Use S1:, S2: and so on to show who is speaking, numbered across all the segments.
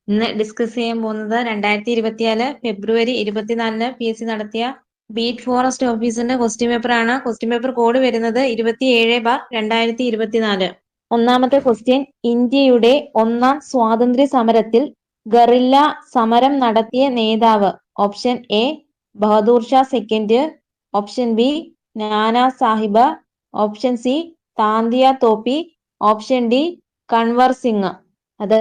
S1: ഇന്ന് ഡിസ്കസ് ചെയ്യാൻ പോകുന്നത് 2024 ഫെബ്രുവരി 24 PSC നടത്തിയ ബീറ്റ് ഫോറസ്റ്റ് ഓഫീസറിന്റെ ക്വസ്റ്റ്യൻ പേപ്പർ ആണ്. ക്വസ്റ്റ്യൻ പേപ്പർ കോഡ് വരുന്നത് 27/2024. ഒന്നാമത്തെ ക്വസ്റ്റ്യൻ, ഇന്ത്യയുടെ ഒന്നാം സ്വാതന്ത്ര്യ സമരത്തിൽ ഗറില്ല സമരം നടത്തിയ നേതാവ്. Option A Bahadur Shah second, option B Nana Sahib, option C Tantia Tope, option D Kunwar Singh. അത്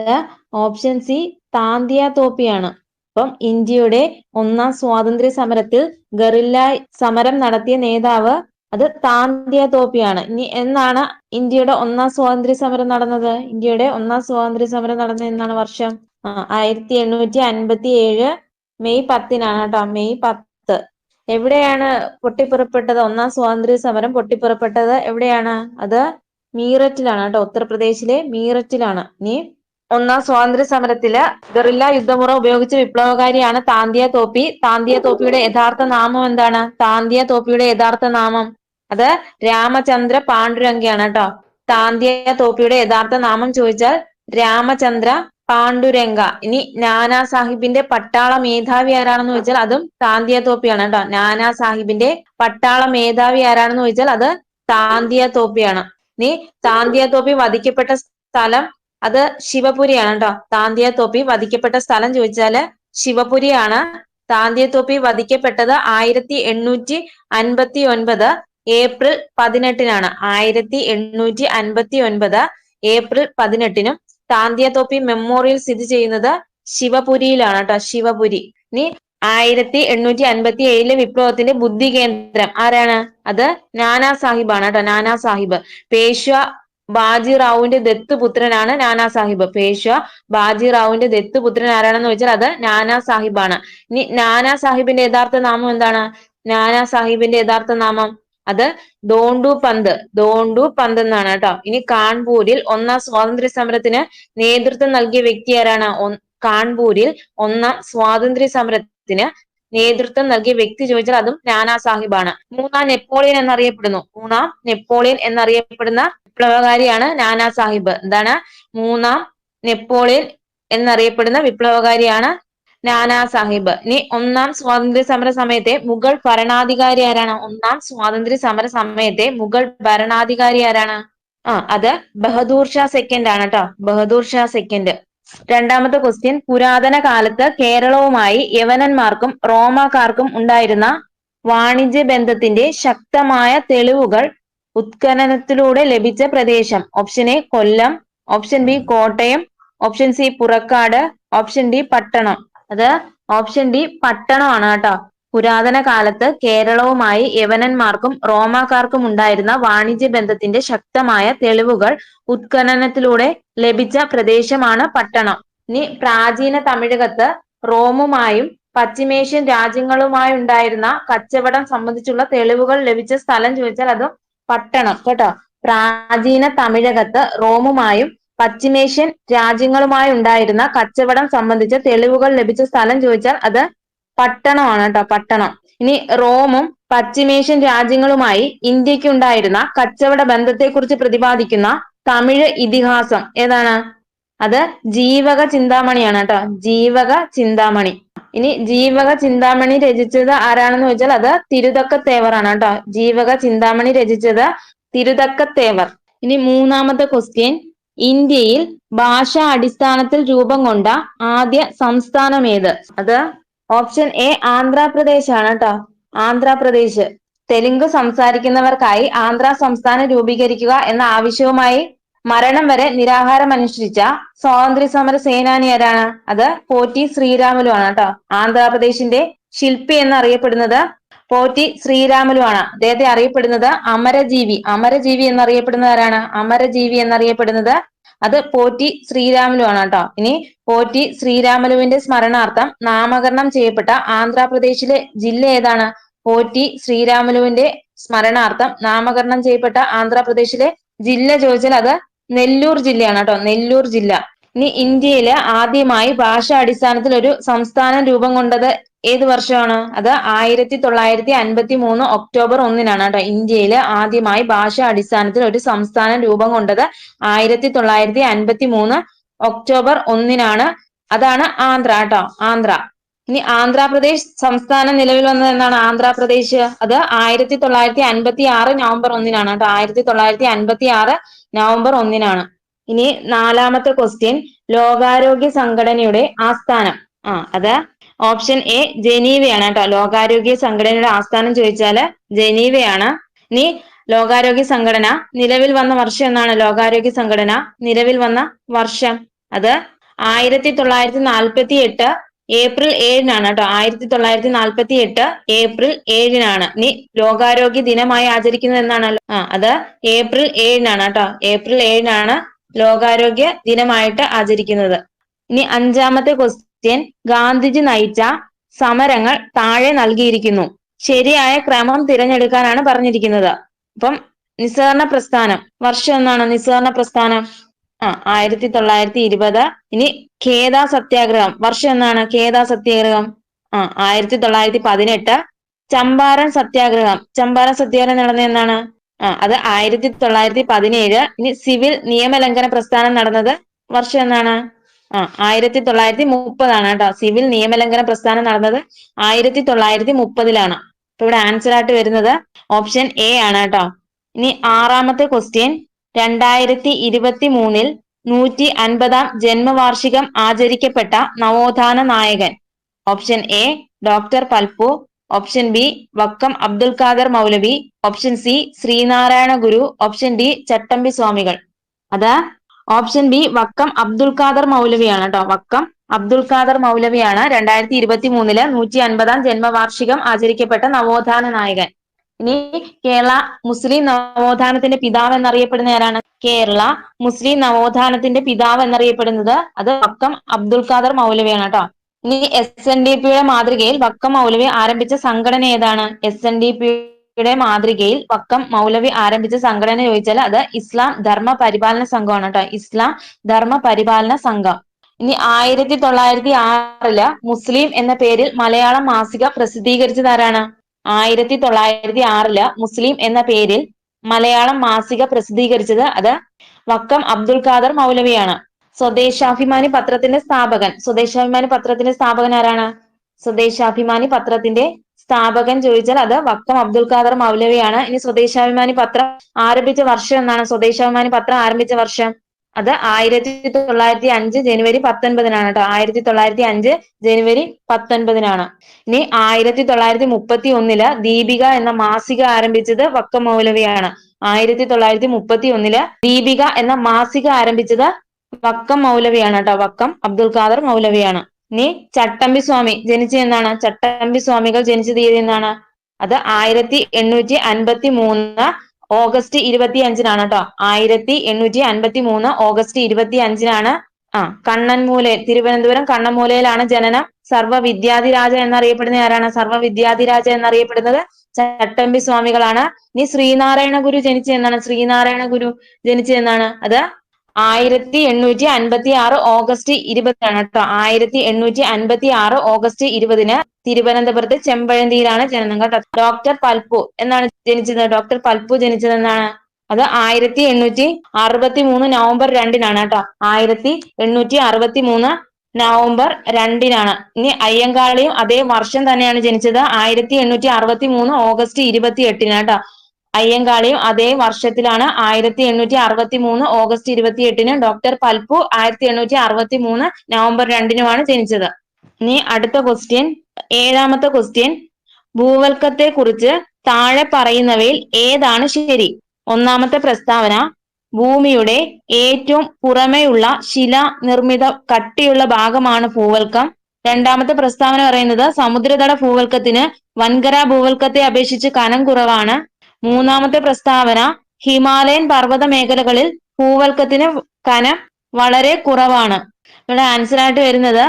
S1: ഓപ്ഷൻ സി താന്തിയ തോപ്പിയാണ്. അപ്പം ഇന്ത്യയുടെ ഒന്നാം സ്വാതന്ത്ര്യ സമരത്തിൽ ഗറില്ല സമരം നടത്തിയ നേതാവ് അത് താന്തിയ തോപ്പിയാണ്. ഇനി എന്നാണ് ഇന്ത്യയുടെ ഒന്നാം സ്വാതന്ത്ര്യ സമരം നടന്നത്? ഇന്ത്യയുടെ ഒന്നാം സ്വാതന്ത്ര്യ സമരം നടന്നത് എന്നാണ് വർഷം? 1857 മെയ് 10-നാണ് കേട്ടോ. മെയ് 10. എവിടെയാണ് പൊട്ടിപ്പുറപ്പെട്ടത്? ഒന്നാം സ്വാതന്ത്ര്യ സമരം പൊട്ടിപ്പുറപ്പെട്ടത് എവിടെയാണ്? അത് മീററ്റിലാണ് കേട്ടോ. ഉത്തർപ്രദേശിലെ മീററ്റിലാണ്. ഇനി ഒന്നാം സ്വാതന്ത്ര്യ സമരത്തില് ഗറില്ല യുദ്ധമുറ ഉപയോഗിച്ച വിപ്ലവകാരിയാണ് താന്തിയ തോപ്പി. താന്തിയ തോപ്പിയുടെ യഥാർത്ഥ നാമം എന്താണ്? താന്തിയ തോപ്പിയുടെ യഥാർത്ഥ നാമം അത് രാമചന്ദ്ര പാണ്ഡുരംഗയാണ് കേട്ടോ. താന്തിയ തോപ്പിയുടെ യഥാർത്ഥ നാമം ചോദിച്ചാൽ രാമചന്ദ്ര പാണ്ഡുരംഗ. ഇനി നാനാ സാഹിബിന്റെ പട്ടാള മേധാവി ആരാണെന്ന് ചോദിച്ചാൽ അതും താന്തിയ തോപ്പിയാണ് കേട്ടോ. നാനാ സാഹിബിന്റെ പട്ടാള മേധാവി ആരാണെന്ന് ചോദിച്ചാൽ അത് താന്തിയ തോപ്പിയാണ്. ഇനി താന്തിയ തോപ്പി വധിക്കപ്പെട്ട സ്ഥലം അത് ശിവപുരിയാണ് കേട്ടോ. താന്തിയ തോപ്പി വധിക്കപ്പെട്ട സ്ഥലം ചോദിച്ചാല് ശിവപുരിയാണ്. താന്തിയ തോപ്പി വധിക്കപ്പെട്ടത് 1859 ഏപ്രിൽ 18-നാണ്. 1859 ഏപ്രിൽ 18-നും താന്തിയ തോപ്പി മെമ്മോറിയൽ സ്ഥിതി ചെയ്യുന്നത് ശിവപുരിയിലാണ് കേട്ടോ. ശിവപുരി. ഇനി 1857 വിപ്ലവത്തിന്റെ ബുദ്ധി കേന്ദ്രം ആരാണ്? അത് നാനാ സാഹിബാണ് കേട്ടോ. നാനാ സാഹിബ്. പേഷ്വ ബാജിറാവുവിന്റെ ദത്തുപുത്രനാണ് നാനാ സാഹിബ്. പേഷ്വ ബാജിറാവുവിന്റെ ദത്തുപുത്രൻ ആരാണെന്ന് ചോദിച്ചാൽ അത് നാനാ സാഹിബാണ്. ഇനി നാനാ സാഹിബിന്റെ യഥാർത്ഥ നാമം എന്താണ്? നാനാ സാഹിബിന്റെ യഥാർത്ഥ നാമം അത് ദോണ്ടു പന്ത്. ദോണ്ടു പന്ത് എന്നാണ് കേട്ടോ. ഇനി കാൺപൂരിൽ ഒന്നാം സ്വാതന്ത്ര്യ സമരത്തിന് നേതൃത്വം നൽകിയ വ്യക്തി ആരാണ്? കാൺപൂരിൽ ഒന്നാം സ്വാതന്ത്ര്യ സമരത്തിന് നേതൃത്വം നൽകിയ വ്യക്തി ചോദിച്ചാൽ അതും നാനാ സാഹിബാണ്. മൂന്നാം നെപ്പോളിയൻ എന്നറിയപ്പെടുന്ന വിപ്ലവകാരിയാണ് നാനാ സാഹിബ്. എന്താണ്? മൂന്നാം നെപ്പോളിയൻ എന്നറിയപ്പെടുന്ന വിപ്ലവകാരിയാണ് നാനാ സാഹിബ്. ഇനി ഒന്നാം സ്വാതന്ത്ര്യ സമര സമയത്തെ മുഗൾ ഭരണാധികാരി ആരാണ്? ഒന്നാം സ്വാതന്ത്ര്യ സമര സമയത്തെ മുഗൾ ഭരണാധികാരി ആരാണ്? അത് ബഹദൂർ ഷാ സെക്കൻഡ് ആണ് കേട്ടോ. ബഹദൂർ ഷാ സെക്കൻഡ്. രണ്ടാമത്തെ ക്വസ്റ്റ്യൻ, പുരാതന കാലത്ത് കേരളവുമായി യവനന്മാർക്കും റോമാക്കാർക്കും ഉണ്ടായിരുന്ന വാണിജ്യ ബന്ധത്തിന്റെ ശക്തമായ തെളിവുകൾ ഉത്ഖനനത്തിലൂടെ ലഭിച്ച പ്രദേശം. Option A Kollam, option B Kottayam, option C Purakkad, option D പട്ടണം. അത് ഓപ്ഷൻ ഡി പട്ടണമാണ് കേട്ടോ. പുരാതന കാലത്ത് കേരളവുമായി യവനന്മാർക്കും റോമാക്കാർക്കും ഉണ്ടായിരുന്ന വാണിജ്യ ബന്ധത്തിന്റെ ശക്തമായ തെളിവുകൾ ഉത്ഖനനത്തിലൂടെ ലഭിച്ച പ്രദേശമാണ് പട്ടണം. ഇനി പ്രാചീന തമിഴകത്ത് റോമുമായും പശ്ചിമേഷ്യൻ രാജ്യങ്ങളുമായുണ്ടായിരുന്ന കച്ചവടം സംബന്ധിച്ചുള്ള തെളിവുകൾ ലഭിച്ച സ്ഥലം ചോദിച്ചാൽ അതും പട്ടണം കേട്ടോ. പ്രാചീന തമിഴകത്ത് റോമുമായും പശ്ചിമേഷ്യൻ രാജ്യങ്ങളുമായി ഉണ്ടായിരുന്ന കച്ചവടം സംബന്ധിച്ച തെളിവുകൾ ലഭിച്ച സ്ഥലം ചോദിച്ചാൽ അത് പട്ടണമാണ് കേട്ടോ. പട്ടണം. ഇനി റോമും പശ്ചിമേഷ്യൻ രാജ്യങ്ങളുമായി ഇന്ത്യക്കുണ്ടായിരുന്ന കച്ചവട ബന്ധത്തെക്കുറിച്ച് പ്രതിപാദിക്കുന്ന തമിഴ് ഇതിഹാസം ഏതാണ്? അത് ജീവക ചിന്താമണിയാണ് കേട്ടോ. ജീവക ചിന്താമണി. ഇനി ജീവക ചിന്താമണി രചിച്ചത് ആരാണെന്ന് ചോദിച്ചാൽ അത് തിരുതക്കത്തേവറാണ് കേട്ടോ. ജീവക ചിന്താമണി രചിച്ചത് തിരുതക്കത്തേവർ. ഇനി മൂന്നാമത്തെ ക്വസ്റ്റ്യൻ, ഇന്ത്യയിൽ ഭാഷാ അടിസ്ഥാനത്തിൽ രൂപം കൊണ്ട ആദ്യ സംസ്ഥാനം ഏത്? അത് ഓപ്ഷൻ എ ആന്ധ്രാപ്രദേശ് ആണ് കേട്ടോ. ആന്ധ്രാപ്രദേശ്. തെലുങ്ക് സംസാരിക്കുന്നവർക്കായി ആന്ധ്ര സംസ്ഥാനം രൂപീകരിക്കുക എന്ന ആവശ്യവുമായി മരണം വരെ നിരാഹാരം അനുഷ്ഠിച്ച സ്വാതന്ത്ര്യ സമര സേനാനി ആരാണ്? അത് പോറ്റി ശ്രീരാമുലു ആണ് കേട്ടോ. ആന്ധ്രാപ്രദേശിന്റെ ശില്പി എന്നറിയപ്പെടുന്നത് പോറ്റി ശ്രീരാമുലു ആണ്. അദ്ദേഹത്തെ അറിയപ്പെടുന്നത് അമരജീവി. അമരജീവി എന്നറിയപ്പെടുന്നത് ആരാണ്? അമരജീവി എന്നറിയപ്പെടുന്നത് അത് പോറ്റി ശ്രീരാമുലു ആണ് കേട്ടോ. ഇനി പോറ്റി ശ്രീരാമുലുവിന്റെ സ്മരണാർത്ഥം നാമകരണം ചെയ്യപ്പെട്ട ആന്ധ്രാപ്രദേശിലെ ജില്ല ഏതാണ്? പോറ്റി ശ്രീരാമുലുവിന്റെ സ്മരണാർത്ഥം നാമകരണം ചെയ്യപ്പെട്ട ആന്ധ്രാപ്രദേശിലെ ജില്ല ചോദിച്ചാൽ അത് നെല്ലൂർ ജില്ലയാണ് കേട്ടോ. നെല്ലൂർ ജില്ല. ഇനി ഇന്ത്യയില് ആദ്യമായി ഭാഷാ അടിസ്ഥാനത്തിൽ ഒരു സംസ്ഥാനം രൂപം കൊണ്ടത് ഏത് വർഷമാണ്? അത് 1953 ഒക്ടോബർ 1-നാണ് കേട്ടോ. ഇന്ത്യയില് ആദ്യമായി ഭാഷാ അടിസ്ഥാനത്തിൽ ഒരു സംസ്ഥാനം രൂപം കൊണ്ടത് 1953 ഒക്ടോബർ 1-നാണ്. അതാണ് ആന്ധ്ര കേട്ടോ, ആന്ധ്ര. ഇനി ആന്ധ്രാപ്രദേശ് സംസ്ഥാനം നിലവിൽ വന്നത് എന്നാണ്? ആന്ധ്രാപ്രദേശ് അത് 1956 നവംബർ 1-നാണ് കേട്ടോ. 1956 നവംബർ 1-നാണ്. ഇനി 4-മത്തെ ക്വസ്റ്റ്യൻ, ലോകാരോഗ്യ സംഘടനയുടെ ആസ്ഥാനം. അത് ഓപ്ഷൻ എ ജനീവയാണ് കേട്ടോ. ലോകാരോഗ്യ സംഘടനയുടെ ആസ്ഥാനം ചോദിച്ചാല് ജനീവയാണ്. ഇനി ലോകാരോഗ്യ സംഘടന നിലവിൽ വന്ന വർഷം എന്നാണ്? ലോകാരോഗ്യ സംഘടന നിലവിൽ വന്ന വർഷം അത് 1948 ഏപ്രിൽ 7-നാണ് കേട്ടോ. 1948 ഏപ്രിൽ 7-നാണ്. ഇനി ലോകാരോഗ്യ ദിനമായി ആചരിക്കുന്നത് എന്നാണ്? അത് ഏപ്രിൽ 7-നാണ് കേട്ടോ. ഏപ്രിൽ 7-നാണ് ലോകാരോഗ്യ ദിനമായിട്ട് ആചരിക്കുന്നത്. ഇനി 5-മത്തെ ക്വസ്റ്റ്യൻ, ഗാന്ധിജി നയിച്ച സമരങ്ങൾ താഴെ നൽകിയിരിക്കുന്നു. ശരിയായ ക്രമം തിരഞ്ഞെടുക്കാനാണ് പറഞ്ഞിരിക്കുന്നത്. അപ്പം നിസ്സഹകരണ പ്രസ്ഥാനം വർഷം എന്നാണ്? നിസ്സഹകരണ പ്രസ്ഥാനം 1920. ഇനി ഖേദ സത്യാഗ്രഹം വർഷം എന്നാണ്? ഖേദ സത്യാഗ്രഹം 1918. ചമ്പാരൻ സത്യാഗ്രഹം, ചമ്പാരൻ സത്യാഗ്രഹം നടന്നത് എന്നാണ്? അത് 1917. ഇനി സിവിൽ നിയമലംഘന പ്രസ്ഥാനം നടന്നത് വർഷം എന്നാണ്? 1930 കേട്ടോ. സിവിൽ നിയമലംഘന പ്രസ്ഥാനം നടന്നത് 1930-ലാണ്. അപ്പൊ ഇവിടെ ആൻസർ ആയിട്ട് വരുന്നത് ഓപ്ഷൻ എ ആണ് കേട്ടോ. ഇനി 6-മത്തെ ക്വസ്റ്റ്യൻ, 2023 150-ാം ജന്മവാർഷികം ആചരിക്കപ്പെട്ട നവോത്ഥാന നായകൻ. Option A doctor Palpu, option B Vakkom Abdul Khader Moulavi, option C Sree Narayana Guru, option D Chattampi Swamikal. അത് ഓപ്ഷൻ ബി വക്കം അബ്ദുൽ ഖാദർ മൗലവിയാണ് കേട്ടോ. വക്കം അബ്ദുൽ ഖാദർ മൗലവിയാണ് 2023 150-ാം ജന്മവാർഷികം ആചരിക്കപ്പെട്ട നവോത്ഥാന നായകൻ. ഇനി കേരള മുസ്ലിം നവോത്ഥാനത്തിന്റെ പിതാവ് എന്നറിയപ്പെടുന്ന ആരാണ്? കേരള മുസ്ലിം നവോത്ഥാനത്തിന്റെ പിതാവ് എന്നറിയപ്പെടുന്നത് അത് വക്കം അബ്ദുൽ ഖാദർ മൗലവിയാണ് കേട്ടോ. ഇനി SNDPയുടെ മാതൃകയിൽ വക്കം മൗലവി ആരംഭിച്ച സംഘടന ഏതാണ്? SNDPയുടെ മാതൃകയിൽ വക്കം മൗലവി ആരംഭിച്ച സംഘടന ചോദിച്ചാൽ അത് ഇസ്ലാം ധർമ്മ പരിപാലന സംഘമാണ് കേട്ടോ. ഇസ്ലാം ധർമ്മ പരിപാലന സംഘം. ഇനി 1906 മുസ്ലിം എന്ന പേരിൽ മലയാളം മാസിക പ്രസിദ്ധീകരിച്ചത് ആരാണ്? 1906 മുസ്ലിം എന്ന പേരിൽ മലയാളം മാസിക പ്രസിദ്ധീകരിച്ചത് അത് വക്കം അബ്ദുൽ ഖാദർ മൗലവിയാണ്. സ്വദേശാഭിമാനി പത്രത്തിന്റെ സ്ഥാപകൻ, സ്വദേശാഭിമാനി പത്രത്തിന്റെ സ്ഥാപകൻ ആരാണ്? സ്വദേശാഭിമാനി പത്രത്തിന്റെ സ്ഥാപകൻ ചോദിച്ചാൽ അത് വക്കം അബ്ദുൽ ഖാദർ മൗലവിയാണ്. ഇനി സ്വദേശാഭിമാനി പത്രം ആരംഭിച്ച വർഷം എന്നാണ്? സ്വദേശാഭിമാനി പത്രം ആരംഭിച്ച വർഷം അത് 1905 ജനുവരി 19-നാണ് കേട്ടോ. 1905 ജനുവരി 19-നാണ്. ഇനി 1931 ദീപിക എന്ന മാസിക ആരംഭിച്ചത് വക്കം മൗലവിയാണ്. 1931 ദീപിക എന്ന മാസിക ആരംഭിച്ചത് വക്കം മൗലവിയാണ് കേട്ടോ. വക്കം അബ്ദുൽ ഖാദർ മൗലവിയാണ്. ഇനി ചട്ടമ്പി സ്വാമി ജനിച്ചത് എന്നാണ്? ചട്ടമ്പി സ്വാമികൾ ജനിച്ച തീയതി എന്നാണ്? അത് 1853 ഓഗസ്റ്റ് 25-നാണ് കേട്ടോ. 1853 ഓഗസ്റ്റ് 25-നാണ്. കണ്ണൻമൂലയിൽ, തിരുവനന്തപുരം കണ്ണൻമൂലയിലാണ് ജനനം. സർവ്വവിദ്യാധിരാജ എന്നറിയപ്പെടുന്ന ആരാണ്? സർവ്വവിദ്യാധിരാജ എന്നറിയപ്പെടുന്നത് ചട്ടമ്പി സ്വാമികളാണ്. ഇനി ശ്രീനാരായണ ഗുരു ജനിച്ചത് എന്നാണ്? ശ്രീനാരായണ ഗുരു ജനിച്ചത് എന്നാണ്? അത് 1856 ഓഗസ്റ്റ് 20-നാണ് കേട്ടോ. 1856 ഓഗസ്റ്റ് 20-ന് തിരുവനന്തപുരത്ത് ചെമ്പഴന്തിയിലാണ് ജനനം കേട്ടോ. ഡോക്ടർ പൽപ്പു എന്നാണ് ജനിച്ചത്? ഡോക്ടർ പൽപ്പു ജനിച്ചത് എന്നാണ്? അത് 1863 നവംബർ 2-നാണ് കേട്ടോ. 1863 നവംബർ 2-നാണ്. ഇനി അയ്യങ്കാളിയും അതേ വർഷം തന്നെയാണ് ജനിച്ചത്. 1863 ഓഗസ്റ്റ് 28-ന് കേട്ടോ. അയ്യങ്കാളിയും അതേ വർഷത്തിലാണ്. 1863 ഓഗസ്റ്റ് 28-ന്. ഡോക്ടർ പൽപ്പു 1863 നവംബർ 2-നുമാണ് ജനിച്ചത്. ഇനി അടുത്ത ക്വസ്റ്റ്യൻ, 7-മത്തെ ക്വസ്റ്റ്യൻ, ഭൂവൽക്കത്തെ കുറിച്ച് താഴെ പറയുന്നവയിൽ ഏതാണ് ശരി? 1-മത്തെ പ്രസ്താവന, ഭൂമിയുടെ ഏറ്റവും പുറമെയുള്ള ശില നിർമ്മിത കട്ടിയുള്ള ഭാഗമാണ് ഭൂവൽക്കം. 2-മത്തെ പ്രസ്താവന പറയുന്നത് സമുദ്രതട ഭൂവൽക്കത്തിന് വൻകര ഭൂവൽക്കത്തെ അപേക്ഷിച്ച് കനം കുറവാണ്. 3-മത്തെ പ്രസ്താവന, ഹിമാലയൻ പർവ്വത മേഖലകളിൽ ഭൂവൽക്കത്തിന് കനം വളരെ കുറവാണ്. ഇവിടെ ആൻസർ ആയിട്ട് വരുന്നത്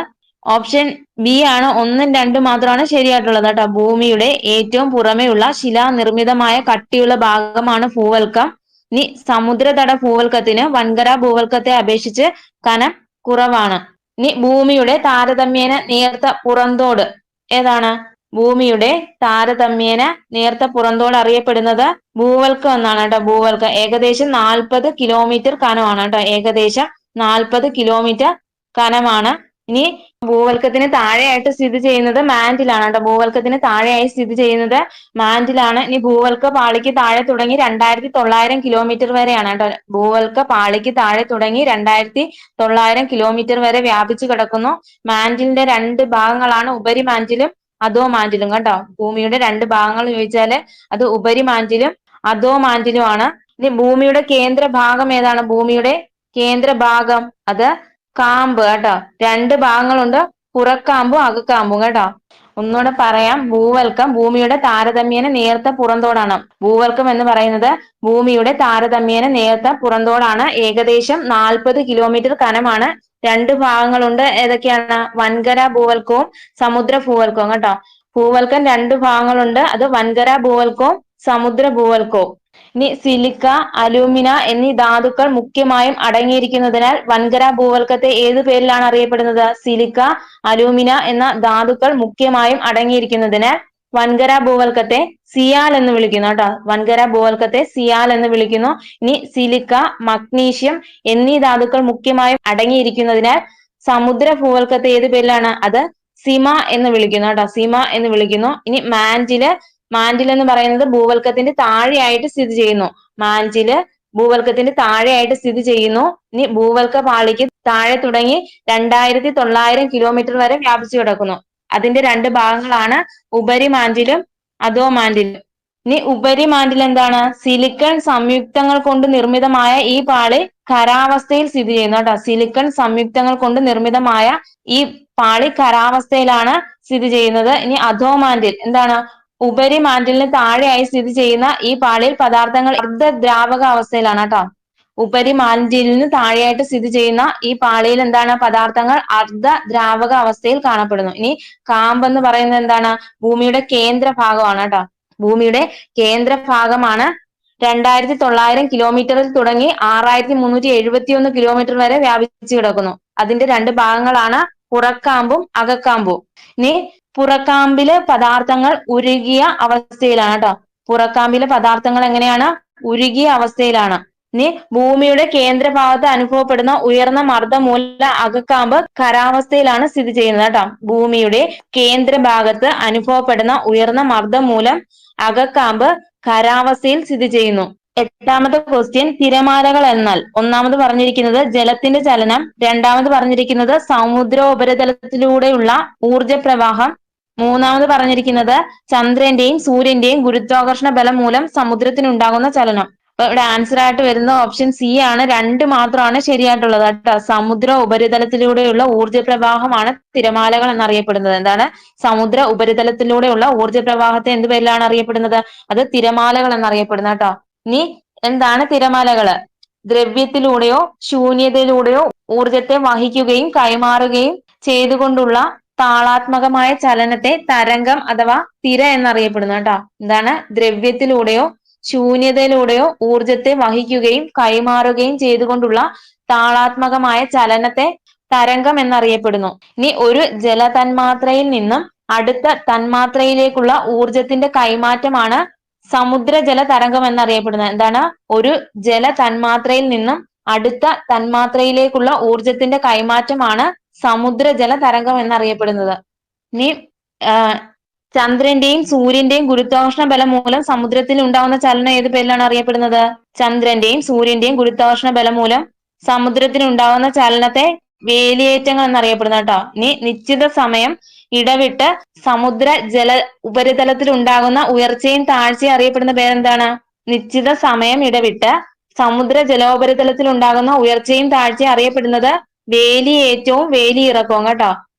S1: ഓപ്ഷൻ ബി ആണ്. 1ഉം 2ഉം മാത്രമാണ് ശരിയായിട്ടുള്ളത് കേട്ടോ. ഭൂമിയുടെ ഏറ്റവും പുറമെയുള്ള ശിലാനിർമ്മിതമായ കട്ടിയുള്ള ഭാഗമാണ് ഭൂവൽക്കം. ഇനി സമുദ്രതട ഭൂവൽക്കത്തിന് വൻകര ഭൂവൽക്കത്തെ അപേക്ഷിച്ച് കനം കുറവാണ്. ഇനി ഭൂമിയുടെ താരതമ്യേന നേർത്ത പുറന്തോട് ഏതാണ്? ഭൂമിയുടെ താരതമ്യേന നേർത്ത പുറന്തോട് അറിയപ്പെടുന്നത് ഭൂവൽക്കം എന്നാണ് കേട്ടോ. ഭൂവൽക്കം ഏകദേശം 40 കിലോമീറ്റർ കനമാണ് കേട്ടോ. ഏകദേശം 40 കിലോമീറ്റർ കനമാണ് ഇനി ഭൂവൽക്കത്തിന് താഴെയായിട്ട് സ്ഥിതി ചെയ്യുന്നത് മാന്റിലാണ് കേട്ടോ. ഭൂവൽക്കത്തിന് താഴെയായി സ്ഥിതി ചെയ്യുന്നത് മാന്റിലാണ്. ഇനി ഭൂവൽക്ക പാളിക്ക് താഴെ തുടങ്ങി 2900 കിലോമീറ്റർ വരെയാണ് കേട്ടോ. ഭൂവൽക്ക പാളിക്ക് താഴെ തുടങ്ങി 2900 കിലോമീറ്റർ വരെ വ്യാപിച്ചു കിടക്കുന്നു. മാന്റിലിന്റെ രണ്ട് ഭാഗങ്ങളാണ് ഉപരിമാന്റിലും അധോ മാന്റിലും കേട്ടോ. ഭൂമിയുടെ രണ്ട് ഭാഗങ്ങൾ ചോദിച്ചാല് അത് ഉപരിമാന്റിലും അധോ മാന്റിലുമാണ്. ഇനി ഭൂമിയുടെ കേന്ദ്ര ഭാഗം ഏതാണ്? ഭൂമിയുടെ കേന്ദ്ര ഭാഗം അത് കാമ്പ് കേട്ടോ. രണ്ട് ഭാഗങ്ങളുണ്ട്, പുറക്കാമ്പും അകക്കാമ്പും കേട്ടോ. ഒന്നുകൂടെ പറയാം. ഭൂവൽക്കം ഭൂമിയുടെ താരതമ്യേന നേർത്ത പുറന്തോടാണ്. ഭൂവൽക്കം എന്ന് പറയുന്നത് ഭൂമിയുടെ താരതമ്യേന നേർത്ത പുറന്തോടാണ്. ഏകദേശം 40 കിലോമീറ്റർ കനമാണ്. രണ്ട് ഭാഗങ്ങളുണ്ട്. ഏതൊക്കെയാണ്? വൻകര ഭൂവൽക്കവും സമുദ്ര ഭൂവൽക്കവും കേട്ടോ. ഭൂവൽക്കം രണ്ട് ഭാഗങ്ങളുണ്ട്. അത് വൻകര ഭൂവൽക്കവും സമുദ്ര ഭൂവൽക്കവും. ഇനി സിലിക്ക, അലൂമിന എന്നീ ധാതുക്കൾ മുഖ്യമായും അടങ്ങിയിരിക്കുന്നതിനാൽ വൻകര ഭൂവൽക്കത്തെ ഏതു പേരിലാണ് അറിയപ്പെടുന്നത്? സിലിക്ക, അലൂമിന എന്ന ധാതുക്കൾ മുഖ്യമായും അടങ്ങിയിരിക്കുന്നതിനാൽ വൻകര ഭൂവൽക്കത്തെ സിയാൽ എന്ന് വിളിക്കുന്നു കേട്ടോ. വൻകര ഭൂവൽക്കത്തെ സിയാൽ എന്ന് വിളിക്കുന്നു. ഇനി സിലിക്ക, മഗ്നീഷ്യം എന്നീ ധാതുക്കൾ മുഖ്യമായും അടങ്ങിയിരിക്കുന്നതിനാൽ സമുദ്ര ഭൂവൽക്കത്തെ ഏത് പേരിലാണ്? അത് സിമ എന്ന് വിളിക്കുന്നു കേട്ടോ. സിമ എന്ന് വിളിക്കുന്നു. ഇനി മാന്റിൽ എന്ന് പറയുന്നത് ഭൂവൽക്കത്തിന്റെ താഴെയായിട്ട് സ്ഥിതി ചെയ്യുന്നു. മാന്റില് ഭൂവൽക്കത്തിന്റെ താഴെയായിട്ട് സ്ഥിതി ചെയ്യുന്നു. ഇനി ഭൂവൽക്ക പാളിക്ക് താഴെ തുടങ്ങി 2900 കിലോമീറ്റർ വരെ വ്യാപിച്ചു കിടക്കുന്നു. അതിന്റെ രണ്ട് ഭാഗങ്ങളാണ് ഉപരിമാന്റിലും അധോ മാന്റിലും. ഇനി ഉപരിമാന്റിൽ എന്താണ്? സിലിക്കൺ സംയുക്തങ്ങൾ കൊണ്ട് നിർമ്മിതമായ ഈ പാളി ഖരാവസ്ഥയിൽ സ്ഥിതി ചെയ്യുന്നു കേട്ടോ. സിലിക്കൺ സംയുക്തങ്ങൾ കൊണ്ട് നിർമ്മിതമായ ഈ പാളി ഖരാവസ്ഥയിലാണ് സ്ഥിതി ചെയ്യുന്നത്. ഇനി അധോ മാന്റിൽ എന്താണ്? ഉപരിമാന്റിലിന് താഴെയായി സ്ഥിതി ചെയ്യുന്ന ഈ പാളിയിൽ പദാർത്ഥങ്ങൾ അർദ്ധദ്രാവക അവസ്ഥയിലാണ് കേട്ടോ. ഉപരിമാന്റിലിന് താഴെയായിട്ട് സ്ഥിതി ചെയ്യുന്ന ഈ പാളിയിൽ എന്താണ്? പദാർത്ഥങ്ങൾ അർദ്ധദ്രാവക അവസ്ഥയിൽ കാണപ്പെടുന്നു. ഇനി കാമ്പ് എന്ന് പറയുന്നത് എന്താണ്? ഭൂമിയുടെ കേന്ദ്ര ഭാഗമാണ് കേട്ടോ. ഭൂമിയുടെ കേന്ദ്ര ഭാഗമാണ്. 2900 കിലോമീറ്ററിൽ തുടങ്ങി 6371 കിലോമീറ്റർ വരെ വ്യാപിച്ചു കിടക്കുന്നു. അതിന്റെ രണ്ട് ഭാഗങ്ങളാണ് പുറക്കാമ്പും അകക്കാമ്പും. ഇനി പുറക്കാമ്പില് പദാർത്ഥങ്ങൾ ഉരുകിയ അവസ്ഥയിലാണ് കേട്ടോ. പുറക്കാമ്പിലെ പദാർത്ഥങ്ങൾ എങ്ങനെയാണ്? ഉരുകിയ അവസ്ഥയിലാണ്. ഇനി ഭൂമിയുടെ കേന്ദ്രഭാഗത്ത് അനുഭവപ്പെടുന്ന ഉയർന്ന മർദ്ദം മൂലം അകക്കാമ്പ് ഖരാവസ്ഥയിലാണ് സ്ഥിതി ചെയ്യുന്നത് കേട്ടോ. ഭൂമിയുടെ കേന്ദ്രഭാഗത്ത് അനുഭവപ്പെടുന്ന ഉയർന്ന മർദ്ദം മൂലം അകക്കാമ്പ് ഖരാവസ്ഥയിൽ സ്ഥിതി ചെയ്യുന്നു. എട്ടാമത്തെ ക്വസ്റ്റ്യൻ, തിരമാലകൾ എന്നാൽ? ഒന്നാമത് പറഞ്ഞിരിക്കുന്നത് ജലത്തിന്റെ ചലനം, രണ്ടാമത് പറഞ്ഞിരിക്കുന്നത് സമുദ്രോപരിതലത്തിലൂടെയുള്ള ഊർജ പ്രവാഹം, മൂന്നാമത് പറഞ്ഞിരിക്കുന്നത് ചന്ദ്രന്റെയും സൂര്യന്റെയും ഗുരുത്വാകർഷണ ബലം മൂലം സമുദ്രത്തിനുണ്ടാകുന്ന ചലനം. അപ്പൊ ഇവിടെ ആൻസർ ആയിട്ട് വരുന്ന ഓപ്ഷൻ സി ആണ്. രണ്ട് മാത്രമാണ് ശരിയായിട്ടുള്ളത് കേട്ടോ. സമുദ്ര ഉപരിതലത്തിലൂടെയുള്ള ഊർജ പ്രവാഹമാണ് തിരമാലകൾ എന്നറിയപ്പെടുന്നത്. എന്താണ്? സമുദ്ര ഉപരിതലത്തിലൂടെയുള്ള ഊർജ പ്രവാഹത്തെ എന്ത് പേരിലാണ് അറിയപ്പെടുന്നത്? അത് തിരമാലകൾ എന്നറിയപ്പെടുന്നത് കേട്ടോ. ഇനി എന്താണ് തിരമാലകള്? ദ്രവ്യത്തിലൂടെയോ ശൂന്യതയിലൂടെയോ ഊർജത്തെ വഹിക്കുകയും കൈമാറുകയും ചെയ്തുകൊണ്ടുള്ള താളാത്മകമായ ചലനത്തെ തരംഗം അഥവാ തിര എന്നറിയപ്പെടുന്നു കേട്ടോ. എന്താണ്? ദ്രവ്യത്തിലൂടെയോ ശൂന്യതയിലൂടെയോ ഊർജത്തെ വഹിക്കുകയും കൈമാറുകയും ചെയ്തുകൊണ്ടുള്ള താളാത്മകമായ ചലനത്തെ തരംഗം എന്നറിയപ്പെടുന്നു. ഇനി ഒരു ജലതന്മാത്രയിൽ നിന്നും അടുത്ത തന്മാത്രയിലേക്കുള്ള ഊർജത്തിന്റെ കൈമാറ്റമാണ് സമുദ്രജല തരംഗം എന്നറിയപ്പെടുന്നത്. എന്താണ്? ഒരു ജല തന്മാത്രയിൽ നിന്നും അടുത്ത തന്മാത്രയിലേക്കുള്ള ഊർജത്തിന്റെ കൈമാറ്റമാണ് സമുദ്രജല തരംഗം എന്നറിയപ്പെടുന്നത്. ഇനി ചന്ദ്രന്റെയും സൂര്യന്റെയും ഗുരുത്വാകർഷണ ബലം മൂലം സമുദ്രത്തിൽ ഉണ്ടാവുന്ന ചലനം ഏത് പേരിലാണ് അറിയപ്പെടുന്നത്? ചന്ദ്രന്റെയും സൂര്യന്റെയും ഗുരുത്വാകർഷണ ബലം മൂലം സമുദ്രത്തിൽ ഉണ്ടാവുന്ന ചലനത്തെ വേലിയേറ്റങ്ങൾ എന്നറിയപ്പെടുന്നത് കേട്ടോ. ഇനി നിശ്ചിത സമയം ഇടവിട്ട് സമുദ്ര ജല ഉപരിതലത്തിൽ ഉണ്ടാകുന്ന ഉയർച്ചയും താഴ്ചയും അറിയപ്പെടുന്ന പേരെന്താണ്? നിശ്ചിത സമയം ഇടവിട്ട് സമുദ്ര ജലോപരിതലത്തിൽ ഉണ്ടാകുന്ന ഉയർച്ചയും താഴ്ചയും അറിയപ്പെടുന്നത് വേലിയേറ്റവും വേലിയിറക്കവും കേട്ടോ.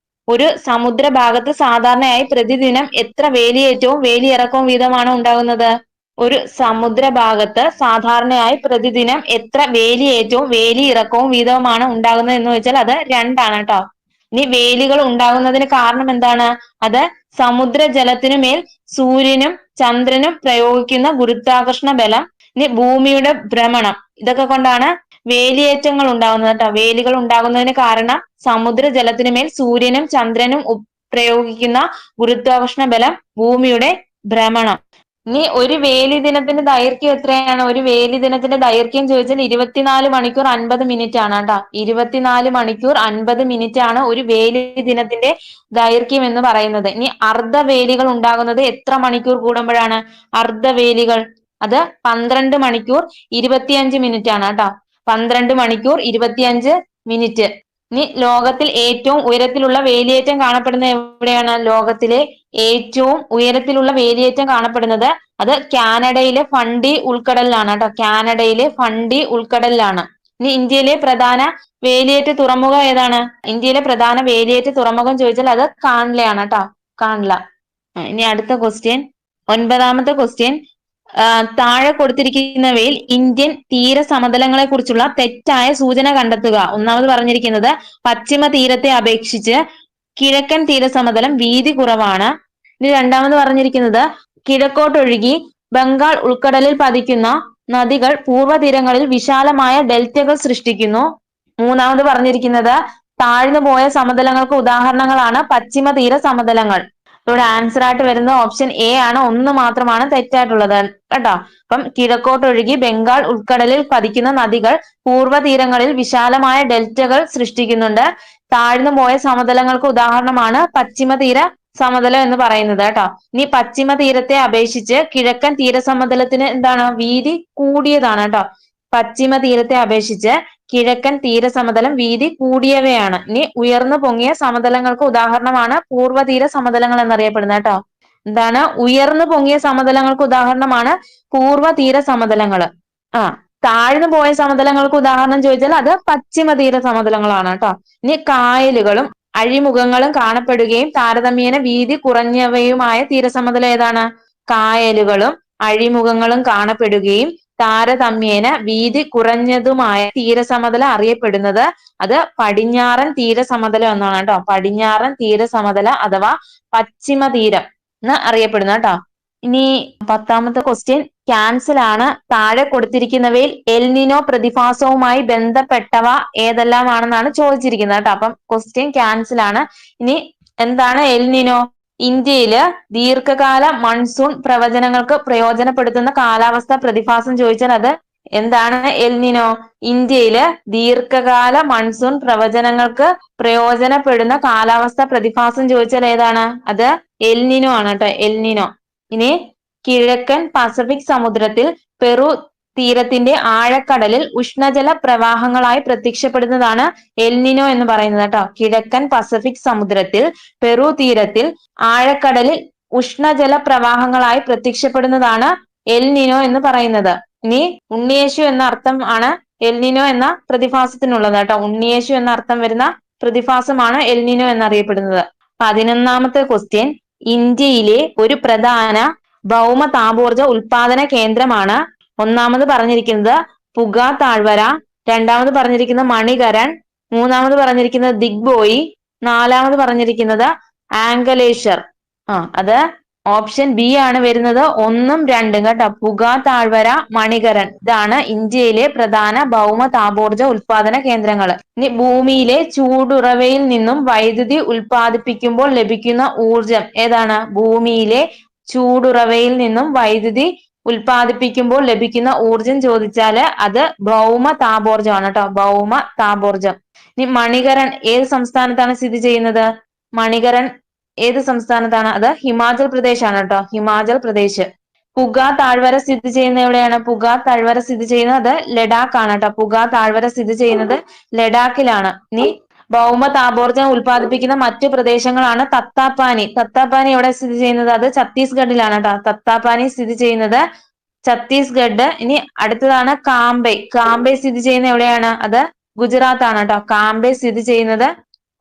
S1: ഒരു സമുദ്ര ഭാഗത്ത് സാധാരണയായി പ്രതിദിനം എത്ര വേലിയേറ്റവും വേലിയിറക്കവും വീതമാണ് ഉണ്ടാകുന്നത്? ഒരു സമുദ്ര ഭാഗത്ത് സാധാരണയായി പ്രതിദിനം എത്ര വേലിയേറ്റവും വേലിയിറക്കവും വീതവുമാണ് ഉണ്ടാകുന്നത് എന്ന് വെച്ചാൽ അത് 2 ആണ് കേട്ടോ. ഇനി വേലികൾ ഉണ്ടാകുന്നതിന് കാരണം എന്താണ്? അത് സമുദ്ര ജലത്തിനുമേൽ സൂര്യനും ചന്ദ്രനും പ്രയോഗിക്കുന്ന ഗുരുത്വാകർഷണ ബലം, ഇനി ഭൂമിയുടെ ഭ്രമണം, ഇതൊക്കെ കൊണ്ടാണ് വേലിയേറ്റങ്ങൾ ഉണ്ടാകുന്നത് കേട്ടോ. വേലികൾ ഉണ്ടാകുന്നതിന് കാരണം സമുദ്ര ജലത്തിനുമേൽ സൂര്യനും ചന്ദ്രനും പ്രയോഗിക്കുന്ന ഗുരുത്വാകർഷണ ബലം, ഭൂമിയുടെ ഭ്രമണം. ഇനി ഒരു വേലി ദിനത്തിന്റെ ദൈർഘ്യം എത്രയാണ്? ഒരു വേലി ദിനത്തിന്റെ ദൈർഘ്യം ചോദിച്ചാൽ 24 മണിക്കൂർ 50 മിനിറ്റ് ആണ് കേട്ടോ. 24 മണിക്കൂർ 50 മിനിറ്റ് ആണ് ഒരു വേലി ദിനത്തിന്റെ ദൈർഘ്യം എന്ന് പറയുന്നത്. ഇനി അർദ്ധവേലികൾ ഉണ്ടാകുന്നത് എത്ര മണിക്കൂർ കൂടുമ്പോഴാണ്? അർദ്ധവേലികൾ അത് 12 മണിക്കൂർ 25 മിനിറ്റ് ആണ് കേട്ടോ. 12 മണിക്കൂർ 25 മിനിറ്റ്. ഇനി ലോകത്തിൽ ഏറ്റവും ഉയരത്തിലുള്ള വേലിയേറ്റം കാണപ്പെടുന്നത് എവിടെയാണ്? ലോകത്തിലെ ഏറ്റവും ഉയരത്തിലുള്ള വേലിയേറ്റം കാണപ്പെടുന്നത് അത് കാനഡയിലെ ഫണ്ടി ഉൾക്കടലിലാണ് കേട്ടോ. കാനഡയിലെ ഫണ്ടി ഉൾക്കടലിലാണ്. ഇനി ഇന്ത്യയിലെ പ്രധാന വേലിയേറ്റ തുറമുഖം ഏതാണ്? ഇന്ത്യയിലെ പ്രധാന വേലിയേറ്റ തുറമുഖം ചോദിച്ചാൽ അത് കാൺലയാണ് കേട്ടോ. കാൺല. ഇനി അടുത്ത ക്വസ്റ്റ്യൻ, 9ാമത്തെ ക്വസ്റ്റ്യൻ, താഴെ കൊടുത്തിരിക്കുന്നവയിൽ ഇന്ത്യൻ തീര സമതലങ്ങളെ കുറിച്ചുള്ള തെറ്റായ സൂചന കണ്ടെത്തുക. ഒന്നാമത് പറഞ്ഞിരിക്കുന്നത് പശ്ചിമ തീരത്തെ അപേക്ഷിച്ച് കിഴക്കൻ തീരസമതലം വീതി കുറവാണ്. ഇനി രണ്ടാമത് പറഞ്ഞിരിക്കുന്നത് കിഴക്കോട്ടൊഴുകി ബംഗാൾ ഉൾക്കടലിൽ പതിക്കുന്ന നദികൾ പൂർവ്വതീരങ്ങളിൽ വിശാലമായ ഡെൽറ്റകൾ സൃഷ്ടിക്കുന്നു. മൂന്നാമത് പറഞ്ഞിരിക്കുന്നത് താഴ്ന്നു പോയ സമതലങ്ങൾക്ക് ഉദാഹരണങ്ങളാണ് പശ്ചിമ തീര സമതലങ്ങൾ. ഇവിടെ ആൻസർ ആയിട്ട് വരുന്നത് ഓപ്ഷൻ എ ആണ്. 1 മാത്രമാണ് തെറ്റായിട്ടുള്ളത് കേട്ടോ. അപ്പം കിഴക്കോട്ടൊഴുകി ബംഗാൾ ഉൾക്കടലിൽ പതിക്കുന്ന നദികൾ പൂർവ്വതീരങ്ങളിൽ വിശാലമായ ഡെൽറ്റകൾ സൃഷ്ടിക്കുന്നുണ്ട്. താഴ്ന്നു പോയ സമതലങ്ങൾക്ക് ഉദാഹരണമാണ് പശ്ചിമ തീര സമതലം എന്ന് പറയുന്നത് കേട്ടോ. ഇനി പശ്ചിമ തീരത്തെ അപേക്ഷിച്ച് കിഴക്കൻ തീരസമതലത്തിന് എന്താണ്? വീതി കൂടിയതാണ് കേട്ടോ. പശ്ചിമ തീരത്തെ അപേക്ഷിച്ച് കിഴക്കൻ തീരസമതലം വീതി കൂടിയവയാണ്. ഇനി ഉയർന്നു പൊങ്ങിയ സമതലങ്ങൾക്ക് ഉദാഹരണമാണ് പൂർവ്വതീര സമതലങ്ങൾ എന്നറിയപ്പെടുന്നത് കേട്ടോ. എന്താണ്? ഉയർന്നു പൊങ്ങിയ സമതലങ്ങൾക്ക് ഉദാഹരണമാണ് പൂർവ്വതീര സമതലങ്ങൾ. താഴ്ന്നു പോയ സമതലങ്ങൾക്ക് ഉദാഹരണം ചോദിച്ചാൽ അത് പശ്ചിമ തീര സമതലങ്ങളാണ് കേട്ടോ. ഇനി കായലുകളും അഴിമുഖങ്ങളും കാണപ്പെടുകയും താരതമ്യേന വീതി കുറഞ്ഞവയുമായ തീരസമതലം ഏതാണ്? കായലുകളും അഴിമുഖങ്ങളും കാണപ്പെടുകയും താരതമ്യേന വീതി കുറഞ്ഞതുമായ തീരസമതലം അറിയപ്പെടുന്നത് അത് പടിഞ്ഞാറൻ തീരസമതലം എന്നാണ് കേട്ടോ. പടിഞ്ഞാറൻ തീരസമതല അഥവാ പശ്ചിമ തീരം എന്ന് അറിയപ്പെടുന്നത് കേട്ടോ. ഇനി 10ാമത്തെ ക്വസ്റ്റ്യൻ ക്യാൻസൽ ആണ്. താഴെ കൊടുത്തിരിക്കുന്നവയിൽ എൽനിനോ പ്രതിഭാസവുമായി ബന്ധപ്പെട്ടവ ഏതെല്ലാമാണെന്നാണ് ചോദിച്ചിരിക്കുന്നത് കേട്ടോ. അപ്പം ക്വസ്റ്റ്യൻ ക്യാൻസൽ ആണ്. ഇനി എന്താണ് എൽനിനോ? ഇന്ത്യയില് ദീർഘകാല മൺസൂൺ പ്രവചനങ്ങൾക്ക് പ്രയോജനപ്പെടുത്തുന്ന കാലാവസ്ഥ പ്രതിഭാസം ചോദിച്ചാൽ അത് എന്താണ്? എൽനിനോ. ഇന്ത്യയില് ദീർഘകാല മൺസൂൺ പ്രവചനങ്ങൾക്ക് പ്രയോജനപ്പെടുന്ന കാലാവസ്ഥ പ്രതിഭാസം ചോദിച്ചാൽ ഏതാണ്? അത് എൽനിനോ ആണ് കേട്ടോ. എൽനിനോ. ഇനി കിഴക്കൻ പസഫിക് സമുദ്രത്തിൽ പെറു തീരത്തിന്റെ ആഴക്കടലിൽ ഉഷ്ണജല പ്രവാഹങ്ങളായി പ്രത്യക്ഷപ്പെടുന്നതാണ് എൽനിനോ എന്ന് പറയുന്നത് കേട്ടോ. കിഴക്കൻ പസഫിക് സമുദ്രത്തിൽ പെറു തീരത്തിൽ ആഴക്കടലിൽ ഉഷ്ണജല പ്രവാഹങ്ങളായി പ്രത്യക്ഷപ്പെടുന്നതാണ് എൽനിനോ എന്ന് പറയുന്നത്. ഇനി ഉണ്ണിയേശു എന്ന അർത്ഥം ആണ് എൽനിനോ എന്ന പ്രതിഭാസത്തിനുള്ളത് കേട്ടോ. ഉണ്ണിയേശു എന്ന അർത്ഥം വരുന്ന പ്രതിഭാസമാണ് എൽനിനോ എന്നറിയപ്പെടുന്നത്. 11ാമത്തെ ക്വസ്റ്റ്യൻ, ഇന്ത്യയിലെ ഒരു പ്രധാന ഭൗമ താപോർജ ഉൽപാദന കേന്ദ്രമാണ്. ഒന്നാമത് പറഞ്ഞിരിക്കുന്നത് പുക താഴ്വര, രണ്ടാമത് പറഞ്ഞിരിക്കുന്നത് മണികരൺ, മൂന്നാമത് പറഞ്ഞിരിക്കുന്നത് ദിഗ്ബോയി, നാലാമത് പറഞ്ഞിരിക്കുന്നത് ആംഗലേശ്വർ. അത് ഓപ്ഷൻ ബി ആണ് വരുന്നത്. 1ഉം 2ഉം കേട്ടോ. പുക താഴ്വര, മണികരൺ ഇതാണ് ഇന്ത്യയിലെ പ്രധാന ഭൗമ താപോർജ ഉൽപാദന കേന്ദ്രങ്ങൾ. ഇനി ഭൂമിയിലെ ചൂടുറവയിൽ നിന്നും വൈദ്യുതി ഉൽപാദിപ്പിക്കുമ്പോൾ ലഭിക്കുന്ന ഊർജം ഏതാണ്? ഭൂമിയിലെ ചൂടുറവയിൽ നിന്നും വൈദ്യുതി ഉൽപാദിപ്പിക്കുമ്പോൾ ലഭിക്കുന്ന ഊർജം ചോദിച്ചാല് അത് ഭൗമ താപോർജമാണ് കേട്ടോ. ഭൗമ താപോർജം. ഇനി മണികരൺ ഏത് സംസ്ഥാനത്താണ് സ്ഥിതി ചെയ്യുന്നത്? മണികരൺ ഏത് സംസ്ഥാനത്താണ്? അത് ഹിമാചൽ പ്രദേശ് ആണ് കേട്ടോ. ഹിമാചൽ പ്രദേശ്. പുക താഴ്വര സ്ഥിതി ചെയ്യുന്ന എവിടെയാണ്? പുക താഴ്വര സ്ഥിതി ചെയ്യുന്നത് ലഡാക്ക് ആണ് കേട്ടോ. പുക താഴ്വര സ്ഥിതി ചെയ്യുന്നത് ലഡാക്കിലാണ്. ഇനി ഭൗമ താപോർജം ഉൽപ്പാദിപ്പിക്കുന്ന മറ്റു പ്രദേശങ്ങളാണ് തത്താപ്പാനി. തത്താപ്പാനി എവിടെ സ്ഥിതി ചെയ്യുന്നത്? അത് ഛത്തീസ്ഗഡിലാണ് കേട്ടോ. തത്താപ്പാനി സ്ഥിതി ചെയ്യുന്നത് ഛത്തീസ്ഗഡ്. ഇനി അടുത്തതാണ് കാംബെ. കാംബെ സ്ഥിതി ചെയ്യുന്ന എവിടെയാണ്? അത് ഗുജറാത്ത് ആണ് കേട്ടോ. കാംബെ സ്ഥിതി ചെയ്യുന്നത്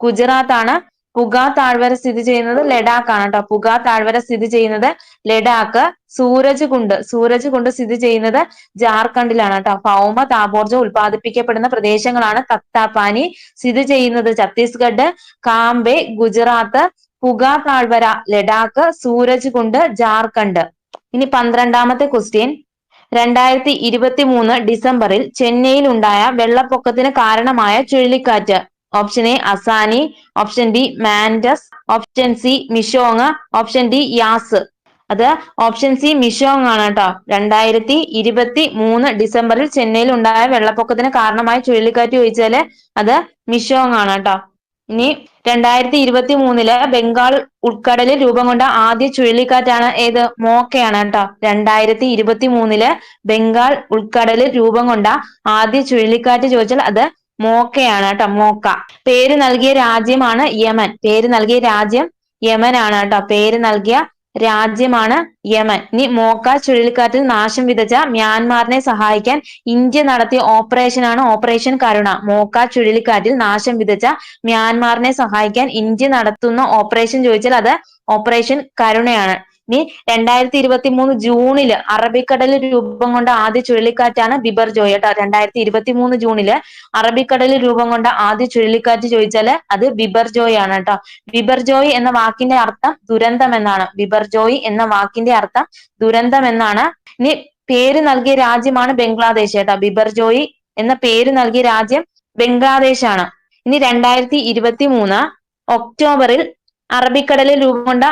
S1: ഗുജറാത്ത് ആണ്. പുക താഴ്വര സ്ഥിതി ചെയ്യുന്നത് ലഡാക്ക് ആണ് കേട്ടോ. പുക താഴ്വര സ്ഥിതി ചെയ്യുന്നത് ലഡാക്ക്. സൂരജ് കുണ്ട് സ്ഥിതി ചെയ്യുന്നത് ജാർഖണ്ഡിലാണ് കേട്ടോ. ഭൗമ താപോർജം ഉൽപ്പാദിപ്പിക്കപ്പെടുന്ന പ്രദേശങ്ങളാണ് തത്താപ്പാനി സ്ഥിതി ചെയ്യുന്നത് ഛത്തീസ്ഗഡ്, കാംബെ ഗുജറാത്ത്, പുക താഴ്വര ലഡാക്ക്, സൂരജ് കുണ്ട് ജാർഖണ്ഡ്. ഇനി 12ാമത്തെ ക്വസ്റ്റ്യൻ, 2023 ഡിസംബറിൽ ചെന്നൈയിൽ ഉണ്ടായ വെള്ളപ്പൊക്കത്തിന് കാരണമായ ചുഴലിക്കാറ്റ്. Option A Asani, option B Mandous, option C Michaung, option D Yaas. അത് ഓപ്ഷൻ സി മിഷോങ് ആണ് കേട്ടോ. 2023 ഡിസംബറിൽ ചെന്നൈയിൽ ഉണ്ടായ വെള്ളപ്പൊക്കത്തിന് കാരണമായ ചുഴലിക്കാറ്റ് ചോദിച്ചാല് അത് മിഷോങ് ആണ് കേട്ടോ. ഇനി 2023 ബംഗാൾ ഉൾക്കടലിൽ രൂപം കൊണ്ട ആദ്യ ചുഴലിക്കാറ്റാണ് ഏത്? മോക്കയാണ് കേട്ടോ. 2023 ബംഗാൾ ഉൾക്കടലിൽ രൂപം കൊണ്ട ആദ്യ ചുഴലിക്കാറ്റ് ചോദിച്ചാൽ അത് മോക്കയാണ് കേട്ടോ. മോക്ക. പേര് നൽകിയ രാജ്യമാണ് യമൻ. പേര് നൽകിയ രാജ്യം യമൻ ആണ് കേട്ടോ. പേര് നൽകിയ രാജ്യമാണ് യമൻ. ഇനി മോക്ക ചുഴലിക്കാറ്റിൽ നാശം വിതച്ച മ്യാൻമാറിനെ സഹായിക്കാൻ ഇന്ത്യ നടത്തിയ ഓപ്പറേഷനാണ് ഓപ്പറേഷൻ കരുണ. മോക്ക ചുഴലിക്കാറ്റിൽ നാശം വിതച്ച മ്യാൻമാറിനെ സഹായിക്കാൻ ഇന്ത്യ നടത്തുന്ന ഓപ്പറേഷൻ ചോദിച്ചാൽ അത് ഓപ്പറേഷൻ കരുണയാണ്. ഇനി 2023 ജൂണില് അറബിക്കടലിൽ രൂപം കൊണ്ട ആദ്യ ചുഴലിക്കാറ്റാണ് ബിബർജോയ് കേട്ടോ. 2023 ജൂണില് അറബിക്കടലിൽ രൂപം കൊണ്ട ആദ്യ ചുഴലിക്കാറ്റ് ചോദിച്ചാല് അത് ബിബർജോയ് ആണ് കേട്ടോ. ബിബർജോയ് എന്ന വാക്കിന്റെ അർത്ഥം ദുരന്തം എന്നാണ്. ബിബർജോയ് എന്ന വാക്കിന്റെ അർത്ഥം ദുരന്തം എന്നാണ്. ഇനി പേര് നൽകിയ രാജ്യമാണ് ബംഗ്ലാദേശ് കേട്ടോ. ബിബർജോയ് എന്ന പേര് നൽകിയ രാജ്യം ബംഗ്ലാദേശ് ആണ്. ഇനി 2023 ഒക്ടോബറിൽ അറബിക്കടലിൽ രൂപം കൊണ്ട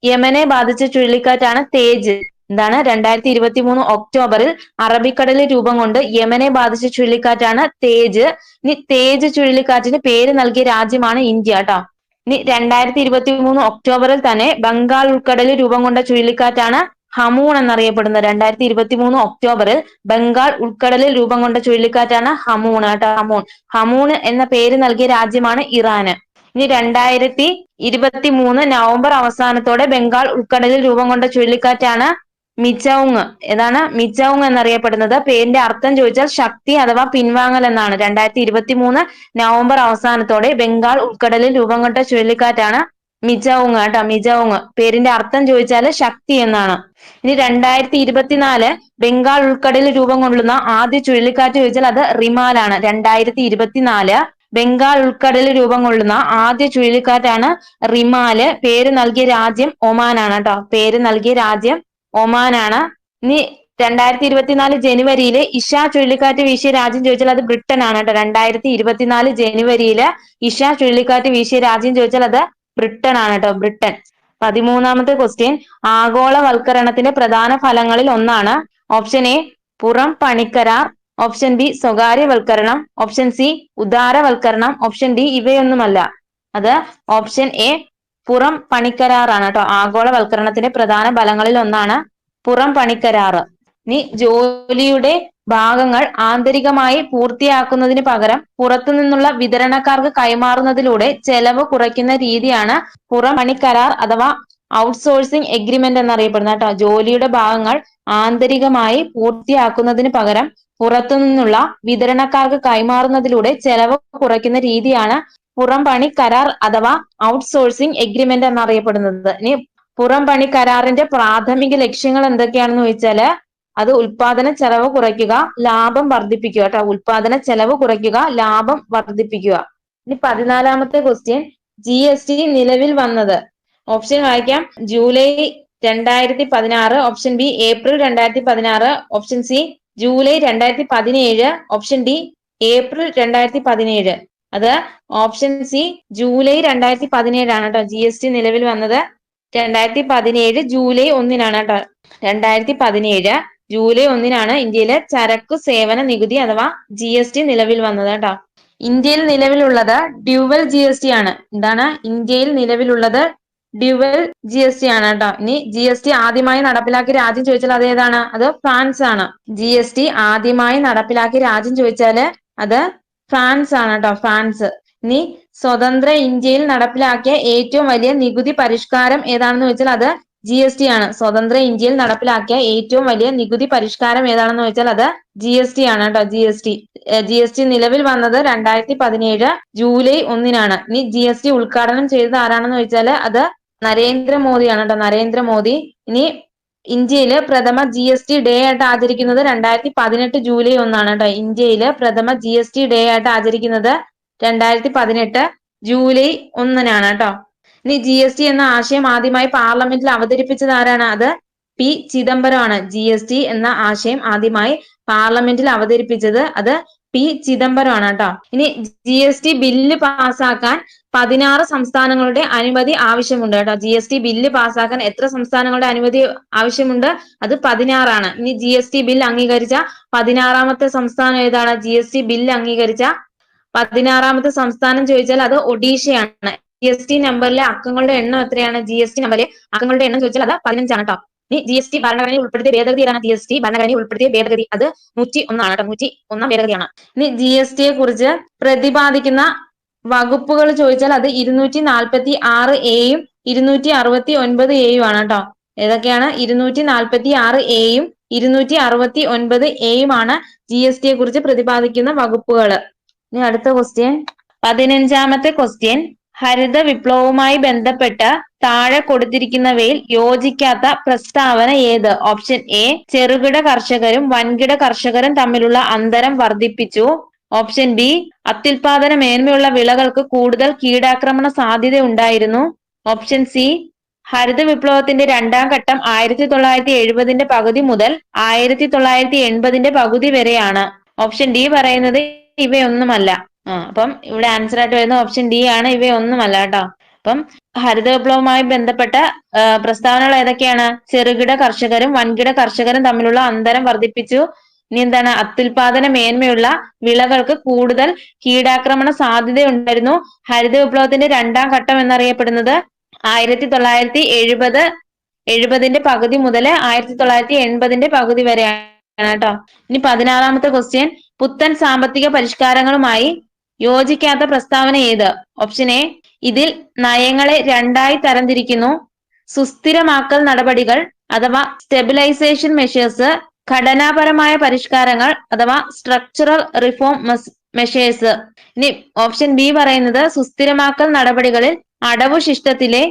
S1: യമനെ ബാധിച്ച ചുഴലിക്കാറ്റാണ് തേജ്. എന്താണ്? 2023 ഒക്ടോബറിൽ അറബിക്കടലിൽ രൂപം കൊണ്ട് യമനെ ബാധിച്ച ചുഴലിക്കാറ്റാണ് തേജ്. ഇനി തേജ് ചുഴലിക്കാറ്റിന് പേര് നൽകിയ രാജ്യമാണ് ഇന്ത്യ കേട്ടോ. ഇനി 2023 ഒക്ടോബറിൽ തന്നെ ബംഗാൾ ഉൾക്കടലിൽ രൂപം കൊണ്ട ചുഴലിക്കാറ്റാണ് ഹമൂൺ എന്നറിയപ്പെടുന്നത്. 2023 ഒക്ടോബറിൽ ബംഗാൾ ഉൾക്കടലിൽ രൂപം കൊണ്ട ചുഴലിക്കാറ്റാണ് ഹമൂൺ കേട്ടോ. ഹമൂൺ എന്ന പേര് നൽകിയ രാജ്യമാണ് ഇറാന്. ഇനി 2023 നവംബർ അവസാനത്തോടെ ബംഗാൾ ഉൾക്കടലിൽ രൂപം കൊണ്ട ചുഴലിക്കാറ്റാണ് മിചൗങ്. ഏതാണ്? മിചൗങ് എന്നറിയപ്പെടുന്നത്. പേരിന്റെ അർത്ഥം ചോദിച്ചാൽ ശക്തി അഥവാ പിൻവാങ്ങൽ എന്നാണ്. 2023 നവംബർ അവസാനത്തോടെ ബംഗാൾ ഉൾക്കടലിൽ രൂപം കൊണ്ട ചുഴലിക്കാറ്റാണ് മിചൗങ് കേട്ടോ. മിചൗങ്. പേരിന്റെ അർത്ഥം ചോദിച്ചാൽ ശക്തി എന്നാണ്. ഇനി 2024 ബംഗാൾ ഉൾക്കടലിൽ രൂപം കൊള്ളുന്ന ആദ്യ ചുഴലിക്കാറ്റ് ചോദിച്ചാൽ അത് റിമാലാണ്. 2024 ബംഗാൾ ഉൾക്കടലിൽ രൂപം കൊള്ളുന്ന ആദ്യ ചുഴലിക്കാറ്റാണ് റിമാല്. പേര് നൽകിയ രാജ്യം ഒമാനാണ് കേട്ടോ. പേര് നൽകിയ രാജ്യം ഒമാനാണ്. ഇനി 2024 ജനുവരിയില് ഇഷ ചുഴലിക്കാറ്റ് വീശിയ രാജ്യം ചോദിച്ചാൽ അത് ബ്രിട്ടൻ ആണ് കേട്ടോ. 2024 ജനുവരിയില് ഇഷ ചുഴലിക്കാറ്റ് വീശിയ രാജ്യം ചോദിച്ചാൽ അത് ബ്രിട്ടൻ ആണ് കേട്ടോ. ബ്രിട്ടൻ. 13ാമത്തെ ക്വസ്റ്റ്യൻ. ആഗോളവൽക്കരണത്തിന്റെ പ്രധാന ഫലങ്ങളിൽ ഒന്നാണ് ഓപ്ഷൻ എ പുറം പണിക്കരാർ, ഓപ്ഷൻ ബി സ്വകാര്യവൽക്കരണം, ഓപ്ഷൻ സി ഉദാരവൽക്കരണം, ഓപ്ഷൻ ഡി ഇവയൊന്നുമല്ല. അത് ഓപ്ഷൻ എ പുറം പണിക്കരാറാണ് കേട്ടോ. ആഗോളവൽക്കരണത്തിന്റെ പ്രധാന ഫലങ്ങളിൽ ഒന്നാണ് പുറം പണിക്കരാറ്. ഇനി ജോലിയുടെ ഭാഗങ്ങൾ ആന്തരികമായി പൂർത്തിയാക്കുന്നതിന് പകരം പുറത്തുനിന്നുള്ള വിതരണക്കാർക്ക് കൈമാറുന്നതിലൂടെ ചെലവ് കുറയ്ക്കുന്ന രീതിയാണ് പുറം പണിക്കരാർ അഥവാ ഔട്ട്സോഴ്സിംഗ് എഗ്രിമെന്റ് എന്നറിയപ്പെടുന്നത് കേട്ടോ. ജോലിയുടെ ഭാഗങ്ങൾ ആന്തരികമായി പൂർത്തിയാക്കുന്നതിന് പകരം പുറത്തുനിന്നുള്ള വിതരണക്കാർക്ക് കൈമാറുന്നതിലൂടെ ചെലവ് കുറയ്ക്കുന്ന രീതിയാണ് പുറം പണി കരാർ അഥവാ ഔട്ട്സോഴ്സിംഗ് എഗ്രിമെന്റ് എന്നറിയപ്പെടുന്നത്. ഇനി പുറം പണി കരാറിന്റെ പ്രാഥമിക ലക്ഷ്യങ്ങൾ എന്തൊക്കെയാണെന്ന് ചോദിച്ചാല് അത് ഉൽപാദന ചെലവ് കുറയ്ക്കുക, ലാഭം വർദ്ധിപ്പിക്കുക കേട്ടോ. ഉൽപാദന ചെലവ് കുറയ്ക്കുക, ലാഭം വർദ്ധിപ്പിക്കുക. ഇനി 14ാമത്തെ ക്വസ്റ്റ്യൻ. GST നിലവിൽ വന്നത്. ഓപ്ഷൻ വായിക്കാം. July 2016, option B April 2016, option C July 2017, option D April 2017. അത് ഓപ്ഷൻ സി ജൂലൈ 2017 ആണ് കേട്ടോ. GST നിലവിൽ വന്നത് 2017 ജൂലൈ 1-നാണ് കേട്ടോ. 2017 ജൂലൈ 1-നാണ് ഇന്ത്യയിലെ ചരക്കു സേവന നികുതി അഥവാ GST നിലവിൽ വന്നത് കേട്ടോ. ഇന്ത്യയിൽ നിലവിലുള്ളത് ഡ്യുവൽ GST ആണ്. എന്താണ്? ഇന്ത്യയിൽ നിലവിലുള്ളത് ഡ്യുവൽ GST ആണ് കേട്ടോ. ഇനി GST ആദ്യമായി നടപ്പിലാക്കിയ രാജ്യം ചോദിച്ചാൽ അത് ഏതാണ്? അത് ഫ്രാൻസ് ആണ്. GST ആദ്യമായി നടപ്പിലാക്കിയ രാജ്യം ചോദിച്ചാല് അത് ഫ്രാൻസ് ആണ് കേട്ടോ. ഫ്രാൻസ്. ഇനി സ്വതന്ത്ര ഇന്ത്യയിൽ നടപ്പിലാക്കിയ ഏറ്റവും വലിയ നികുതി പരിഷ്കാരം ഏതാണെന്ന് ചോദിച്ചാൽ അത് GST ആണ്. സ്വതന്ത്ര ഇന്ത്യയിൽ നടപ്പിലാക്കിയ ഏറ്റവും വലിയ നികുതി പരിഷ്കാരം ഏതാണെന്ന് ചോദിച്ചാൽ അത് GST ആണ് കേട്ടോ. GST നിലവിൽ വന്നത് 2017 ജൂലൈ 1-നാണ്. ഇനി GST ഉദ്ഘാടനം ചെയ്തത് ആരാണെന്ന് ചോദിച്ചാൽ അത് നരേന്ദ്രമോദിയാണ് കേട്ടോ. നരേന്ദ്രമോദി. ഇനി ഇന്ത്യയില് പ്രഥമ GST ഡേ ആയിട്ട് ആചരിക്കുന്നത് 2018 ജൂലൈ 1-ആണ് കേട്ടോ. ഇന്ത്യയില് പ്രഥമ GST ഡേ ആയിട്ട് ആചരിക്കുന്നത് 2018 ജൂലൈ 1-നാണ് കേട്ടോ. ഇനി GST എന്ന ആശയം ആദ്യമായി പാർലമെന്റിൽ അവതരിപ്പിച്ചത് ആരാണ്? അത് പി ചിദംബരം ആണ്. GST എന്ന ആശയം ആദ്യമായി പാർലമെന്റിൽ അവതരിപ്പിച്ചത് അത് പി ചിദംബരം ആണ് കേട്ടോ. ഇനി GST ബില്ല് പാസ്സാക്കാൻ 16 സംസ്ഥാനങ്ങളുടെ അനുമതി ആവശ്യമുണ്ട് കേട്ടോ. GST ബില്ല് പാസ്സാക്കാൻ എത്ര സംസ്ഥാനങ്ങളുടെ അനുമതി ആവശ്യമുണ്ട്? അത് 16 ഇനി GST ബില്ല് അംഗീകരിച്ച 16ാമത്തെ സംസ്ഥാനം ഏതാണ്? GST ബില്ല് അംഗീകരിച്ച 16ാമത്തെ സംസ്ഥാനം ചോദിച്ചാൽ അത് ഒഡീഷയാണ്. GST നമ്പറിലെ അക്കങ്ങളുടെ എണ്ണം എത്രയാണ്? GST നമ്പറിലെ അക്കങ്ങളുടെ എണ്ണം ചോദിച്ചാൽ അത് 15 കേട്ടോ. ഇനി GST ഭരണഘടനയിൽ ഉൾപ്പെടുത്തിയ ഭേദഗതി ഏതാണ്? GST ഭരണഘടനയിൽ ഉൾപ്പെടുത്തിയ ഭേദഗതി അത് 101 കേട്ടോ. 101 ഭേദഗതിയാണ്. ഇനി GST യെ കുറിച്ച് പ്രതിപാദിക്കുന്ന വകുപ്പുകൾ ചോദിച്ചാൽ അത് 246A 269A ആണ് കേട്ടോ. ഏതൊക്കെയാണ്? 246A 269A ആണ് GST യെ കുറിച്ച് പ്രതിപാദിക്കുന്ന വകുപ്പുകൾ. ഇനി അടുത്ത ക്വസ്റ്റ്യൻ, 15ാമത്തെ ക്വസ്റ്റ്യൻ, ഹരിത വിപ്ലവവുമായി ബന്ധപ്പെട്ട് താഴെ കൊടുത്തിരിക്കുന്നവയിൽ യോജിക്കാത്ത പ്രസ്താവന ഏത്? ഓപ്ഷൻ എ, ചെറുകിട കർഷകരും വൻകിട കർഷകരും തമ്മിലുള്ള അന്തരം വർദ്ധിപ്പിച്ചു. ഓപ്ഷൻ ബി, അത്യുൽപാദന മേന്മയുള്ള വിളകൾക്ക് കൂടുതൽ കീടാക്രമണ സാധ്യത ഉണ്ടായിരുന്നു. ഓപ്ഷൻ സി, ഹരിത വിപ്ലവത്തിന്റെ രണ്ടാം ഘട്ടം 1970 പകുതി മുതൽ 1980 പകുതി വരെയാണ്. ഓപ്ഷൻ ഡി പറയുന്നത് ഇവയൊന്നുമല്ല. അപ്പം ഇവിടെ ആൻസർ ആയിട്ട് വരുന്ന ഓപ്ഷൻ ഡി ആണ്, ഇവയൊന്നുമല്ല കേട്ടോ. അപ്പം ഹരിത വിപ്ലവവുമായി ബന്ധപ്പെട്ട പ്രസ്താവനകൾ ഏതൊക്കെയാണ്? ചെറുകിട കർഷകരും വൻകിട കർഷകരും തമ്മിലുള്ള അന്തരം വർദ്ധിപ്പിച്ചു. ഇനി എന്താണ്? അത്യുൽപാദന മേന്മയുള്ള വിളകൾക്ക് കൂടുതൽ കീടാക്രമണ സാധ്യത ഉണ്ടായിരുന്നു. ഹരിത വിപ്ലവത്തിന്റെ രണ്ടാം ഘട്ടം എന്നറിയപ്പെടുന്നത് 1970 പകുതി മുതൽ 1980 പകുതി വരെയാണ് കേട്ടോ. ഇനി 16ാമത്തെ ക്വസ്റ്റ്യൻ, പുത്തൻ സാമ്പത്തിക പരിഷ്കാരങ്ങളുമായി യോജിക്കാത്ത പ്രസ്താവന ഏത്? ഓപ്ഷൻ എ, ഇതിൽ നയങ്ങളെ രണ്ടായി തരംതിരിക്കുന്നു. സുസ്ഥിരമാക്കൽ നടപടികൾ അഥവാ സ്റ്റെബിലൈസേഷൻ മെഷേഴ്സ്, ഘടനാപരമായ പരിഷ്കാരങ്ങൾ അഥവാ സ്ട്രക്ചറൽ റിഫോം മെഷേഴ്സ്. ഇനി ഓപ്ഷൻ ബി പറയുന്നത് സുസ്ഥിരമാക്കൽ നടപടികളിൽ അടവു ശിഷ്ടത്തിലെ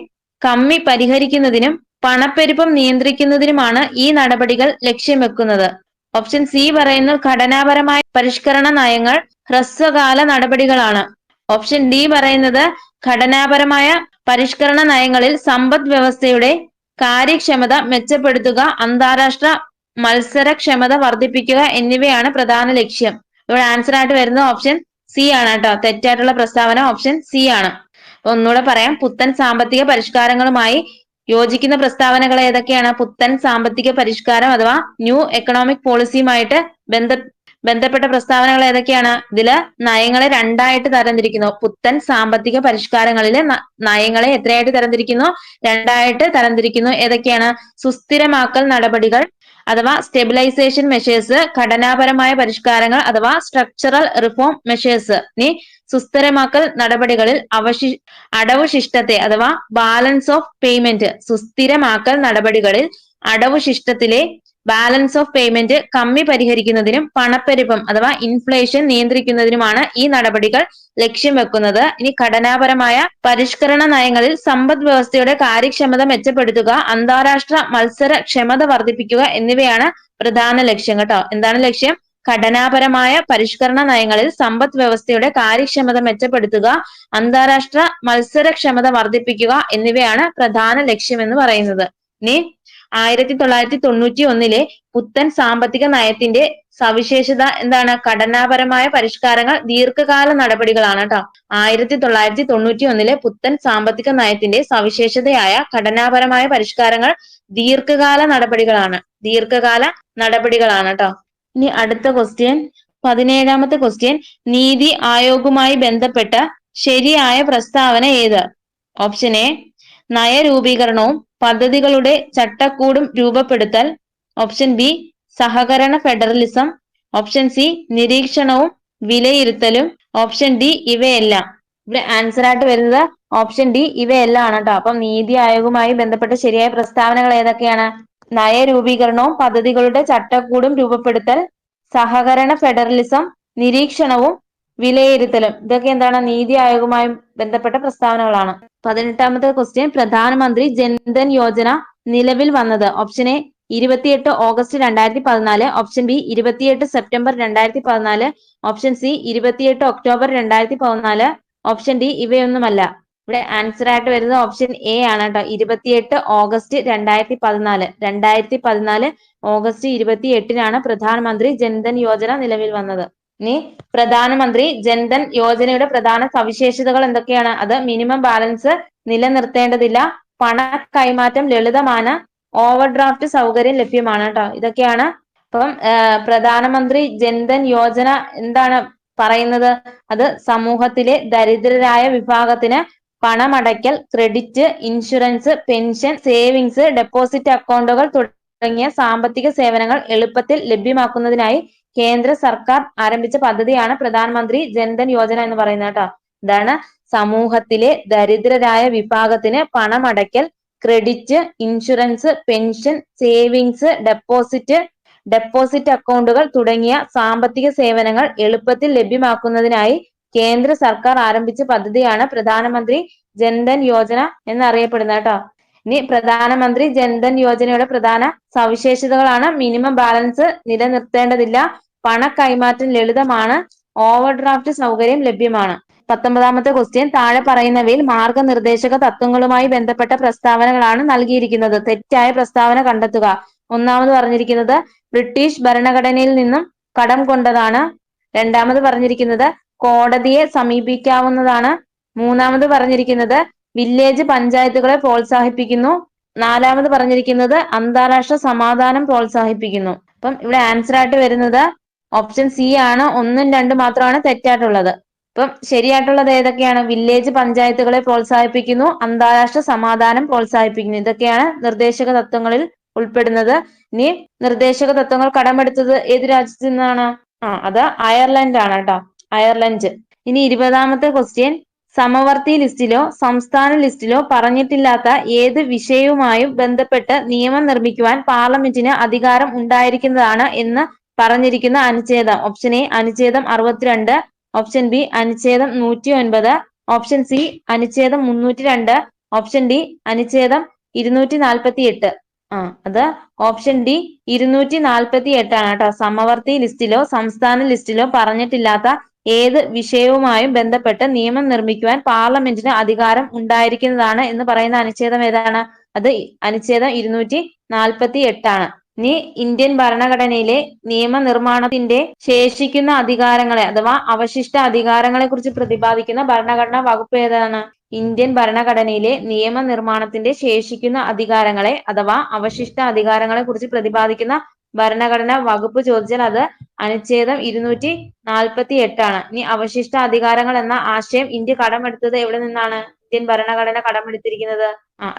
S1: കമ്മി പരിഹരിക്കുന്നതിനും പണപ്പെരുപ്പം നിയന്ത്രിക്കുന്നതിനുമാണ് ഈ നടപടികൾ ലക്ഷ്യം വെക്കുന്നത്. ഓപ്ഷൻ സി പറയുന്നു ഘടനാപരമായ പരിഷ്കരണ നയങ്ങൾ ഹ്രസ്വകാല നടപടികളാണ്. ഓപ്ഷൻ ഡി പറയുന്നത് ഘടനാപരമായ പരിഷ്കരണ നയങ്ങളിൽ സമ്പദ് വ്യവസ്ഥയുടെ കാര്യക്ഷമത മെച്ചപ്പെടുത്തുക, അന്താരാഷ്ട്ര മത്സരക്ഷമത വർദ്ധിപ്പിക്കുക എന്നിവയാണ് പ്രധാന ലക്ഷ്യം. ഇവിടെ ആൻസർ ആയിട്ട് വരുന്നത് ഓപ്ഷൻ സി ആണ് കേട്ടോ. തെറ്റായിട്ടുള്ള പ്രസ്താവന ഓപ്ഷൻ സി ആണ്. ഒന്നുകൂടെ പറയാം, പുത്തൻ സാമ്പത്തിക പരിഷ്കാരങ്ങളുമായി യോജിക്കുന്ന പ്രസ്താവനകൾ ഏതൊക്കെയാണ്? പുത്തൻ സാമ്പത്തിക പരിഷ്കാരം അഥവാ ന്യൂ എക്കണോമിക് പോളിസിയുമായിട്ട് ബന്ധപ്പെട്ട പ്രസ്താവനകൾ ഏതൊക്കെയാണ്? ഇതില് നയങ്ങളെ രണ്ടായിട്ട് തരംതിരിക്കുന്നു. പുത്തൻ സാമ്പത്തിക പരിഷ്കാരങ്ങളില് നയങ്ങളെ എത്രയായിട്ട് തരംതിരിക്കുന്നു? രണ്ടായിട്ട് തരംതിരിക്കുന്നു. ഏതൊക്കെയാണ്? സുസ്ഥിരമാക്കൽ നടപടികൾ അഥവാ സ്റ്റെബിലൈസേഷൻ മെഷേഴ്സ്, ഘടനാപരമായ പരിഷ്കാരങ്ങൾ അഥവാ സ്ട്രക്ചറൽ റിഫോം മെഷേഴ്സ്. ഇനി സുസ്ഥിരമാക്കൽ നടപടികളിൽ അടവു ശിഷ്ടത്തെ അഥവാ ബാലൻസ് ഓഫ് പേയ്മെന്റ്, സുസ്ഥിരമാക്കൽ നടപടികളിൽ അടവു ശിഷ്ടത്തിലെ ബാലൻസ് ഓഫ് പേയ്മെന്റ് കമ്മി പരിഹരിക്കുന്നതിനും പണപ്പെരുപ്പം അഥവാ ഇൻഫ്ലേഷൻ നിയന്ത്രിക്കുന്നതിനുമാണ് ഈ നടപടികൾ ലക്ഷ്യം വെക്കുന്നത്. ഇനി ഘടനാപരമായ പരിഷ്കരണ നയങ്ങളിൽ സമ്പദ് വ്യവസ്ഥയുടെ കാര്യക്ഷമത മെച്ചപ്പെടുത്തുക, അന്താരാഷ്ട്ര മത്സരക്ഷമത വർദ്ധിപ്പിക്കുക എന്നിവയാണ് പ്രധാന ലക്ഷ്യം കേട്ടോ. എന്താണ് ലക്ഷ്യം? ഘടനാപരമായ പരിഷ്കരണ നയങ്ങളിൽ സമ്പദ് വ്യവസ്ഥയുടെ കാര്യക്ഷമത മെച്ചപ്പെടുത്തുക, അന്താരാഷ്ട്ര മത്സരക്ഷമത വർദ്ധിപ്പിക്കുക എന്നിവയാണ് പ്രധാന ലക്ഷ്യം എന്ന് പറയുന്നത്. ഇനി 1991 പുത്തൻ സാമ്പത്തിക നയത്തിന്റെ സവിശേഷത എന്താണ്? ഘടനാപരമായ പരിഷ്കാരങ്ങൾ ദീർഘകാല നടപടികളാണ് കേട്ടോ. 1991 പുത്തൻ സാമ്പത്തിക നയത്തിന്റെ സവിശേഷതയായ ഘടനാപരമായ പരിഷ്കാരങ്ങൾ ദീർഘകാല നടപടികളാണ് കേട്ടോ. ഇനി അടുത്ത ക്വസ്റ്റ്യൻ, 17ാമത്തെ ക്വസ്റ്റ്യൻ, നീതി ആയോഗുമായി ബന്ധപ്പെട്ട ശരിയായ പ്രസ്താവന ഏത്? ഓപ്ഷൻ എ, നയരൂപീകരണവും പദ്ധതികളുടെ ചട്ടക്കൂടും രൂപപ്പെടുത്തൽ. ഓപ്ഷൻ ബി, സഹകരണ ഫെഡറലിസം. ഓപ്ഷൻ സി, നിരീക്ഷണവും വിലയിരുത്തലും. ഓപ്ഷൻ ഡി, ഇവയെല്ലാം. ഇവിടെ ആൻസർ ആയിട്ട് വരുന്നത് ഓപ്ഷൻ ഡി, ഇവയെല്ലാം ആണ് കേട്ടോ. അപ്പം നീതി ആയോഗുമായി ബന്ധപ്പെട്ട ശരിയായ പ്രസ്താവനകൾ ഏതൊക്കെയാണ്? നയരൂപീകരണവും പദ്ധതികളുടെ ചട്ടക്കൂടും രൂപപ്പെടുത്തൽ, സഹകരണ ഫെഡറലിസം, നിരീക്ഷണവും വിലയിരുത്തലും. ഇതൊക്കെ എന്താണ്? നീതി ആയോഗുമായി ബന്ധപ്പെട്ട പ്രസ്താവനകളാണ്. 18ാമത്തെ ക്വസ്റ്റ്യൻ, പ്രധാനമന്ത്രി ജൻധൻ യോജന നിലവിൽ വന്നത്? Option A, 28 August 2014. Option B, 28 September 2014. Option C, 28 October 2014. Option D, ഇവയൊന്നുമല്ല. ഇവിടെ ആൻസർ ആയിട്ട് വരുന്നത് ഓപ്ഷൻ എ ആണ് കേട്ടോ. 28 ഓഗസ്റ്റ് 2014. 2014 ഓഗസ്റ്റ് 28-നാണ് പ്രധാനമന്ത്രി ജൻധൻ യോജന നിലവിൽ വന്നത്. ഇനി പ്രധാനമന്ത്രി ജൻധൻ യോജനയുടെ പ്രധാന സവിശേഷതകൾ എന്തൊക്കെയാണ്? അത് മിനിമം ബാലൻസ് നിലനിർത്തേണ്ടതില്ല, പണ കൈമാറ്റം ലളിതമാണ്, ഓവർ ഡ്രാഫ്റ്റ് സൗകര്യം ലഭ്യമാണ് കേട്ടോ. ഇതൊക്കെയാണ്. അപ്പം പ്രധാനമന്ത്രി ജൻധൻ യോജന എന്താണ് പറയുന്നത്? അത് സമൂഹത്തിലെ ദരിദ്രരായ വിഭാഗത്തിന് പണമടയ്ക്കൽ, credit, insurance, pension, savings, deposit അക്കൗണ്ടുകൾ തുടങ്ങിയ സാമ്പത്തിക സേവനങ്ങൾ എളുപ്പത്തിൽ ലഭ്യമാക്കുന്നതിനായി കേന്ദ്ര സർക്കാർ ആരംഭിച്ച പദ്ധതിയാണ് പ്രധാനമന്ത്രി ജൻധൻ യോജന എന്ന് പറയുന്നത് കേട്ടോ. ഇതാണ് സമൂഹത്തിലെ ദരിദ്രരായ വിഭാഗത്തിന് പണമടയ്ക്കൽ, credit, insurance, pension, savings, deposit അക്കൗണ്ടുകൾ തുടങ്ങിയ സാമ്പത്തിക സേവനങ്ങൾ എളുപ്പത്തിൽ ലഭ്യമാക്കുന്നതിനായി കേന്ദ്ര സർക്കാർ ആരംഭിച്ച പദ്ധതിയാണ് പ്രധാനമന്ത്രി ജൻധൻ യോജന എന്നറിയപ്പെടുന്നത് കേട്ടോ. ഇനി പ്രധാനമന്ത്രി ജൻധൻ യോജനയുടെ പ്രധാന സവിശേഷതകളാണ്: മിനിമം ബാലൻസ് നിലനിർത്തേണ്ടതില്ല, പണ കൈമാറ്റം ലളിതമാണ്, ഓവർ ഡ്രാഫ്റ്റ് സൗകര്യം ലഭ്യമാണ്. 19ാമത്തെ ക്വസ്റ്റ്യൻ, താഴെ പറയുന്നവയിൽ മാർഗനിർദ്ദേശക തത്വങ്ങളുമായി ബന്ധപ്പെട്ട പ്രസ്താവനകളാണ് നൽകിയിരിക്കുന്നത്. തെറ്റായ പ്രസ്താവന കണ്ടെത്തുക. ഒന്നാമത് പറഞ്ഞിരിക്കുന്നത് ബ്രിട്ടീഷ് ഭരണഘടനയിൽ നിന്നും കടം കൊണ്ടതാണ്. രണ്ടാമത് പറഞ്ഞിരിക്കുന്നത് കോടതിയെ സമീപിക്കാവുന്നതാണ്. മൂന്നാമത് പറഞ്ഞിരിക്കുന്നത് വില്ലേജ് പഞ്ചായത്തുകളെ പ്രോത്സാഹിപ്പിക്കുന്നു. നാലാമത് പറഞ്ഞിരിക്കുന്നത് അന്താരാഷ്ട്ര സമാധാനം പ്രോത്സാഹിപ്പിക്കുന്നു. അപ്പം ഇവിടെ ആൻസർ ആയിട്ട് വരുന്നത് ഓപ്ഷൻ സി ആണ്. 1ഉം 2ഉം മാത്രമാണ് തെറ്റായിട്ടുള്ളത്. ഇപ്പം ശരിയായിട്ടുള്ളത് ഏതൊക്കെയാണ്? വില്ലേജ് പഞ്ചായത്തുകളെ പ്രോത്സാഹിപ്പിക്കുന്നു, അന്താരാഷ്ട്ര സമാധാനം പ്രോത്സാഹിപ്പിക്കുന്നു. ഇതൊക്കെയാണ് നിർദ്ദേശക തത്വങ്ങളിൽ ഉൾപ്പെടുന്നത്. ഇനി നിർദ്ദേശക തത്വങ്ങൾ കടമെടുത്തത് ഏത് രാജ്യത്തു നിന്നാണ്? അത് അയർലൻഡ് ആണ് കേട്ടോ. അയർലൻഡ്. ഇനി 20ാമത്തെ ക്വസ്റ്റ്യൻ, സമവർത്തി ലിസ്റ്റിലോ സംസ്ഥാന ലിസ്റ്റിലോ പറഞ്ഞിട്ടില്ലാത്ത ഏത് വിഷയവുമായും ബന്ധപ്പെട്ട് നിയമം നിർമ്മിക്കുവാൻ പാർലമെന്റിന് അധികാരം ഉണ്ടായിരിക്കുന്നതാണ് എന്ന് പറഞ്ഞിരിക്കുന്ന അനുച്ഛേദം? ഓപ്ഷൻ എ അനുച്ഛേദം 62, ഓപ്ഷൻ ബി അനുച്ഛേദം 109, ഓപ്ഷൻ സി അനുച്ഛേദം 302, ഓപ്ഷൻ ഡി അനുച്ഛേദം 248. അത് ഓപ്ഷൻ ഡി 248 ആണ് കേട്ടോ. സമവർത്തി ലിസ്റ്റിലോ സംസ്ഥാന ലിസ്റ്റിലോ പറഞ്ഞിട്ടില്ലാത്ത ഏത് വിഷയവുമായും ബന്ധപ്പെട്ട് നിയമം നിർമ്മിക്കുവാൻ പാർലമെന്റിന് അധികാരം ഉണ്ടായിരിക്കുന്നതാണ് എന്ന് പറയുന്ന അനുച്ഛേദം ഏതാണ്? അത് അനുച്ഛേദം 248 ആണ്. ഇനി ഇന്ത്യൻ ഭരണഘടനയിലെ നിയമനിർമ്മാണത്തിന്റെ ശേഷിക്കുന്ന അധികാരങ്ങളെ അഥവാ അവശിഷ്ട അധികാരങ്ങളെ കുറിച്ച് പ്രതിപാദിക്കുന്ന ഭരണഘടനാ വകുപ്പ് ഏതാണ്? ഇന്ത്യൻ ഭരണഘടനയിലെ നിയമനിർമ്മാണത്തിന്റെ ശേഷിക്കുന്ന അധികാരങ്ങളെ അഥവാ അവശിഷ്ട അധികാരങ്ങളെ കുറിച്ച് പ്രതിപാദിക്കുന്ന ഭരണഘടനാ വകുപ്പ് ചോദിച്ചാൽ അത് അനുച്ഛേദം 248 ആണ്. ഇനി അവശിഷ്ട അധികാരങ്ങൾ എന്ന ആശയം ഇന്ത്യ കടമെടുത്തത് എവിടെ നിന്നാണ്? ഇന്ത്യൻ ഭരണഘടന കടമെടുത്തിരിക്കുന്നത്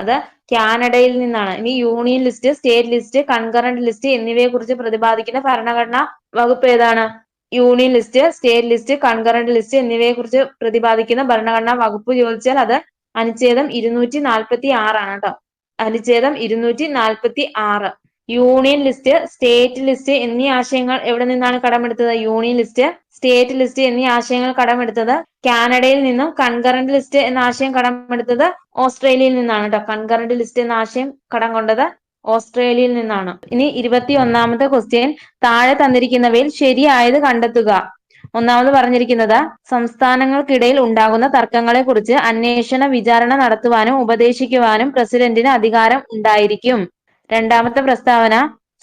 S1: അത് കാനഡയിൽ നിന്നാണ്. ഇനി union list, state list, concurrent list എന്നിവയെ കുറിച്ച് പ്രതിപാദിക്കുന്ന ഭരണഘടനാ വകുപ്പ് ഏതാണ്? Union list, state list, concurrent list എന്നിവയെ കുറിച്ച് പ്രതിപാദിക്കുന്ന ഭരണഘടനാ വകുപ്പ് ചോദിച്ചാൽ അത് അനുച്ഛേദം 246 ആണ് കേട്ടോ. അനുച്ഛേദം 246. യൂണിയൻ ലിസ്റ്റ്, സ്റ്റേറ്റ് ലിസ്റ്റ് എന്നീ ആശയങ്ങൾ എവിടെ നിന്നാണ് കടമെടുത്തത്? യൂണിയൻ ലിസ്റ്റ്, സ്റ്റേറ്റ് ലിസ്റ്റ് എന്നീ ആശയങ്ങൾ കടമെടുത്തത് കാനഡയിൽ നിന്നും, കൺകറന്റ് ലിസ്റ്റ് എന്ന ആശയം കടമെടുത്തത് ഓസ്ട്രേലിയയിൽ നിന്നാണ് കേട്ടോ. കൺകറന്റ് ലിസ്റ്റ് എന്ന ആശയം കടം കൊണ്ടത് ഓസ്ട്രേലിയയിൽ നിന്നാണ്. ഇനി 21ാമത്തെ ക്വസ്റ്റ്യൻ, താഴെ തന്നിരിക്കുന്നവയിൽ ശരിയായത് കണ്ടെത്തുക. ഒന്നാമത് പറഞ്ഞിരിക്കുന്നത് സംസ്ഥാനങ്ങൾക്കിടയിൽ ഉണ്ടാകുന്ന തർക്കങ്ങളെ കുറിച്ച് അന്വേഷണ വിചാരണ നടത്തുവാനും ഉപദേശിക്കുവാനും പ്രസിഡന്റിന് അധികാരം ഉണ്ടായിരിക്കും. രണ്ടാമത്തെ പ്രസ്താവന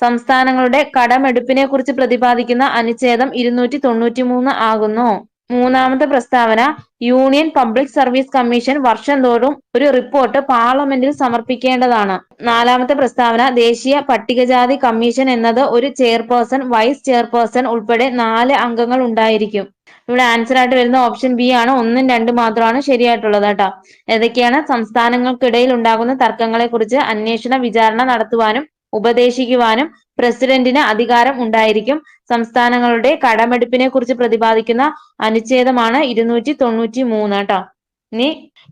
S1: സംസ്ഥാനങ്ങളുടെ കടമെടുപ്പിനെ കുറിച്ച് പ്രതിപാദിക്കുന്ന അനുച്ഛേദം 293 ആകുന്നു. മൂന്നാമത്തെ പ്രസ്താവന യൂണിയൻ പബ്ലിക് സർവീസ് കമ്മീഷൻ വർഷം തോറും ഒരു റിപ്പോർട്ട് പാർലമെന്റിൽ സമർപ്പിക്കേണ്ടതാണ്. നാലാമത്തെ പ്രസ്താവന ദേശീയ പട്ടികജാതി കമ്മീഷൻ എന്നത് ഒരു ചെയർപേഴ്സൺ, വൈസ് ചെയർപേഴ്സൺ ഉൾപ്പെടെ 4 അംഗങ്ങൾ ഉണ്ടായിരിക്കും. ഇവിടെ ആൻസർ ആയിട്ട് വരുന്ന ഓപ്ഷൻ ബി ആണ്. 1ഉം 2ഉം മാത്രമാണ് ശരിയായിട്ടുള്ളത് കേട്ടോ. ഏതൊക്കെയാണ്? സംസ്ഥാനങ്ങൾക്കിടയിൽ ഉണ്ടാകുന്ന തർക്കങ്ങളെ കുറിച്ച് അന്വേഷണ വിചാരണ നടത്തുവാനും ഉപദേശിക്കുവാനും പ്രസിഡന്റിന് അധികാരം ഉണ്ടായിരിക്കും. സംസ്ഥാനങ്ങളുടെ കടമെടുപ്പിനെ കുറിച്ച് പ്രതിപാദിക്കുന്ന അനുച്ഛേദമാണ് 293 കേട്ടോ. ഇനി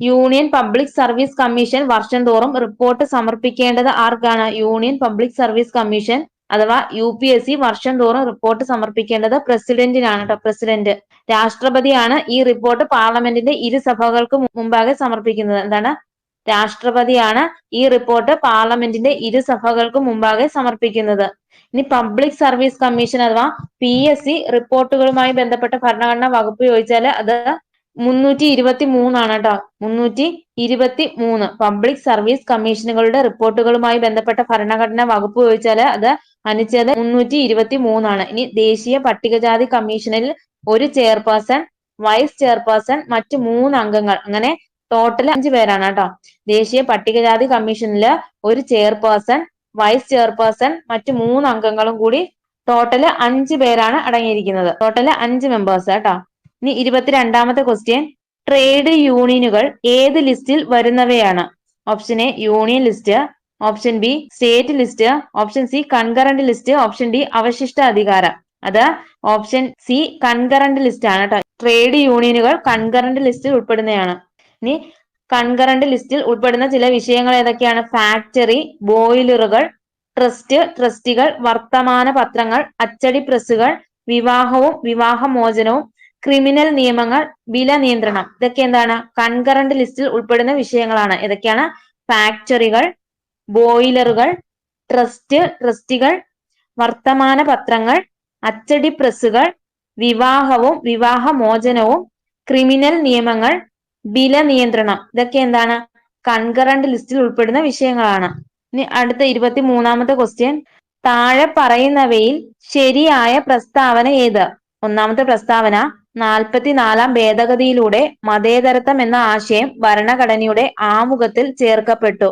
S1: യൂണിയൻ പബ്ലിക് സർവീസ് കമ്മീഷൻ വർഷം തോറും റിപ്പോർട്ട് സമർപ്പിക്കേണ്ടത് ആർക്കാണ്? യൂണിയൻ പബ്ലിക് സർവീസ് കമ്മീഷൻ അഥവാ UPSC വർഷം തോറും റിപ്പോർട്ട് സമർപ്പിക്കേണ്ടത് പ്രസിഡന്റിനാണ് കേട്ടോ. പ്രസിഡന്റ്, രാഷ്ട്രപതിയാണ് ഈ റിപ്പോർട്ട് പാർലമെന്റിന്റെ ഇരുസഭകൾക്ക് മുമ്പാകെ സമർപ്പിക്കുന്നത്. എന്താണ്? രാഷ്ട്രപതിയാണ് ഈ റിപ്പോർട്ട് പാർലമെന്റിന്റെ ഇരുസഭകൾക്ക് മുമ്പാകെ സമർപ്പിക്കുന്നത്. ഇനി പബ്ലിക് സർവീസ് കമ്മീഷൻ അഥവാ PSC റിപ്പോർട്ടുകളുമായി ബന്ധപ്പെട്ട ഭരണഘടനാ വകുപ്പ് ചോദിച്ചാൽ അത് 323 കേട്ടോ. 323 പബ്ലിക് സർവീസ് കമ്മീഷനുകളുടെ റിപ്പോർട്ടുകളുമായി ബന്ധപ്പെട്ട ഭരണഘടനാ വകുപ്പ് ചോദിച്ചാൽ അത് അനുച്ഛേദം 323 ഇനി ദേശീയ പട്ടികജാതി കമ്മീഷനിൽ ഒരു ചെയർപേഴ്സൺ, വൈസ് ചെയർപേഴ്സൺ, മറ്റു 3 അംഗങ്ങൾ, അങ്ങനെ ടോട്ടൽ 5 പേരാണ് കേട്ടോ. ദേശീയ പട്ടികജാതി കമ്മീഷനില് ഒരു ചെയർപേഴ്സൺ, വൈസ് ചെയർപേഴ്സൺ, മറ്റു 3 അംഗങ്ങളും കൂടി ടോട്ടൽ 5 പേരാണ് അടങ്ങിയിരിക്കുന്നത്. ടോട്ടൽ 5 മെമ്പേഴ്സ് കേട്ടോ. ഇനി 22ാമത്തെ ക്വസ്റ്റ്യൻ, ട്രേഡ് യൂണിയനുകൾ ഏത് ലിസ്റ്റിൽ വരുന്നവയാണ്? Option A union list, option B state list, option C concurrent list, option D അവശിഷ്ട അധികാരം. അത് ഓപ്ഷൻ സി കൺകറന്റ് ലിസ്റ്റ് ആണ് കേട്ടോ. ട്രേഡ് യൂണിയനുകൾ കൺകറന്റ് ലിസ്റ്റിൽ ഉൾപ്പെടുന്നതാണ്. ഇനി കൺകറന്റ് ലിസ്റ്റിൽ ഉൾപ്പെടുന്ന ചില വിഷയങ്ങൾ ഏതൊക്കെയാണ്? ഫാക്ടറി, ബോയിലറുകൾ, ട്രസ്റ്റ്, ട്രസ്റ്റികൾ, വർത്തമാന പത്രങ്ങൾ, അച്ചടി പ്രസ്സുകൾ, വിവാഹവും വിവാഹമോചനവും, ക്രിമിനൽ നിയമങ്ങൾ, വില നിയന്ത്രണം. ഇതൊക്കെ എന്താണ്? കൺകറന്റ് ലിസ്റ്റിൽ ഉൾപ്പെടുന്ന വിഷയങ്ങളാണ്. ഏതൊക്കെയാണ്? ഫാക്ടറികൾ, ബോയിലറുകൾ, ട്രസ്റ്റ്, ട്രസ്റ്റികൾ, വർത്തമാന പത്രങ്ങൾ, അച്ചടി പ്രസ്സുകൾ, വിവാഹവും വിവാഹമോചനവും, ക്രിമിനൽ നിയമങ്ങൾ, വില നിയന്ത്രണം. ഇതൊക്കെ എന്താണ്? കൺകറന്റ് ലിസ്റ്റിൽ ഉൾപ്പെടുന്ന വിഷയങ്ങളാണ്. ഇനി അടുത്ത 23ാമത്തെ ക്വസ്റ്റ്യൻ, താഴെ പറയുന്നവയിൽ ശരിയായ പ്രസ്താവന ഏത്? ഒന്നാമത്തെ പ്രസ്താവന, 44ാം ഭേദഗതിയിലൂടെ മതേതരത്വം എന്ന ആശയം ഭരണഘടനയുടെ ആമുഖത്തിൽ ചേർക്കപ്പെട്ടു.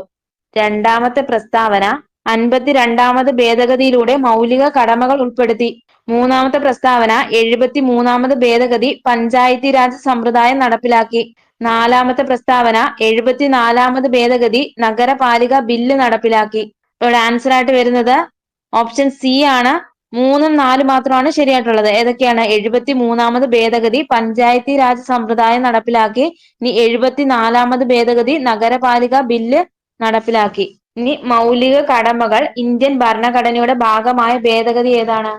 S1: രണ്ടാമത്തെ പ്രസ്താവന, 52ാമത് ഭേദഗതിയിലൂടെ മൗലിക കടമകൾ ഉൾപ്പെടുത്തി. മൂന്നാമത്തെ പ്രസ്താവന, 73ാമത് ഭേദഗതി പഞ്ചായത്തി രാജ് സമ്പ്രദായം നടപ്പിലാക്കി. നാലാമത്തെ പ്രസ്താവന, 74ാമത് ഭേദഗതി നഗരപാലിക ബില്ല് നടപ്പിലാക്കി. ഇവിടെ ആൻസർ ആയിട്ട് വരുന്നത് ഓപ്ഷൻ സി ആണ്. 3ഉം 4 മാത്രമാണ് ശരിയായിട്ടുള്ളത്. ഏതൊക്കെയാണ്? 73ാമത് ഭേദഗതി പഞ്ചായത്തി രാജ് സമ്പ്രദായം നടപ്പിലാക്കി. ഇനി 74ാമത് ഭേദഗതി നഗരപാലിക ബില്ല് നടപ്പിലാക്കി. ഇനി മൗലിക കടമകൾ ഇന്ത്യൻ ഭരണഘടനയുടെ ഭാഗമായ ഭേദഗതി ഏതാണ്?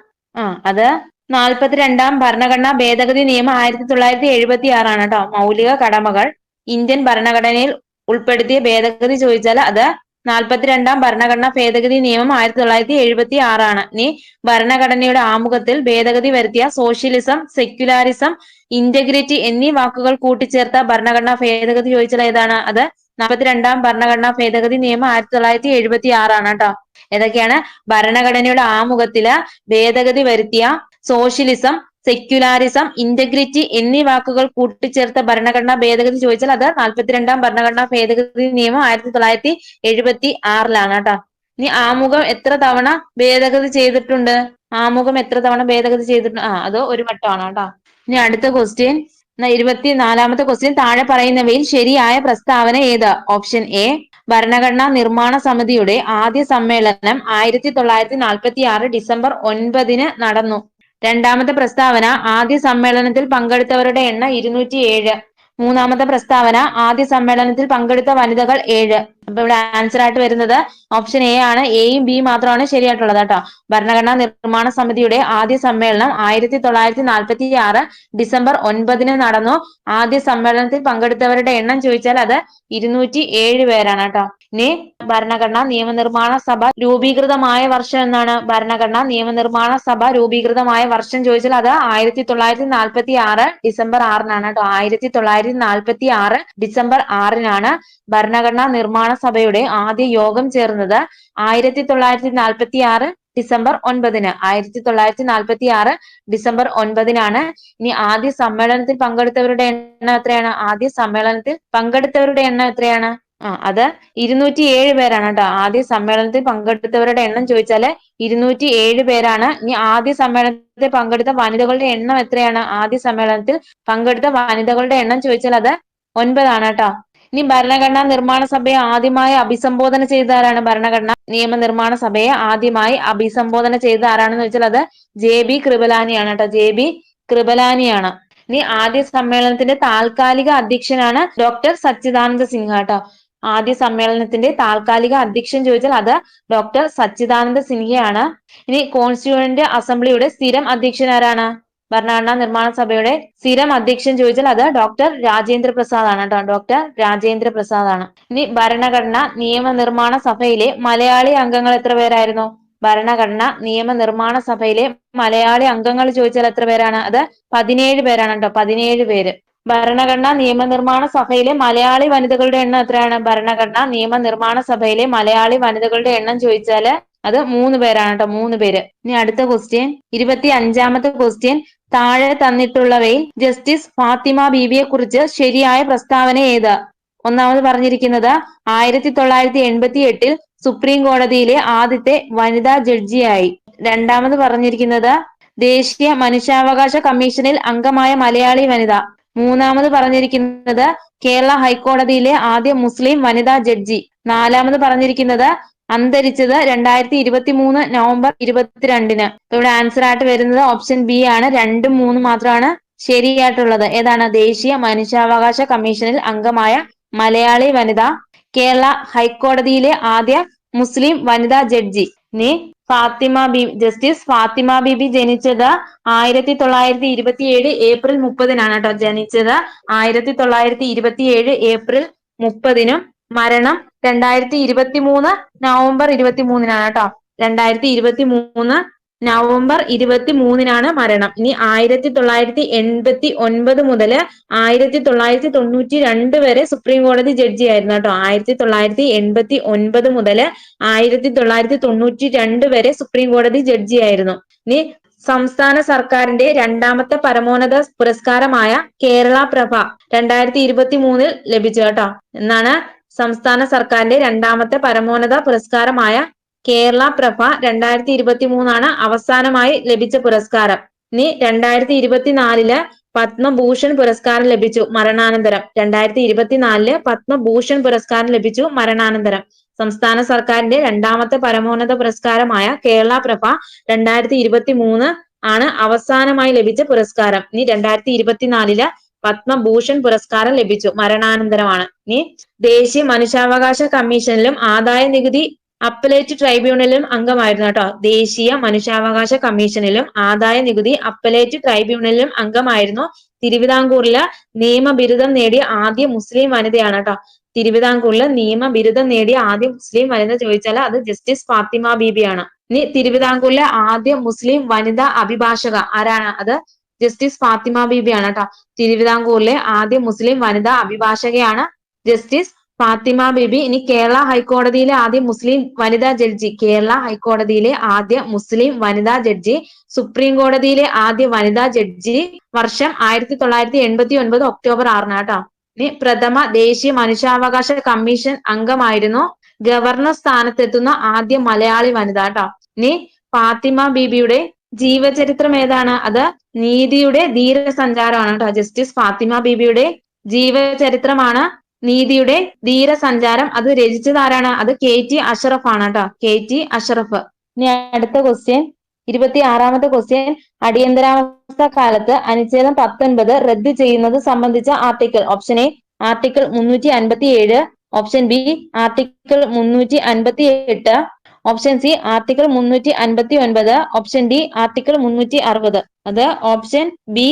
S1: അത് 42ാം ഭരണഘടനാ ഭേദഗതി നിയമം 1976 ആണ് കേട്ടോ. മൗലിക കടമകൾ ഇന്ത്യൻ ഭരണഘടനയിൽ ഉൾപ്പെടുത്തിയ ഭേദഗതി ചോദിച്ചാൽ അത് 42ാം ഭരണഘടനാ ഭേദഗതി നിയമം 1976 ആണ്. ഇനി ഭരണഘടനയുടെ ആമുഖത്തിൽ ഭേദഗതി വരുത്തിയ സോഷ്യലിസം, സെക്യുലാരിസം, ഇന്റഗ്രിറ്റി എന്നീ വാക്കുകൾ കൂട്ടിച്ചേർത്ത ഭരണഘടനാ ഭേദഗതി ചോദിച്ചാൽ ഏതാണ്? അത് 42ാം ഭരണഘടനാ ഭേദഗതി നിയമം 1976 ആണ് കേട്ടോ. ഏതൊക്കെയാണ്? ഭരണഘടനയുടെ ആമുഖത്തില് ഭേദഗതി വരുത്തിയ സോഷ്യലിസം, സെക്യുലാരിസം, ഇന്റഗ്രിറ്റി എന്നീ വാക്കുകൾ കൂട്ടിച്ചേർത്ത ഭരണഘടനാ ഭേദഗതി ചോദിച്ചാൽ അത് 42ാം ഭരണഘടനാ ഭേദഗതി നിയമം 1976 കേട്ടോ. ഇനി ആമുഖം എത്ര തവണ ഭേദഗതി ചെയ്തിട്ടുണ്ട്? ആമുഖം എത്ര തവണ ഭേദഗതി ചെയ്തിട്ടുണ്ട്? അത് ഒരു വട്ടമാണ് കേട്ടോ. ഇനി അടുത്ത ക്വസ്റ്റ്യൻ, 24ാമത്തെ ക്വസ്റ്റ്യൻ, താഴെ പറയുന്നവയിൽ ശരിയായ പ്രസ്താവന ഏത്? ഓപ്ഷൻ എ, ഭരണഘടനാ നിർമ്മാണ സമിതിയുടെ ആദ്യ സമ്മേളനം 1946 ഡിസംബർ 9 നടന്നു. രണ്ടാമത്തെ പ്രസ്താവന, ആദ്യ സമ്മേളനത്തിൽ പങ്കെടുത്തവരുടെ എണ്ണം 207. മൂന്നാമത്തെ പ്രസ്താവന, ആദ്യ സമ്മേളനത്തിൽ പങ്കെടുത്ത വനിതകൾ 7. അപ്പൊ ഇവിടെ ആൻസർ ആയിട്ട് വരുന്നത് ഓപ്ഷൻ എ ആണ്. എയും ബി മാത്രമാണ് ശരിയായിട്ടുള്ളത് കേട്ടോ. ഭരണഘടനാ നിർമ്മാണ സമിതിയുടെ ആദ്യ സമ്മേളനം 1946 ഡിസംബർ 9 നടന്നു. ആദ്യ സമ്മേളനത്തിൽ പങ്കെടുത്തവരുടെ എണ്ണം ചോദിച്ചാൽ അത് 207 പേരാണ് കേട്ടോ. ഇനി ഭരണഘടനാ നിയമനിർമ്മാണ സഭ രൂപീകൃതമായ വർഷം എന്നാണ്? ഭരണഘടനാ നിയമനിർമ്മാണ സഭ രൂപീകൃതമായ വർഷം ചോദിച്ചാൽ അത് 1946 ഡിസംബർ 6 കേട്ടോ. 1946 ഡിസംബർ 6 ഭരണഘടനാ നിർമ്മാണ സഭയുടെ ആദ്യ യോഗം ചേർന്നത്. 1946 ഡിസംബർ 9. 1946 ഡിസംബർ 9 ഇനി ആദ്യ സമ്മേളനത്തിൽ പങ്കെടുത്തവരുടെ എണ്ണം എത്രയാണ്? ആദ്യ സമ്മേളനത്തിൽ പങ്കെടുത്തവരുടെ എണ്ണം എത്രയാണ്? അത് 207 പേരാണ് കേട്ടോ. ആദ്യ സമ്മേളനത്തിൽ പങ്കെടുത്തവരുടെ എണ്ണം ചോദിച്ചാല് 207 പേരാണ്. ഇനി ആദ്യ സമ്മേളനത്തിൽ പങ്കെടുത്ത വനിതകളുടെ എണ്ണം എത്രയാണ്? ആദ്യ സമ്മേളനത്തിൽ പങ്കെടുത്ത വനിതകളുടെ എണ്ണം ചോദിച്ചാൽ അത് 9 കേട്ടോ. ഇനി ഭരണഘടനാ നിർമ്മാണ സഭയെ ആദ്യമായി അഭിസംബോധന ചെയ്ത ആരാണ്? ഭരണഘടനാ നിയമനിർമ്മാണ സഭയെ ആദ്യമായി അഭിസംബോധന ചെയ്ത ആരാണെന്ന് വെച്ചാൽ അത് JB കൃപലാനിയാണ് കേട്ടോ. JB കൃപലാനിയാണ്. ഇനി ആദ്യ സമ്മേളനത്തിന്റെ താൽക്കാലിക അധ്യക്ഷനാണ് ഡോക്ടർ സച്ചിദാനന്ദ സിൻഹ കേട്ടോ. ആദ്യ സമ്മേളനത്തിന്റെ താൽക്കാലിക അധ്യക്ഷൻ ചോദിച്ചാൽ അത് ഡോക്ടർ സച്ചിദാനന്ദ സിൻഹയാണ്. ഇനി കോൺസ്റ്റിറ്റ്യൂവന്റ് അസംബ്ലിയുടെ സ്ഥിരം അധ്യക്ഷൻ ആരാണ്? ഭരണഘടനാ നിർമ്മാണ സഭയുടെ സ്ഥിരം അധ്യക്ഷൻ ചോദിച്ചാൽ അത് ഡോക്ടർ രാജേന്ദ്ര പ്രസാദ് ആണ് കേട്ടോ. ഡോക്ടർ രാജേന്ദ്ര പ്രസാദ് ആണ്. ഇനി ഭരണഘടനാ നിയമനിർമ്മാണ സഭയിലെ മലയാളി അംഗങ്ങൾ എത്ര പേരായിരുന്നു? ഭരണഘടനാ നിയമനിർമ്മാണ സഭയിലെ മലയാളി അംഗങ്ങൾ ചോദിച്ചാൽ എത്ര പേരാണ്? അത് 17 പേരാണ് കേട്ടോ. 17 പേര്. ഭരണഘടനാ നിയമനിർമ്മാണ സഭയിലെ മലയാളി വനിതകളുടെ എണ്ണം എത്രയാണ്? ഭരണഘടനാ നിയമനിർമ്മാണ സഭയിലെ മലയാളി വനിതകളുടെ എണ്ണം ചോദിച്ചാല് അത് 3 പേരാണ് കേട്ടോ, 3 പേര്. ഇനി അടുത്ത ക്വസ്റ്റ്യൻ, 25-ാമത്തെ ക്വസ്റ്റ്യൻ, താഴെ തന്നിട്ടുള്ളവയിൽ ജസ്റ്റിസ് ഫാത്തിമ ബീവിയെ കുറിച്ച് ശരിയായ പ്രസ്താവന ഏത്? ഒന്നാമത് പറഞ്ഞിരിക്കുന്നത് 1988 സുപ്രീം കോടതിയിലെ ആദ്യത്തെ വനിതാ ജഡ്ജിയായി. രണ്ടാമത് പറഞ്ഞിരിക്കുന്നത് ദേശീയ മനുഷ്യാവകാശ കമ്മീഷനിൽ അംഗമായ മലയാളി വനിത. മൂന്നാമത് പറഞ്ഞിരിക്കുന്നത് കേരള ഹൈക്കോടതിയിലെ ആദ്യ മുസ്ലിം വനിതാ ജഡ്ജി. നാലാമത് പറഞ്ഞിരിക്കുന്നത് അന്തരിച്ചത് 2023 നവംബർ 22-ന്. ഇവിടെ ആൻസർ ആയിട്ട് വരുന്നത് ഓപ്ഷൻ ബി ആണ്. 2ഉം 3ഉം മാത്രമാണ് ശരിയായിട്ടുള്ളത്. ഏതാണ്? ദേശീയ മനുഷ്യാവകാശ കമ്മീഷനിൽ അംഗമായ മലയാളി വനിത, കേരള ഹൈക്കോടതിയിലെ ആദ്യ മുസ്ലിം വനിതാ ജഡ്ജി. ഇനി ജസ്റ്റിസ് ഫാത്തിമ ബീബി ജനിച്ചത് 1927 ഏപ്രിൽ 30-നാണ് കേട്ടോ. ജനിച്ചത് 1927 ഏപ്രിൽ 30-നും മരണം 2023 നവംബർ 23-നാണ് കേട്ടോ. 2023 നവംബർ 23-നാണ് മരണം. ഇനി 1989 മുതൽ 1992 വരെ സുപ്രീം കോടതി ജഡ്ജി ആയിരുന്നു കേട്ടോ. 1989 മുതൽ 1992 വരെ സുപ്രീം കോടതി ജഡ്ജി ആയിരുന്നു. ഇനി സംസ്ഥാന സർക്കാരിന്റെ രണ്ടാമത്തെ പരമോന്നത പുരസ്കാരമായ കേരള പ്രഭ 2023 ലഭിച്ചു കേട്ടോ. എന്നാണ് സംസ്ഥാന സർക്കാരിന്റെ രണ്ടാമത്തെ പരമോന്നത പുരസ്കാരമായ കേരള പ്രഭ 2023 അവസാനമായി ലഭിച്ച പുരസ്കാരം. ഇനി 2024 പത്മഭൂഷൺ പുരസ്കാരം ലഭിച്ചു മരണാനന്തരം. 2024 പത്മഭൂഷൺ പുരസ്കാരം ലഭിച്ചു മരണാനന്തരം. സംസ്ഥാന സർക്കാരിന്റെ രണ്ടാമത്തെ പരമോന്നത പുരസ്കാരമായ കേരള പ്രഭ 2023 അവസാനമായി ലഭിച്ച പുരസ്കാരം. ഇനി 2024 പത്മഭൂഷൺ പുരസ്കാരം ലഭിച്ചു മരണാനന്തരമാണ്. ഇനി ദേശീയ മനുഷ്യാവകാശ കമ്മീഷനിലും ആദായ നികുതി അപ്പലേറ്റ് ട്രൈബ്യൂണലിലും അംഗമായിരുന്നു കേട്ടോ. ദേശീയ മനുഷ്യാവകാശ കമ്മീഷനിലും ആദായ നികുതി അപ്പലേറ്റ് ട്രൈബ്യൂണലിലും അംഗമായിരുന്നു. തിരുവിതാംകൂറില് നിയമബിരുദം നേടിയ ആദ്യ മുസ്ലിം വനിതയാണ് കേട്ടോ. തിരുവിതാംകൂറില് നിയമബിരുദം നേടിയ ആദ്യ മുസ്ലിം വനിത ചോദിച്ചാൽ അത് ജസ്റ്റിസ് ഫാത്തിമ ബീബിയാണ്. ഇനി തിരുവിതാംകൂറിലെ ആദ്യ മുസ്ലിം വനിതാ അഭിഭാഷക ആരാണ്? അത് ജസ്റ്റിസ് ഫാത്തിമ ബീബിയാണ് കേട്ടോ. തിരുവിതാംകൂറിലെ ആദ്യ മുസ്ലിം വനിതാ അഭിഭാഷകയാണ് ജസ്റ്റിസ് ഫാത്തിമ ബീബി. ഇനി കേരള ഹൈക്കോടതിയിലെ ആദ്യ മുസ്ലിം വനിതാ ജഡ്ജി. കേരള ഹൈക്കോടതിയിലെ ആദ്യ മുസ്ലിം വനിതാ ജഡ്ജി. സുപ്രീം കോടതിയിലെ ആദ്യ വനിതാ ജഡ്ജി. വർഷം 1989 ഒക്ടോബർ 6 കേട്ടോ. ഇനി പ്രഥമ ദേശീയ മനുഷ്യാവകാശ കമ്മീഷൻ അംഗമായിരുന്നു. ഗവർണർ സ്ഥാനത്തെത്തുന്ന ആദ്യ മലയാളി വനിത കേട്ടോ. ഇനി ഫാത്തിമ ബീബിയുടെ ജീവചരിത്രം ഏതാണ്? അത് നീതിയുടെ ധീരസഞ്ചാരമാണ് കേട്ടോ. ജസ്റ്റിസ് ഫാത്തിമ ബീബിയുടെ ജീവചരിത്രമാണ് നീതിയുടെ ധീരസഞ്ചാരം. അത് രചിച്ചത് ആരാണ്? അത് KT അഷറഫ് ആണ് കേട്ടോ. KT അഷറഫ്. ഇനി അടുത്ത ക്വസ്റ്റ്യൻ, 26-ാമത്തെ ക്വസ്റ്റ്യൻ, അടിയന്തരാവസ്ഥ കാലത്ത് അനുച്ഛേദം 19 റദ്ദ് ചെയ്യുന്നത് സംബന്ധിച്ച article. Option A article 357, option B article 358, option C article 359, option D article 360. അത് ഓപ്ഷൻ ബി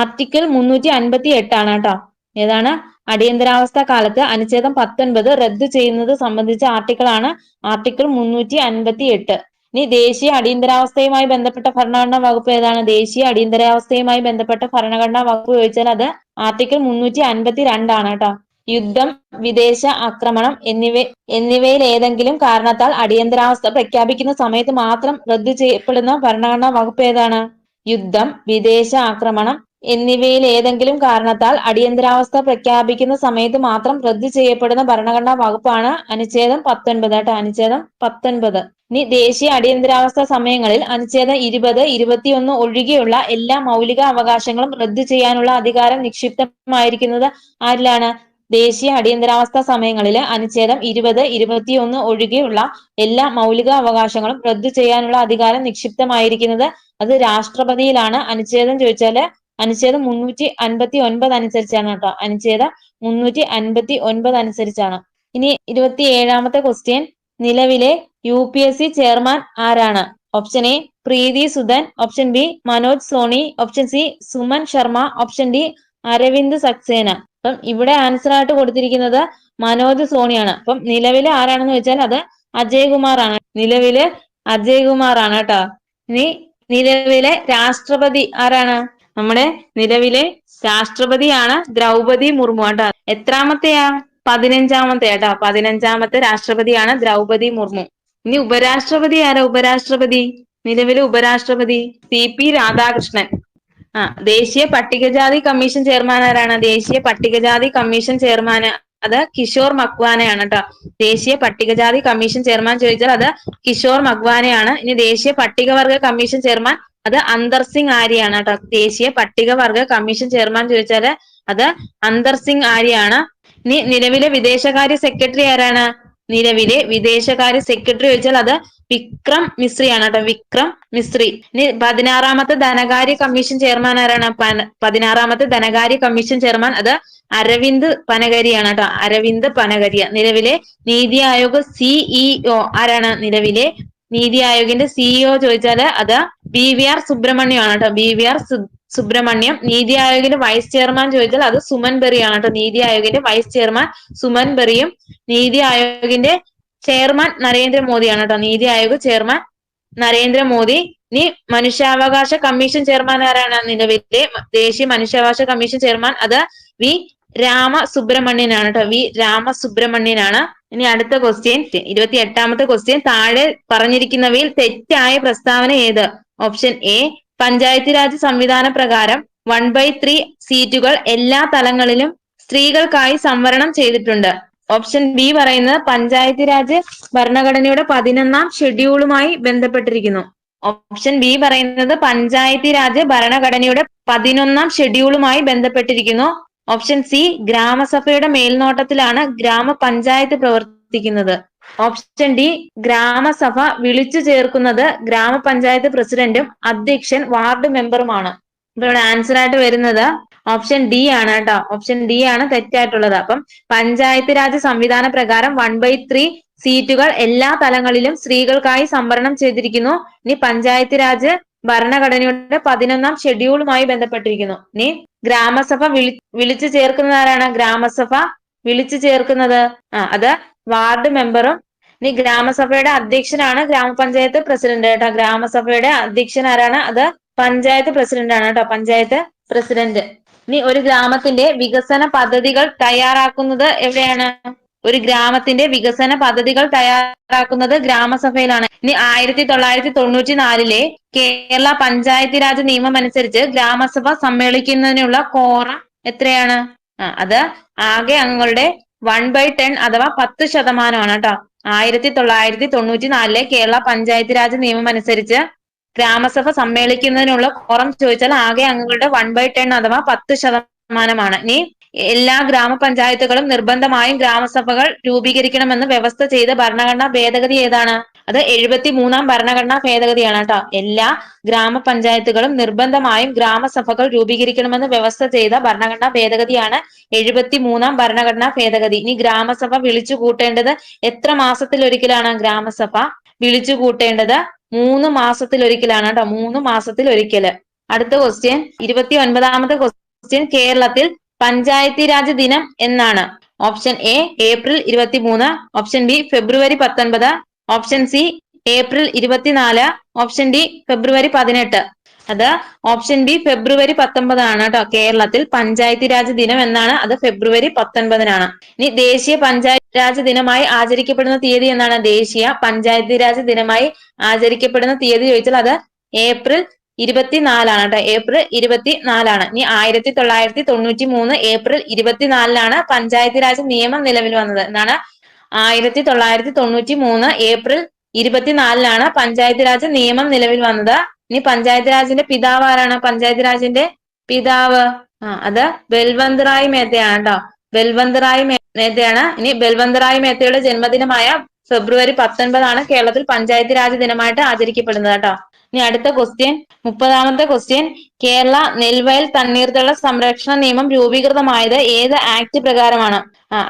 S1: ആർട്ടിക്കിൾ 358 ആണ് കേട്ടോ. ഏതാണ്? അടിയന്തരാവസ്ഥ കാലത്ത് അനുച്ഛേദം 19 റദ്ദ് ചെയ്യുന്നത് സംബന്ധിച്ച ആർട്ടിക്കിൾ ആണ് ആർട്ടിക്കിൾ 358. ഇനി ദേശീയ അടിയന്തരാവസ്ഥയുമായി ബന്ധപ്പെട്ട ഭരണഘടനാ വകുപ്പ് ഏതാണ്? ദേശീയ അടിയന്തരാവസ്ഥയുമായി ബന്ധപ്പെട്ട ഭരണഘടനാ വകുപ്പ് ചോദിച്ചാൽ അത് ആർട്ടിക്കിൾ 352 ആണ് കേട്ടോ. യുദ്ധം, വിദേശ ആക്രമണം എന്നിവയിൽ ഏതെങ്കിലും കാരണത്താൽ അടിയന്തരാവസ്ഥ പ്രഖ്യാപിക്കുന്ന സമയത്ത് മാത്രം റദ്ദു ചെയ്യപ്പെടുന്ന ഭരണഘടനാ വകുപ്പ് ഏതാണ്? യുദ്ധം, വിദേശ ആക്രമണം എന്നിവയിൽ ഏതെങ്കിലും കാരണത്താൽ അടിയന്തരാവസ്ഥ പ്രഖ്യാപിക്കുന്ന സമയത്ത് മാത്രം റദ്ദു ചെയ്യപ്പെടുന്ന ഭരണഘടനാ വകുപ്പാണ് അനുച്ഛേദം 19 കേട്ടോ. അനുച്ഛേദം 19. ഇനി ദേശീയ അടിയന്തരാവസ്ഥ സമയങ്ങളിൽ അനുച്ഛേദം 20, 21 ഒഴികെയുള്ള എല്ലാ മൗലിക അവകാശങ്ങളും റദ്ദു ചെയ്യാനുള്ള അധികാരം നിക്ഷിപ്തമായിരിക്കുന്നത് ആരിലാണ്? ദേശീയ അടിയന്തരാവസ്ഥ സമയങ്ങളിൽ അനുച്ഛേദം 20, 21 ഒഴികെയുള്ള എല്ലാ മൗലിക അവകാശങ്ങളും റദ്ദു ചെയ്യാനുള്ള അധികാരം നിക്ഷിപ്തമായിരിക്കുന്നത് അത് രാഷ്ട്രപതിയിലാണ്. അനുച്ഛേദം ചോദിച്ചാല് അനുച്ഛേദം 359 അനുസരിച്ചാണ് കേട്ടോ. അനുച്ഛേദം 359 അനുസരിച്ചാണ്. ഇനി 27-ാമത്തെ ക്വസ്റ്റ്യൻ, നിലവിലെ UPSC ചെയർമാൻ ആരാണ്? Option A Preeti Sudan, option B Manoj Soni, option C Suman Sharma, option D Arvind Saxena. അപ്പം ഇവിടെ ആൻസർ ആയിട്ട് കൊടുത്തിരിക്കുന്നത് മനോജ് സോണിയാണ്. അപ്പം നിലവിലെ ആരാണെന്ന് വെച്ചാൽ അത് അജയ് കുമാർ ആണ്. നിലവിലെ അജയ് കുമാർ ആണ് കേട്ടോ. ഇനി നിലവിലെ രാഷ്ട്രപതി ആരാണ്? നമ്മുടെ നിലവിലെ രാഷ്ട്രപതിയാണ് ദ്രൗപതി മുർമു കേട്ടോ. എത്രാമത്തെയാ? 15ാമത്തെ കേട്ടോ. 15ാമത്തെ രാഷ്ട്രപതിയാണ് ദ്രൗപതി മുർമു. ഇനി ഉപരാഷ്ട്രപതി ആരാ? ഉപരാഷ്ട്രപതി, നിലവിലെ ഉപരാഷ്ട്രപതി CP രാധാകൃഷ്ണൻ. ദേശീയ പട്ടികജാതി കമ്മീഷൻ ചെയർമാൻ ആരാണ്? ദേശീയ പട്ടികജാതി കമ്മീഷൻ ചെയർമാന് അത് കിഷോർ മക്വാനയാണ് കേട്ടോ. ദേശീയ പട്ടികജാതി കമ്മീഷൻ ചെയർമാൻ ചോദിച്ചാൽ അത് കിഷോർ മക്വാനയാണ്. ഇനി ദേശീയ പട്ടികവർഗ കമ്മീഷൻ ചെയർമാൻ അത് അന്തർ സിംഗ് ആര്യയാണ് കേട്ടോ. ദേശീയ പട്ടികവർഗ കമ്മീഷൻ ചെയർമാൻ ചോദിച്ചാല് അത് അന്തർ സിംഗ് ആര്യയാണ്. ഇനി നിലവിലെ വിദേശകാര്യ സെക്രട്ടറി ആരാണ്? നിലവിലെ വിദേശകാര്യ സെക്രട്ടറി ചോദിച്ചാൽ അത് വിക്രം മിശ്രിയാണ് കേട്ടോ. വിക്രം മിശ്രി. ഇനി 16ാമത്തെ ധനകാര്യ കമ്മീഷൻ ചെയർമാൻ ആരാണ്? 16ാമത്തെ ധനകാര്യ കമ്മീഷൻ ചെയർമാൻ അത് അരവിന്ദ് പനഗരിയാണ് കേട്ടോ. അരവിന്ദ് പനഗരിയ. നിലവിലെ നീതി ആയോഗ് CEO ആരാണ്? നിലവിലെ നീതി ആയോഗിന്റെ CEO ചോദിച്ചാല് അത് BVR സുബ്രഹ്മണ്യം ആണ് കേട്ടോ. BVR സുബ്രഹ്മണ്യം. നീതി ആയോഗിന്റെ വൈസ് ചെയർമാൻ ചോദിച്ചാൽ അത് സുമൻ ബെറിയാണ് കേട്ടോ. നീതി ആയോഗിന്റെ വൈസ് ചെയർമാൻ സുമൻ ബെറിയും. നീതി ആയോഗിന്റെ ചെയർമാൻ നരേന്ദ്രമോദിയാണ് കേട്ടോ. നീതി ആയോഗ് ചെയർമാൻ നരേന്ദ്രമോദി. ഇനി മനുഷ്യാവകാശ കമ്മീഷൻ ചെയർമാൻ ആരാണ്? നിലവിലെ ദേശീയ മനുഷ്യാവകാശ കമ്മീഷൻ ചെയർമാൻ അത് വി രാമസുബ്രഹ്മണ്യനാണ് കേട്ടോ. വി രാമസുബ്രഹ്മണ്യനാണ്. ഇനി അടുത്ത ക്വസ്റ്റ്യൻ, 28ാമത്തെ ക്വസ്റ്റ്യൻ. താഴെ പറഞ്ഞിരിക്കുന്നവയിൽ തെറ്റായ പ്രസ്താവന ഏത്? ഓപ്ഷൻ എ, പഞ്ചായത്ത് രാജ് സംവിധാന പ്രകാരം 1/3 സീറ്റുകൾ എല്ലാ തലങ്ങളിലും സ്ത്രീകൾക്കായി സംവരണം ചെയ്തിട്ടുണ്ട്. ഓപ്ഷൻ ബി പറയുന്നത് പഞ്ചായത്ത് രാജ് ഭരണഘടനയുടെ 11ാം ഷെഡ്യൂളുമായി ബന്ധപ്പെട്ടിരിക്കുന്നു. ഓപ്ഷൻ ബി പറയുന്നത് പഞ്ചായത്ത് രാജ് ഭരണഘടനയുടെ 11ാം ഷെഡ്യൂളുമായി ബന്ധപ്പെട്ടിരിക്കുന്നു. ഓപ്ഷൻ സി, ഗ്രാമസഭയുടെ മേൽനോട്ടത്തിലാണ് ഗ്രാമപഞ്ചായത്ത് പ്രവർത്തിക്കുന്നത്. ഓപ്ഷൻ ഡി, ഗ്രാമസഭ വിളിച്ചു ചേർക്കുന്നത് ഗ്രാമപഞ്ചായത്ത് പ്രസിഡന്റും അധ്യക്ഷൻ വാർഡ് മെമ്പറുമാണ്. ഇപ്പൊ ഇവിടെ ആൻസർ ആയിട്ട് വരുന്നത് ഓപ്ഷൻ ഡി ആണ് കേട്ടോ. ഓപ്ഷൻ ഡി ആണ് തെറ്റായിട്ടുള്ളത്. അപ്പം പഞ്ചായത്ത് രാജ് സംവിധാന പ്രകാരം 1/3 സീറ്റുകൾ എല്ലാ തലങ്ങളിലും സ്ത്രീകൾക്കായി സംവരണം ചെയ്തിരിക്കുന്നു. ഇനി പഞ്ചായത്ത് രാജ് ഭരണഘടനയുടെ 11ാം ഷെഡ്യൂളുമായി ബന്ധപ്പെട്ടിരിക്കുന്നു. ഇനി ഗ്രാമസഭ വിളിച്ചു ചേർക്കുന്നത് ആരാണ്? ഗ്രാമസഭ വിളിച്ചു ചേർക്കുന്നത് അത് വാർഡ് മെമ്പറും. ഇനി ഗ്രാമസഭയുടെ അധ്യക്ഷനാണ് ഗ്രാമപഞ്ചായത്ത് പ്രസിഡന്റ് കേട്ടോ. ഗ്രാമസഭയുടെ അധ്യക്ഷൻ ആരാണ്? അത് പഞ്ചായത്ത് പ്രസിഡന്റ് ആണ് കേട്ടോ. പഞ്ചായത്ത് പ്രസിഡന്റ്. ഇനി ഒരു ഗ്രാമത്തിന്റെ വികസന പദ്ധതികൾ തയ്യാറാക്കുന്നത് എവിടെയാണ്? ഒരു ഗ്രാമത്തിന്റെ വികസന പദ്ധതികൾ തയ്യാറാക്കുന്നത് ഗ്രാമസഭയിലാണ്. ഇനി 1994 കേരള പഞ്ചായത്ത് രാജ് നിയമം അനുസരിച്ച് ഗ്രാമസഭ സമ്മേളിക്കുന്നതിനുള്ള കോറം എത്രയാണ്? അത് ആകെ അംഗങ്ങളുടെ 1/10 അഥവാ 10% കേട്ടോ. 1994 കേരള പഞ്ചായത്ത് രാജ് നിയമം അനുസരിച്ച് ഗ്രാമസഭ സമ്മേളിക്കുന്നതിനുള്ള കോറം ചോദിച്ചാൽ ആകെ അംഗങ്ങളുടെ 1/10 അഥവാ 10%. ഇനി എല്ലാ ഗ്രാമപഞ്ചായത്തുകളും നിർബന്ധമായും ഗ്രാമസഭകൾ രൂപീകരിക്കണമെന്ന് വ്യവസ്ഥ ചെയ്ത ഭരണഘടനാ ഭേദഗതി ഏതാണ്? അത് 73ാം ഭരണഘടനാ ഭേദഗതിയാണ് കേട്ടോ. എല്ലാ ഗ്രാമപഞ്ചായത്തുകളും നിർബന്ധമായും ഗ്രാമസഭകൾ രൂപീകരിക്കണമെന്ന് വ്യവസ്ഥ ചെയ്ത ഭരണഘടനാ ഭേദഗതിയാണ് 73ാം ഭരണഘടനാ ഭേദഗതി. ഇനി ഗ്രാമസഭ വിളിച്ചു കൂട്ടേണ്ടത് എത്ര മാസത്തിലൊരിക്കലാണ്? ഗ്രാമസഭ വിളിച്ചു കൂട്ടേണ്ടത് 3 മാസത്തിലൊരിക്കലാണ് കേട്ടോ. 3 മാസത്തിലൊരിക്കല്. അടുത്ത ക്വസ്റ്റ്യൻ, 29ാമത്തെ ക്വസ്റ്റ്യൻ. കേരളത്തിൽ പഞ്ചായത്തി രാജ് ദിനം എന്നാണ്? Option A, April 23. Option B, February 19. Option C, April 24. Option D, February 18. അത് ഓപ്ഷൻ ബി, ഫെബ്രുവരി 19 ആണ് കേട്ടോ. കേരളത്തിൽ പഞ്ചായത്തി രാജ് ദിനം എന്നാണ്? അത് ഫെബ്രുവരി 19. ഇനി ദേശീയ പഞ്ചായത്ത് രാജ് ദിനമായി ആചരിക്കപ്പെടുന്ന തീയതി എന്നാണ്? ദേശീയ പഞ്ചായത്ത് രാജ് ദിനമായി ആചരിക്കപ്പെടുന്ന തീയതി ചോദിച്ചാൽ അത് ഏപ്രിൽ 24 കേട്ടോ. ഏപ്രിൽ 24. ഇനി 1993 ഏപ്രിൽ 24 പഞ്ചായത്ത് രാജ് നിയമം നിലവിൽ വന്നത്. എന്നാണ്? 1993 ഏപ്രിൽ 24 പഞ്ചായത്ത് രാജ് നിയമം നിലവിൽ വന്നത്. ഇനി പഞ്ചായത്ത് രാജിന്റെ പിതാവ് ആരാണ്? പഞ്ചായത്ത് രാജിന്റെ പിതാവ് അത് ബൽവന്ത് റായ് മേത്തയാണ് കേട്ടോ. ബൽവന്ത് റായ് മേത്തയാണ്. ഇനി ബൽവന്ത് റായ് മേത്തയുടെ ജന്മദിനമായ ഫെബ്രുവരി 19 കേരളത്തിൽ പഞ്ചായത്ത് രാജ് ദിനമായിട്ട് ആചരിക്കപ്പെടുന്നത് കേട്ടോ. ഇനി അടുത്ത ക്വസ്റ്റ്യൻ, 30ാമത്തെ ക്വസ്റ്റ്യൻ. കേരള നെൽവയൽ തണ്ണീർത്തട സംരക്ഷണ നിയമം രൂപീകൃതമായത് ഏത് ആക്ട് പ്രകാരമാണ്?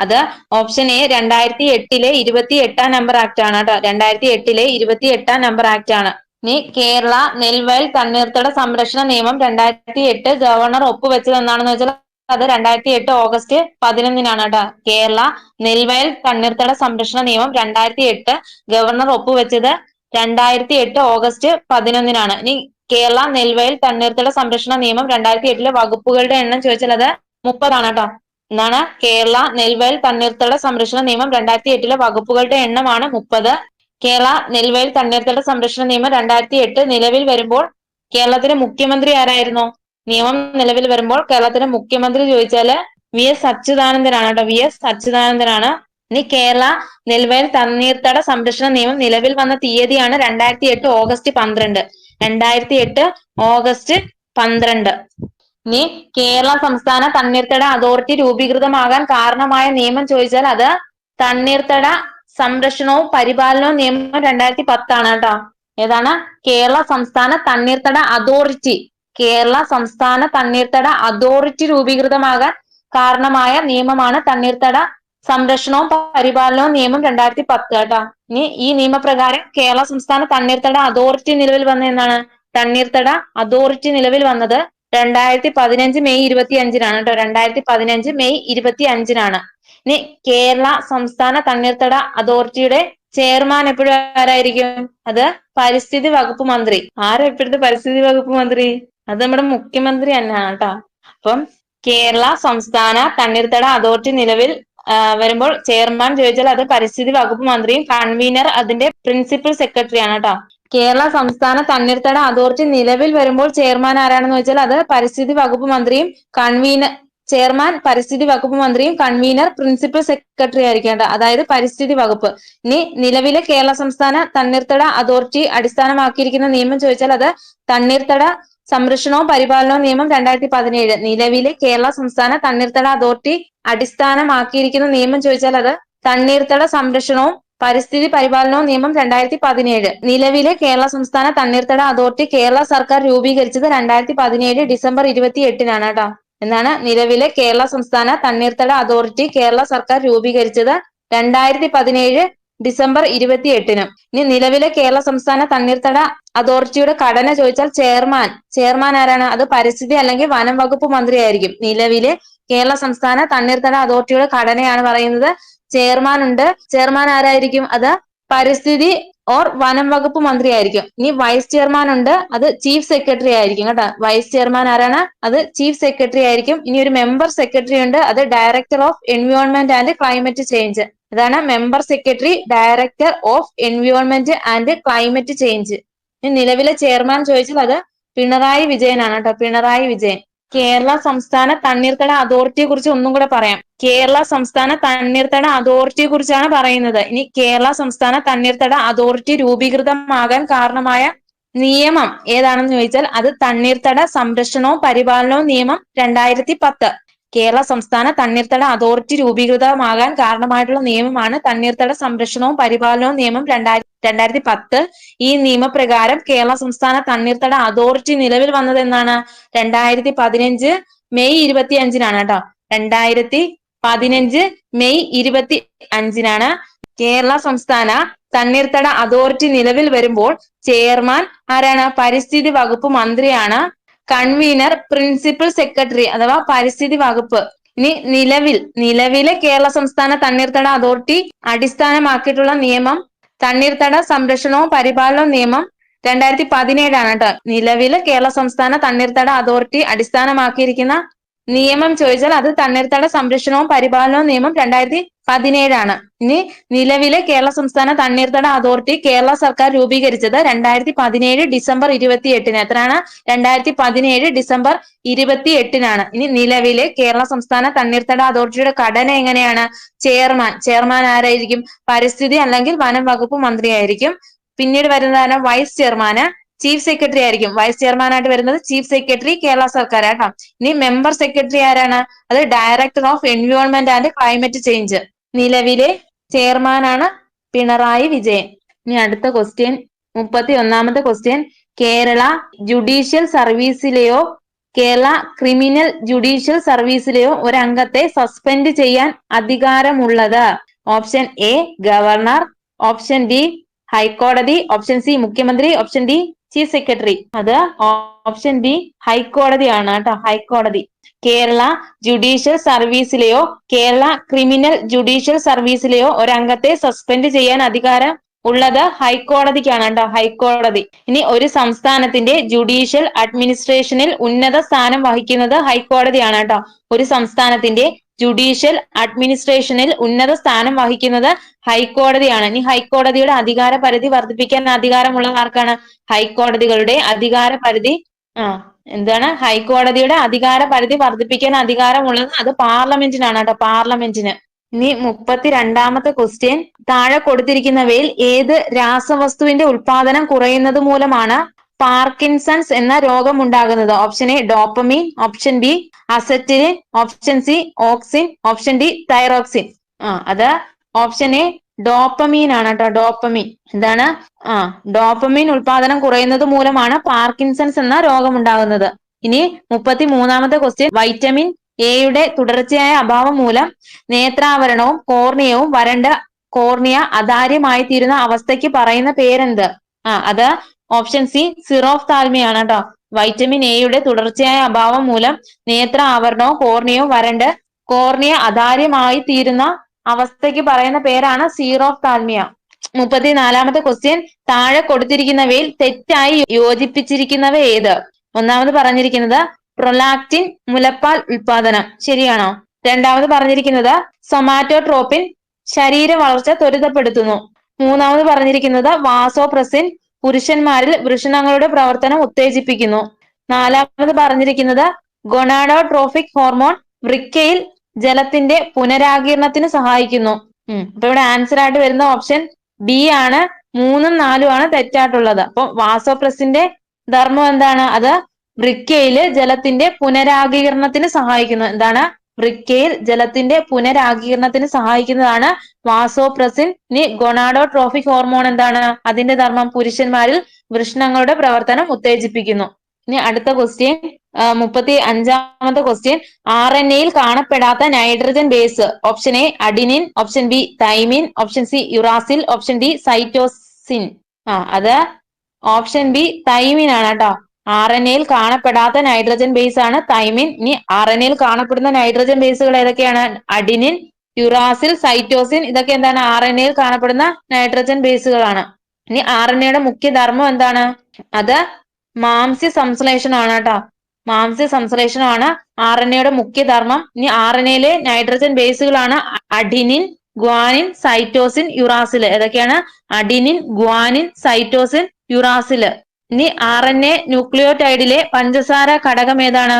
S1: അത് ഓപ്ഷൻ എ, 2008 28ാം നമ്പർ ആക്ട് ആണ് കേട്ടോ. 2008 28ാം നമ്പർ ആക്ട് ആണ്. ഇനി കേരള നെൽവയൽ തണ്ണീർത്തട സംരക്ഷണ നിയമം 2008 ഗവർണർ ഒപ്പുവെച്ചത് എന്നാണെന്ന് വെച്ചാൽ അത് 2008 ഓഗസ്റ്റ് 11 കേട്ടോ. കേരള നെൽവയൽ തണ്ണീർത്തട സംരക്ഷണ നിയമം 2008 ഗവർണർ ഒപ്പുവെച്ചത് 2008 ഓഗസ്റ്റ് 11. ഇനി കേരള നെൽവയൽ തണ്ണീർത്തട സംരക്ഷണ നിയമം 2008 വകുപ്പുകളുടെ എണ്ണം ചോദിച്ചാൽ അത് 30 കേട്ടോ. എന്താണ്? കേരള നെൽവയൽ തണ്ണീർത്തട സംരക്ഷണ നിയമം 2008 വകുപ്പുകളുടെ എണ്ണമാണ് 30. കേരള നെൽവയൽ തണ്ണീർത്തട സംരക്ഷണ നിയമം 2008 നിലവിൽ വരുമ്പോൾ കേരളത്തിന്റെ മുഖ്യമന്ത്രി ആരായിരുന്നു? നിയമം നിലവിൽ വരുമ്പോൾ കേരളത്തിന്റെ മുഖ്യമന്ത്രി ചോദിച്ചാല് VS അച്യുതാനന്ദനാണ് കേട്ടോ. VS അച്യുതാനന്ദനാണ്. ഇനി കേരള നെൽവയൽ തണ്ണീർത്തട സംരക്ഷണ നിയമം നിലവിൽ വന്ന തീയതിയാണ് 2008 ഓഗസ്റ്റ് 12. 2008 ഓഗസ്റ്റ് 12. ഇനി കേരള സംസ്ഥാന തണ്ണീർത്തട അതോറിറ്റി രൂപീകൃതമാകാൻ കാരണമായ നിയമം ചോദിച്ചാൽ അത് തണ്ണീർത്തട സംരക്ഷണവും പരിപാലനവും നിയമം 2010 കേട്ടോ. ഏതാണ്? കേരള സംസ്ഥാന തണ്ണീർത്തട അതോറിറ്റി. കേരള സംസ്ഥാന തണ്ണീർത്തട അതോറിറ്റി രൂപീകൃതമാകാൻ കാരണമായ നിയമമാണ് തണ്ണീർത്തട സംരക്ഷണവും പരിപാലനവും നിയമം 2010 കേട്ടോ. ഇനി ഈ നിയമപ്രകാരം കേരള സംസ്ഥാന തണ്ണീർത്തട അതോറിറ്റി നിലവിൽ വന്ന എന്നാണ്? തണ്ണീർത്തട അതോറിറ്റി നിലവിൽ വന്നത് 2015 മെയ് 25 കേട്ടോ. 2015 മെയ് 25. ഇനി കേരള സംസ്ഥാന തണ്ണീർത്തട അതോറിറ്റിയുടെ ചെയർമാൻ എപ്പോഴും ആരായിരിക്കും? അത് പരിസ്ഥിതി വകുപ്പ് മന്ത്രി. ആരാ ഇപ്പോഴത്തെ പരിസ്ഥിതി വകുപ്പ് മന്ത്രി? അത് നമ്മുടെ മുഖ്യമന്ത്രി തന്നെയാണ് കേട്ടോ. അപ്പം കേരള സംസ്ഥാന തണ്ണീർത്തട അതോറിറ്റി നിലവിൽ വരുമ്പോൾ ചെയർമാൻ ചോദിച്ചാൽ അത് പരിസ്ഥിതി വകുപ്പ് മന്ത്രിയും കൺവീനർ അതിന്റെ പ്രിൻസിപ്പൽ സെക്രട്ടറി ആണ് കേട്ടോ. കേരള സംസ്ഥാന തണ്ണീർത്തട അതോറിറ്റി നിലവിൽ വരുമ്പോൾ ചെയർമാൻ ആരാണെന്ന് ചോദിച്ചാൽ അത് പരിസ്ഥിതി വകുപ്പ് മന്ത്രിയും കൺവീനർ ചെയർമാൻ പരിസ്ഥിതി വകുപ്പ് മന്ത്രിയും കൺവീനർ പ്രിൻസിപ്പൽ സെക്രട്ടറി ആയിരിക്കേണ്ട. അതായത് പരിസ്ഥിതി വകുപ്പ്. ഇനി നിലവിലെ കേരള സംസ്ഥാന തണ്ണീർത്തട അതോറിറ്റി അടിസ്ഥാനമാക്കിയിരിക്കുന്ന നിയമം ചോദിച്ചാൽ അത് തണ്ണീർത്തട സംരക്ഷണവും പരിപാലനവും നിയമം 2017. നിലവിലെ കേരള സംസ്ഥാന തണ്ണീർത്തട അതോറിറ്റി അടിസ്ഥാനമാക്കിയിരിക്കുന്ന നിയമം ചോദിച്ചാൽ അത് തണ്ണീർത്തട സംരക്ഷണവും പരിസ്ഥിതി പരിപാലനവും നിയമം 2017. നിലവിലെ കേരള സംസ്ഥാന തണ്ണീർത്തട അതോറിറ്റി കേരള സർക്കാർ രൂപീകരിച്ചത് 2017 ഡിസംബർ 28 കേട്ടോ. എന്താണ്? നിലവിലെ കേരള സംസ്ഥാന തണ്ണീർത്തട അതോറിറ്റി കേരള സർക്കാർ രൂപീകരിച്ചത് 2017 ഡിസംബർ 28. ഇനി നിലവിലെ കേരള സംസ്ഥാന തണ്ണീർത്തട അതോറിറ്റിയുടെ ഘടന ചോദിച്ചാൽ ചെയർമാൻ ആരാണ്? അത് പരിസ്ഥിതി അല്ലെങ്കിൽ വനം വകുപ്പ് മന്ത്രി ആയിരിക്കും. നിലവിലെ കേരള സംസ്ഥാന തണ്ണീർത്തട അതോറിറ്റിയുടെ ഘടനയാണ് പറയുന്നത്. ചെയർമാൻ ഉണ്ട്. ചെയർമാൻ ആരായിരിക്കും? അത് പരിസ്ഥിതി ഓർ വനം വകുപ്പ് മന്ത്രി ആയിരിക്കും. ഇനി വൈസ് ചെയർമാൻ ഉണ്ട്. അത് ചീഫ് സെക്രട്ടറി ആയിരിക്കും കേട്ടോ. വൈസ് ചെയർമാൻ ആരാണ്? അത് ചീഫ് സെക്രട്ടറി ആയിരിക്കും. ഇനി ഒരു മെമ്പർ സെക്രട്ടറി ഉണ്ട്. അത് director of environment and climate change. അതാണ് member secretary, director of environment and climate change. ഇനി നിലവിലെ ചെയർമാൻ ചോദിച്ചാൽ അത് പിണറായി വിജയനാണ് കേട്ടോ. പിണറായി വിജയൻ. കേരള സംസ്ഥാന തണ്ണീർത്തട അതോറിറ്റിയെ കുറിച്ച് ഒന്നും കൂടെ പറയാം. കേരള സംസ്ഥാന തണ്ണീർത്തട അതോറിറ്റിയെ കുറിച്ചാണ് പറയുന്നത്. ഇനി കേരള സംസ്ഥാന തണ്ണീർത്തട അതോറിറ്റി രൂപീകൃതമാകാൻ കാരണമായ നിയമം ഏതാണെന്ന് ചോദിച്ചാൽ അത് തണ്ണീർത്തട സംരക്ഷണവും പരിപാലനവും നിയമം 2010. കേരള സംസ്ഥാന തണ്ണീർത്തട അതോറിറ്റി രൂപീകൃതമാകാൻ കാരണമായിട്ടുള്ള നിയമമാണ് തണ്ണീർത്തട സംരക്ഷണവും പരിപാലനവും നിയമം 2010. ഈ നിയമപ്രകാരം കേരള സംസ്ഥാന തണ്ണീർത്തട അതോറിറ്റി നിലവിൽ വന്നത് എന്നാണ്? 2015 മെയ് 25 കേട്ടോ. 2015 മെയ് 25 കേരള സംസ്ഥാന തണ്ണീർത്തട അതോറിറ്റി നിലവിൽ വരുമ്പോൾ ചെയർമാൻ ആരാണ്? പരിസ്ഥിതി വകുപ്പ് മന്ത്രിയാണ്. കൺവീനർ പ്രിൻസിപ്പൽ സെക്രട്ടറി അഥവാ പരിസ്ഥിതി വകുപ്പ്. ഇനി നിലവിലെ കേരള സംസ്ഥാന തണ്ണീർത്തട അതോറിറ്റി അടിസ്ഥാനമാക്കിയിട്ടുള്ള നിയമം തണ്ണീർത്തട സംരക്ഷണവും പരിപാലനവും നിയമം 2017 കേട്ടോ. നിലവിലെ കേരള സംസ്ഥാന തണ്ണീർത്തട അതോറിറ്റി അടിസ്ഥാനമാക്കിയിരിക്കുന്ന നിയമം ചോദിച്ചാൽ അത് തണ്ണീർത്തട സംരക്ഷണവും പരിപാലനവും നിയമം 2017. ഇനി നിലവിലെ കേരള സംസ്ഥാന തണ്ണീർത്തട അതോറിറ്റി കേരള സർക്കാർ രൂപീകരിച്ചത് 2017 ഡിസംബർ 28. എത്രയാണ്? 2017 ഡിസംബർ 28. ഇനി നിലവിലെ കേരള സംസ്ഥാന തണ്ണീർത്തട അതോറിറ്റിയുടെ ഘടന എങ്ങനെയാണ്? ചെയർമാൻ ആരായിരിക്കും? പരിസ്ഥിതി അല്ലെങ്കിൽ വനം വകുപ്പ് മന്ത്രി ആയിരിക്കും. പിന്നീട് വരുന്നതാണ് വൈസ് ചെയർമാന്, ചീഫ് സെക്രട്ടറി ആയിരിക്കും. വൈസ് ചെയർമാൻ ആയിട്ട് വരുന്നത് ചീഫ് സെക്രട്ടറി, കേരള സർക്കാർ കേട്ടോ. ഇനി മെമ്പർ സെക്രട്ടറി ആരാണ്? അത് director of environment and climate change. നിലവിലെ ചെയർമാനാണ് പിണറായി വിജയൻ. ഇനി അടുത്ത ക്വസ്റ്റ്യൻ 31ാമത്തെ ക്വസ്റ്റ്യൻ. കേരള ജുഡീഷ്യൽ സർവീസിലെയോ കേരള ക്രിമിനൽ ജുഡീഷ്യൽ സർവീസിലെയോ ഒരംഗത്തെ സസ്പെൻഡ് ചെയ്യാൻ അധികാരമുള്ളത്? Option A governor, option D ഹൈക്കോടതി, ഓപ്ഷൻ സി മുഖ്യമന്ത്രി, ഓപ്ഷൻ ഡി ചീഫ് സെക്രട്ടറി. അത് ഓപ്ഷൻ ബി ഹൈക്കോടതിയാണ് കേട്ടോ. ഹൈക്കോടതി. കേരള ജുഡീഷ്യൽ സർവീസിലെയോ കേരള ക്രിമിനൽ ജുഡീഷ്യൽ സർവീസിലെയോ ഒരംഗത്തെ സസ്പെൻഡ് ചെയ്യാൻ അധികാരം ഉള്ളത് ഹൈക്കോടതിക്കാണ് കേട്ടോ, ഹൈക്കോടതി. ഇനി ഒരു സംസ്ഥാനത്തിന്റെ ജുഡീഷ്യൽ അഡ്മിനിസ്ട്രേഷനിൽ ഉന്നത സ്ഥാനം വഹിക്കുന്നത് ഹൈക്കോടതിയാണ് കേട്ടോ. ഒരു സംസ്ഥാനത്തിന്റെ ജുഡീഷ്യൽ അഡ്മിനിസ്ട്രേഷനിൽ ഉന്നത സ്ഥാനം വഹിക്കുന്നത് ഹൈക്കോടതിയാണ്. ഇനി ഹൈക്കോടതിയുടെ അധികാര പരിധി വർദ്ധിപ്പിക്കാൻ അധികാരമുള്ള ആർക്കാണ്? ഹൈക്കോടതികളുടെ അധികാര പരിധി എന്താണ്? ഹൈക്കോടതിയുടെ അധികാര പരിധി വർദ്ധിപ്പിക്കാൻ അധികാരമുള്ളത് അത് പാർലമെന്റിനാണ് കേട്ടോ, പാർലമെന്റിന്. ഇനി 32ാമത്തെ ക്വസ്റ്റ്യൻ, താഴെ കൊടുത്തിരിക്കുന്നവയിൽ ഏത് രാസവസ്തുവിന്റെ ഉൽപാദനം കുറയുന്നത് മൂലമാണ് പാർക്കിൻസൺസ് എന്ന രോഗം ഉണ്ടാകുന്നത്? Option A dopamine, option B acetylene, option C auxin, option D thyroxine. അത് ഓപ്ഷൻ എ ഡോപ്പമീൻ ആണ് കേട്ടോ, ഡോപ്പമീൻ. എന്താണ്? ഡോപ്പമീൻ ഉൽപാദനം കുറയുന്നത് മൂലമാണ് പാർക്കിൻസൺസ് എന്ന രോഗം ഉണ്ടാകുന്നത്. ഇനി 33ാമത്തെ ക്വസ്റ്റ്യൻ, വൈറ്റമിൻ എയുടെ തുടർച്ചയായ അഭാവം മൂലം നേത്രാവരണവും കോർണിയവും വരണ്ട കോർണിയ അതാര്യമായി തീരുന്ന അവസ്ഥയ്ക്ക് പറയുന്ന പേരെന്ത്? അത് ഓപ്ഷൻ സി സിറോഫ്താൽമിയാണ് കേട്ടോ. വൈറ്റമിൻ എയുടെ തുടർച്ചയായ അഭാവം മൂലം നേത്ര ആവരണവും കോർണിയവും വരണ്ട് കോർണിയ അതാര്യമായി തീരുന്ന അവസ്ഥയ്ക്ക് പറയുന്ന പേരാണ് സീറോഫ്താൽമിയ. 34ാമത്തെ ക്വസ്റ്റ്യൻ, താഴെ കൊടുത്തിരിക്കുന്നവയിൽ തെറ്റായി യോജിപ്പിച്ചിരിക്കുന്നവ ഏത്? ഒന്നാമത് പറഞ്ഞിരിക്കുന്നത് പ്രൊലാക്റ്റിൻ മുലപ്പാൽ ഉൽപാദനം, ശരിയാണോ? രണ്ടാമത് പറഞ്ഞിരിക്കുന്നത് സൊമാറ്റോട്രോപ്പിൻ ശരീര വളർച്ച ത്വരിതപ്പെടുത്തുന്നു. മൂന്നാമത് പറഞ്ഞിരിക്കുന്നത് വാസോപ്രസിൻ പുരുഷന്മാരിൽ വൃഷണങ്ങളുടെ പ്രവർത്തനം ഉത്തേജിപ്പിക്കുന്നു. നാലാമത് പറഞ്ഞിരിക്കുന്നത് ഗൊണാഡോട്രോഫിക് ഹോർമോൺ വൃക്കയിൽ ജലത്തിന്റെ പുനരാകീർണത്തിന് സഹായിക്കുന്നു. അപ്പൊ ഇവിടെ ആൻസർ ആയിട്ട് വരുന്ന ഓപ്ഷൻ ബി ആണ്. 3ഉം 4ഉം ആണ് തെറ്റായിട്ടുള്ളത്. അപ്പൊ വാസോപ്രസിന്റെ ധർമ്മം എന്താണ്? അത് വൃക്കയില് ജലത്തിന്റെ പുനരാകീർണത്തിന് സഹായിക്കുന്നു. എന്താണ്? വൃക്കയിൽ ജലത്തിന്റെ പുനരാകീർണത്തിന് സഹായിക്കുന്നതാണ് വാസോപ്രസിൻ. ഇനി ഗൊണാഡോട്രോഫിക് ഹോർമോൺ എന്താണ്? അതിന്റെ ധർമ്മം പുരുഷന്മാരിൽ വൃഷണങ്ങളുടെ പ്രവർത്തനം ഉത്തേജിപ്പിക്കുന്നു. ഇനി അടുത്ത ക്വസ്റ്റ്യൻ, 35ാമത്തെ ക്വസ്റ്റ്യൻ, RNA-യിൽ കാണപ്പെടാത്ത nitrogen base. Option A adenine, option B thymine, option C uracil, option D cytosine. അത് ഓപ്ഷൻ ബി തൈമിൻ ആണ് കേട്ടോ. RNA-യിൽ കാണപ്പെടാത്ത നൈട്രജൻ ബേസ് ആണ് തൈമിൻ. ഇനി RNA-യിൽ കാണപ്പെടുന്ന നൈട്രജൻ ബേസുകൾ ഏതൊക്കെയാണ്? Adenine, uracil, cytosine. ഇതൊക്കെ എന്താണ്? RNA-യിൽ കാണപ്പെടുന്ന നൈട്രജൻ ബേസുകളാണ്. ഇനി RNA-യുടെ മുഖ്യ ധർമ്മം എന്താണ്? അത് മാംസ്യ സംശ്ലേഷണമാണ് കേട്ടോ. മാംസ്യ സംശ്ലേഷണമാണ് RNA-യുടെ മുഖ്യ ധർമ്മം. ഇനി RNA-യിലെ നൈട്രജൻ ബേസുകളാണ് അഡിനിൻ, ഗ്വാനിൻ, സൈറ്റോസിൻ, യുറാസിൽ. ഏതൊക്കെയാണ്? Adenine, guanine, cytosine, uracil. ഇനി RNA ന്യൂക്ലിയോടൈഡിലെ പഞ്ചസാര ഘടകം ഏതാണ്?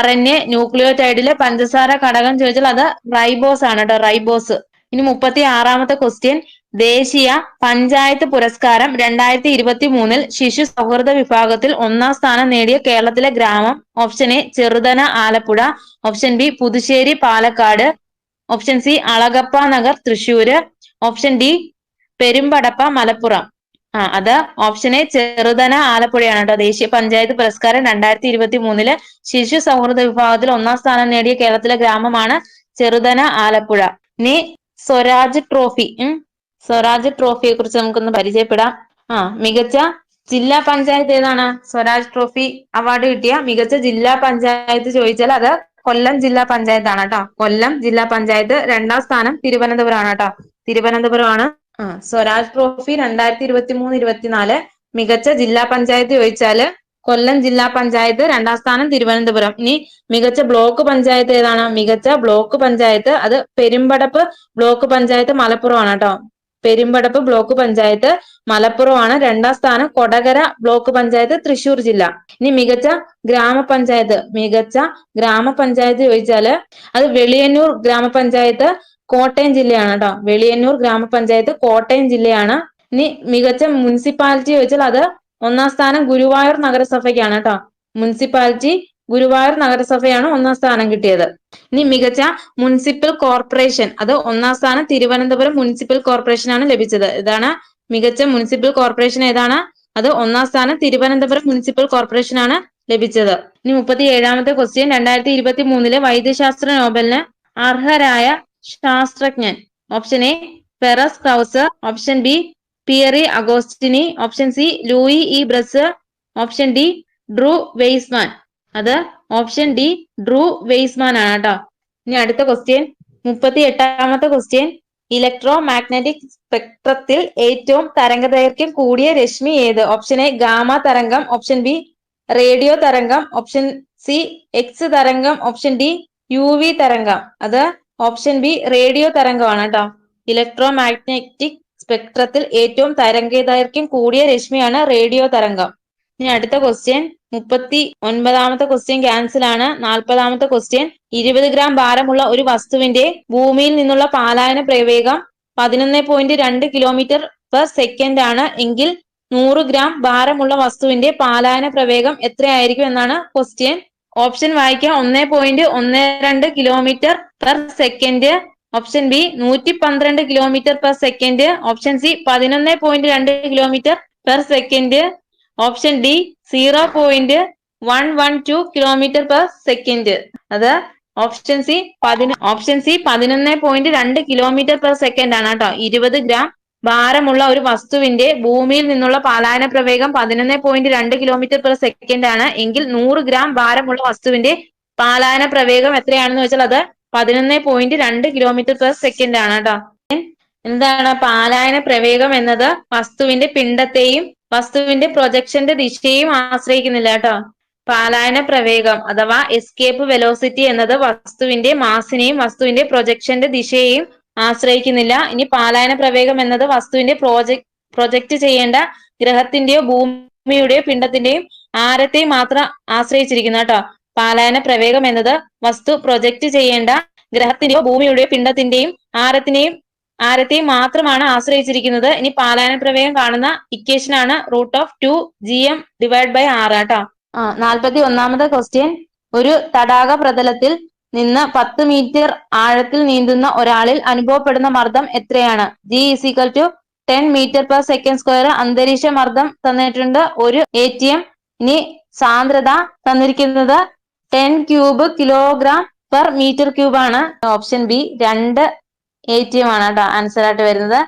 S1: RNA ന്യൂക്ലിയോടൈഡിലെ പഞ്ചസാര ഘടകം ചോദിച്ചാൽ അത് റൈബോസ് ആണ് കേട്ടോ, റൈബോസ്. ഇനി 36ാമത്തെ ക്വസ്റ്റ്യൻ, ദേശീയ പഞ്ചായത്ത് പുരസ്കാരം 2023 ശിശു സൗഹൃദ വിഭാഗത്തിൽ 1ാം സ്ഥാനം നേടിയ കേരളത്തിലെ ഗ്രാമം. Option A Cheruthana Alappuzha, option B Puthussery Palakkad, option C Alagappa Nagar Thrissur, option D Perumpadappa Malappuram. അത് ഓപ്ഷൻ എ ചെറുതന ആലപ്പുഴയാണ് കേട്ടോ. ദേശീയ പഞ്ചായത്ത് പുരസ്കാരം 2023 ശിശു സൗഹൃദ വിഭാഗത്തിൽ 1ാം സ്ഥാനം നേടിയ കേരളത്തിലെ ഗ്രാമമാണ് ചെറുതന ആലപ്പുഴ. ഇനി സ്വരാജ് ട്രോഫി, സ്വരാജ് ട്രോഫിയെ കുറിച്ച് നമുക്കൊന്ന് പരിചയപ്പെടാം. മികച്ച ജില്ലാ പഞ്ചായത്ത് ഏതാണ്? സ്വരാജ് ട്രോഫി അവാർഡ് കിട്ടിയ മികച്ച ജില്ലാ പഞ്ചായത്ത് ചോദിച്ചാൽ അത് കൊല്ലം ജില്ലാ പഞ്ചായത്താണ് കേട്ടോ. കൊല്ലം ജില്ലാ പഞ്ചായത്ത്. 2ാം സ്ഥാനം തിരുവനന്തപുരമാണ് കേട്ടോ. തിരുവനന്തപുരമാണ്. സ്വരാജ് ട്രോഫി 2023-24 മികച്ച ജില്ലാ പഞ്ചായത്ത് ചോദിച്ചാല് കൊല്ലം ജില്ലാ പഞ്ചായത്ത്, 2ാം സ്ഥാനം തിരുവനന്തപുരം. ഇനി മികച്ച ബ്ലോക്ക് പഞ്ചായത്ത് ഏതാണ്? മികച്ച ബ്ലോക്ക് പഞ്ചായത്ത് അത് പെരുമ്പടപ്പ് ബ്ലോക്ക് പഞ്ചായത്ത് മലപ്പുറമാണ് കേട്ടോ. പെരുമ്പടപ്പ് ബ്ലോക്ക് പഞ്ചായത്ത് മലപ്പുറമാണ്. 2ാം സ്ഥാനം കൊടകര ബ്ലോക്ക് പഞ്ചായത്ത് തൃശ്ശൂർ ജില്ല. ഇനി മികച്ച ഗ്രാമപഞ്ചായത്ത്, മികച്ച ഗ്രാമപഞ്ചായത്ത് ചോദിച്ചാല് അത് വെളിയന്നൂർ ഗ്രാമപഞ്ചായത്ത് കോട്ടയം ജില്ലയാണ് കേട്ടോ. വെളിയന്നൂർ ഗ്രാമപഞ്ചായത്ത് കോട്ടയം ജില്ലയാണ്. ഇനി മികച്ച മുനിസിപ്പാലിറ്റി ചോദിച്ചാൽ അത് 1ാം സ്ഥാനം ഗുരുവായൂർ നഗരസഭയ്ക്കാണ് കേട്ടോ. മുനിസിപ്പാലിറ്റി ഗുരുവായൂർ നഗരസഭയാണ് 1ാം സ്ഥാനം കിട്ടിയത്. ഇനി മികച്ച മുനിസിപ്പൽ കോർപ്പറേഷൻ അത് 1ാം സ്ഥാനം തിരുവനന്തപുരം മുനിസിപ്പൽ കോർപ്പറേഷൻ ആണ് ലഭിച്ചത്. ഇതാണ് മികച്ച മുനിസിപ്പൽ കോർപ്പറേഷൻ ഏതാണ്? അത് 1ാം സ്ഥാനം തിരുവനന്തപുരം മുനിസിപ്പൽ കോർപ്പറേഷൻ ആണ് ലഭിച്ചത്. ഇനി 37ാമത്തെ ക്വസ്റ്റ്യൻ, 2023 വൈദ്യശാസ്ത്ര നോബലിന് അർഹരായ ശാസ്ത്രജ്ഞൻ. Option A Ferenc Krausz, option B Pierre Agostini, option C Louis E Brus, option D Drew Weissman. അത് ഓപ്ഷൻ ഡി ഡ്രൂ വെയ്സ്മാൻ ആണ് കേട്ടോ. ഇനി അടുത്ത ക്വസ്റ്റ്യൻ, 38ാമത്തെ ക്വസ്റ്റ്യൻ, ഇലക്ട്രോ മാഗ്നറ്റിക് സ്പെക്ട്രത്തിൽ ഏറ്റവും തരംഗദൈർഘ്യം കൂടിയ രശ്മി ഏത്? ഓപ്ഷൻ എ ഗാമ തരംഗം, ഓപ്ഷൻ ബി റേഡിയോ തരംഗം, ഓപ്ഷൻ സി എക്സ് തരംഗം, ഓപ്ഷൻ ഡി യു വി തരംഗം. അത് ഓപ്ഷൻ ബി റേഡിയോ തരംഗമാണ് കേട്ടോ. ഇലക്ട്രോ മാഗ്നറ്റിക് സ്പെക്ട്രത്തിൽ ഏറ്റവും തരംഗദൈർഘ്യം കൂടിയ രശ്മിയാണ് റേഡിയോ തരംഗം. ഇനി അടുത്ത ക്വസ്റ്റ്യൻ 39ാമത്തെ ക്വസ്റ്റ്യൻ ക്യാൻസൽ ആണ്. 40ാമത്തെ ക്വസ്റ്റ്യൻ 20 ഗ്രാം ഭാരമുള്ള ഒരു വസ്തുവിന്റെ ഭൂമിയിൽ നിന്നുള്ള പാലായന പ്രവേഗം 11.2 കിലോമീറ്റർ പെർ സെക്കൻഡ് ആണ് എങ്കിൽ 100 ഗ്രാം ഭാരമുള്ള വസ്തുവിന്റെ പാലായന പ്രവേഗം എത്രയായിരിക്കും എന്നാണ് ക്വസ്റ്റ്യൻ. ഓപ്ഷൻ വായിക്കാം. 1.12 kilometre per second, option B 112 kilometre per second, option C 11.2 kilometre per second, option D 0.112 kilometre per second. അത് option C 11.2 kilometre per second ആണ് കേട്ടോ. 20 ഗ്രാം ഭാരമുള്ള ഒരു വസ്തുവിന്റെ ഭൂമിയിൽ നിന്നുള്ള പാലായന പ്രവേഗം 11.2 കിലോമീറ്റർ പെർ സെക്കൻഡ് ആണ് എങ്കിൽ 100 ഗ്രാം ഭാരമുള്ള വസ്തുവിന്റെ പാലായന പ്രവേഗം എത്രയാണെന്ന് വെച്ചാൽ അത് 11.2 കിലോമീറ്റർ പെർ സെക്കൻഡ് ആണ് കേട്ടോ. എന്താണ് പാലായന പ്രവേഗം എന്നത്? വസ്തുവിന്റെ പിണ്ഡത്തെയും വസ്തുവിന്റെ പ്രൊജക്ഷന്റെ ദിശയെയും ആശ്രയിക്കുന്നില്ല കേട്ടോ. പാലായന പ്രവേഗം അഥവാ എസ്കേപ്പ് വെലോസിറ്റി എന്നത് വസ്തുവിന്റെ മാസിനെയും വസ്തുവിന്റെ പ്രൊജക്ഷന്റെ ദിശയെയും ആശ്രയിക്കുന്നില്ല. ഇനി പാലായന പ്രവേഗം എന്നത് വസ്തുവിന്റെ പ്രൊജക്റ്റ് ചെയ്യേണ്ട ഗ്രഹത്തിന്റെയോ ഭൂമിയുടെയോ പിണ്ഡത്തിന്റെയും ആരത്തെയും മാത്രം ആശ്രയിച്ചിരിക്കുന്നു കേട്ടോ. പാലായന പ്രവേഗം എന്നത് വസ്തു പ്രൊജക്റ്റ് ചെയ്യേണ്ട ഗ്രഹത്തിന്റെയോ ഭൂമിയുടെയോ പിണ്ഡത്തിന്റെയും ആരത്തെയും മാത്രമാണ് ആശ്രയിച്ചിരിക്കുന്നത്. ഇനി പാലായന പ്രവേഗം കാണുന്ന ഇക്വേഷൻ ആണ് √2gm/r കേട്ടോ. 41ാമത്തെ ക്വസ്റ്റ്യൻ. ഒരു തടാക പ്രതലത്തിൽ നിന്ന് 10 മീറ്റർ ആഴത്തിൽ നീന്തുന്ന ഒരാളിൽ അനുഭവപ്പെടുന്ന മർദ്ദം എത്രയാണ്? G = 10 metre per second square. അന്തരീക്ഷ മർദ്ദം തന്നിട്ടുണ്ട് 1 atm. ഇനി സാന്ദ്രത തന്നിരിക്കുന്നത് 10 cube kilogram per metre cube ആണ്. ഓപ്ഷൻ ബി 2 atm ആണ് കേട്ടോ ആൻസർ ആയിട്ട് വരുന്നത്.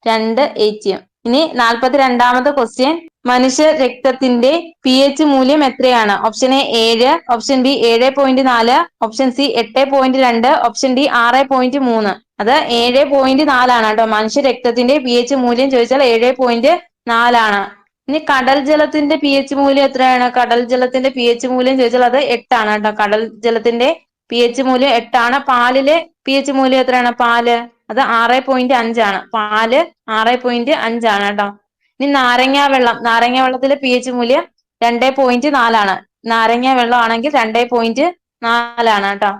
S1: 2 atm. ഇനി 42ാമത്തെ ക്വസ്റ്റ്യൻ. മനുഷ്യ രക്തത്തിന്റെ pH മൂല്യം എത്രയാണ്? Option A 7, option B 7.4, option C 8.2, option D 6.3. അത് 7.4 ആണ് കേട്ടോ. മനുഷ്യ രക്തത്തിന്റെ pH മൂല്യം ചോദിച്ചാൽ 7.4 ആണ്. ഇനി കടൽ ജലത്തിന്റെ pH മൂല്യം എത്രയാണ്? കടൽ ജലത്തിന്റെ pH മൂല്യം ചോദിച്ചാൽ അത് 8 ആണ് കേട്ടോ. കടൽ ജലത്തിന്റെ pH മൂല്യം 8 ആണ്. പാലിലെ pH മൂല്യം എത്രയാണ്? പാല് അത് 6.5 ആണ്. പാല് 6.5 ആണ് കേട്ടോ. ഇനി നാരങ്ങ വെള്ളത്തിലെ pH മൂല്യം 2.4 ആണ്. നാരങ്ങ വെള്ളം ആണെങ്കിൽ 2.4 ആണ് കേട്ടോ.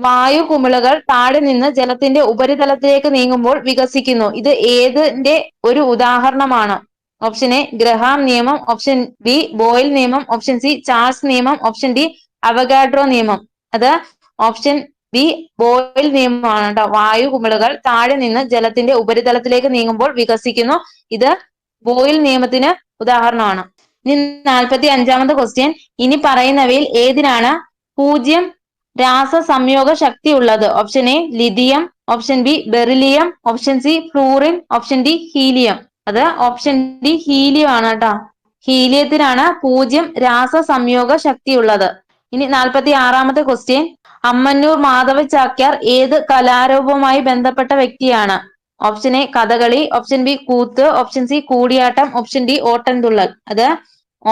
S1: വായു കുമിളകൾ താഴെ നിന്ന് ജലത്തിന്റെ ഉപരിതലത്തിലേക്ക് നീങ്ങുമ്പോൾ വികസിക്കുന്നു. ഇത് ഏതിന്റെ ഒരു ഉദാഹരണമാണ്? ഓപ്ഷൻ എ ഗ്രഹാം നിയമം, ഓപ്ഷൻ ബി ബോയിൽ നിയമം, ഓപ്ഷൻ സി ചാൾസ് നിയമം, ഓപ്ഷൻ ഡി അവഗാഡ്രോ നിയമം. അത് ഓപ്ഷൻ ബി ബോയിൽ നിയമമാണ് കേട്ടോ. വായു കുമിളകൾ താഴെ നിന്ന് ജലത്തിന്റെ ഉപരിതലത്തിലേക്ക് നീങ്ങുമ്പോൾ വികസിക്കുന്നു. ഇത് ബോയിൽ നിയമത്തിന് ഉദാഹരണമാണ്. ഇനി 45ാമത്തെ ക്വസ്റ്റ്യൻ. ഇനി പറയുന്നവയിൽ ഏതിനാണ് 0 രാസ സംയോഗ ശക്തി ഉള്ളത്? Option A lithium, option B beryllium, option C fluorine, option D helium. അത് ഓപ്ഷൻ ഡി ഹീലിയം ആണ് കേട്ടോ. ഹീലിയത്തിനാണ് 0 രാസ സംയോഗ ശക്തി ഉള്ളത്. ഇനി 46ാമത്തെ ക്വസ്റ്റ്യൻ. അമ്മന്നൂർ മാധവ ചാക്യാർ ഏത് കലാരൂപവുമായി ബന്ധപ്പെട്ട വ്യക്തിയാണ്? Option A Kathakali, option B Koothu, option C Koodiyattam, option D Ottamthullal. അത്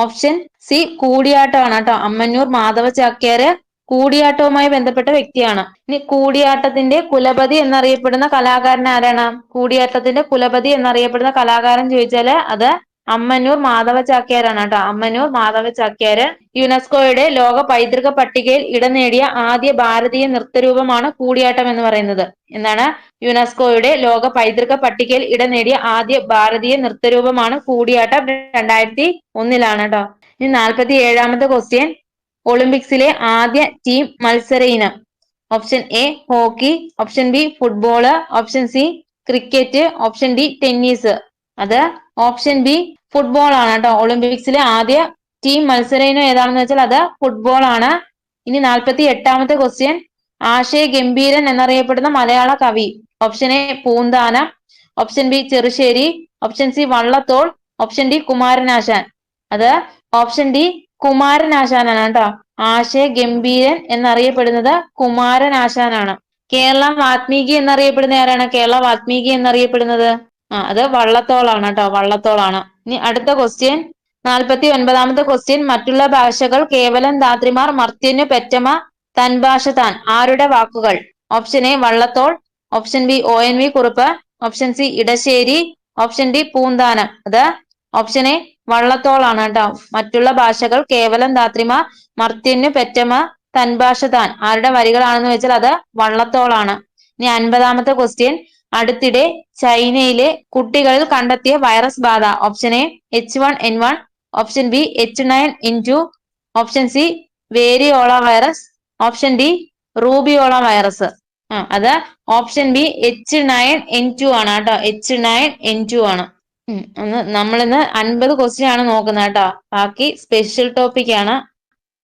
S1: ഓപ്ഷൻ സി കൂടിയാട്ടമാണ് കേട്ടോ. അമ്മന്നൂർ മാധവ ചാക്യാര് കൂടിയാട്ടവുമായി ബന്ധപ്പെട്ട വ്യക്തിയാണ്. ഇനി കൂടിയാട്ടത്തിന്റെ കുലപതി എന്നറിയപ്പെടുന്ന കലാകാരൻ ആരാണ്? കൂടിയാട്ടത്തിന്റെ കുലപതി എന്നറിയപ്പെടുന്ന കലാകാരൻ ചോദിച്ചാല് അത് അമ്മന്നൂർ മാധവ ചാക്യാരാണ് കേട്ടോ. അമ്മന്നൂർ മാധവ ചാക്യാര്. യുനെസ്കോയുടെ ലോക പൈതൃക പട്ടികയിൽ ഇടം നേടിയ ആദ്യ ഭാരതീയ നൃത്തരൂപമാണ് കൂടിയാട്ടം എന്ന് പറയുന്നത്. എന്താണ്? യുനെസ്കോയുടെ ലോക പൈതൃക പട്ടികയിൽ ഇടം നേടിയ ആദ്യ ഭാരതീയ നൃത്തരൂപമാണ് കൂടിയാട്ടം. 2001 കേട്ടോ. ഇനി 47ാമത്തെ ക്വസ്റ്റ്യൻ. ഒളിമ്പിക്സിലെ ആദ്യ ടീം മത്സര ഇനം? Option A hockey, option B football, option C cricket, option D tennis. അത് ഓപ്ഷൻ ബി ഫുട്ബോൾ ആണ് കേട്ടോ. ഒളിമ്പിക്സിലെ ആദ്യ ടീം മത്സര ഇനം ഏതാണെന്ന് വെച്ചാൽ അത് ഫുട്ബോൾ ആണ്. ഇനി 48ാമത്തെ ക്വസ്റ്റ്യൻ. ആശയ ഗംഭീരൻ എന്നറിയപ്പെടുന്ന മലയാള കവി? Option A Poonthanam, option B Cherusseri, option C Vallathol, option D Kumaranasan. അത് ഓപ്ഷൻ ഡി കുമാരനാശാനാണ് കേട്ടോ. ആശയ ഗംഭീരൻ എന്നറിയപ്പെടുന്നത് കുമാരനാശാനാണ്. കേരള വാത്മീകി എന്നറിയപ്പെടുന്ന ആരാണ്? കേരള വാത്മീകി എന്നറിയപ്പെടുന്നത് അത് വള്ളത്തോളാണ് കേട്ടോ, വള്ളത്തോളാണ്. ഇനി അടുത്ത ക്വസ്റ്റ്യൻ 49ാമത്തെ ക്വസ്റ്റ്യൻ. മറ്റുള്ള ഭാഷകൾ കേവലം ധാത്രിമാർ, മർത്യനു പെറ്റമ്മ, തൻ ഭാഷ താൻ ആരുടെ വാക്കുകൾ? Option A Vallathol, option B ONV Kurup, option C Edasseri, option D Poonthanam. അത് ഓപ്ഷൻ എ വള്ളത്തോളാണ് കേട്ടോ. മറ്റുള്ള ഭാഷകൾ കേവലം ധാത്രിമാർ, മർത്യനു പെറ്റമ്മ, തൻ ഭാഷ താൻ ആരുടെ വരികളാണെന്ന് വെച്ചാൽ അത് വള്ളത്തോളാണ്. ഇനി 50ാമത്തെ ക്വസ്റ്റ്യൻ. അടുത്തിടെ ചൈനയിലെ കുട്ടികളിൽ കണ്ടെത്തിയ വൈറസ് ബാധ? Option A H1N1, option B H9N2, option C variola virus, option D rubeola virus. അത് ഓപ്ഷൻ ബി H9N2 ആണ് കേട്ടോ, H9N2 ആണ്. നമ്മളിന്ന് 50 ക്വസ്റ്റ്യൻ ആണ് നോക്കുന്നത് കേട്ടോ, ബാക്കി സ്പെഷ്യൽ ടോപ്പിക് ആണ്.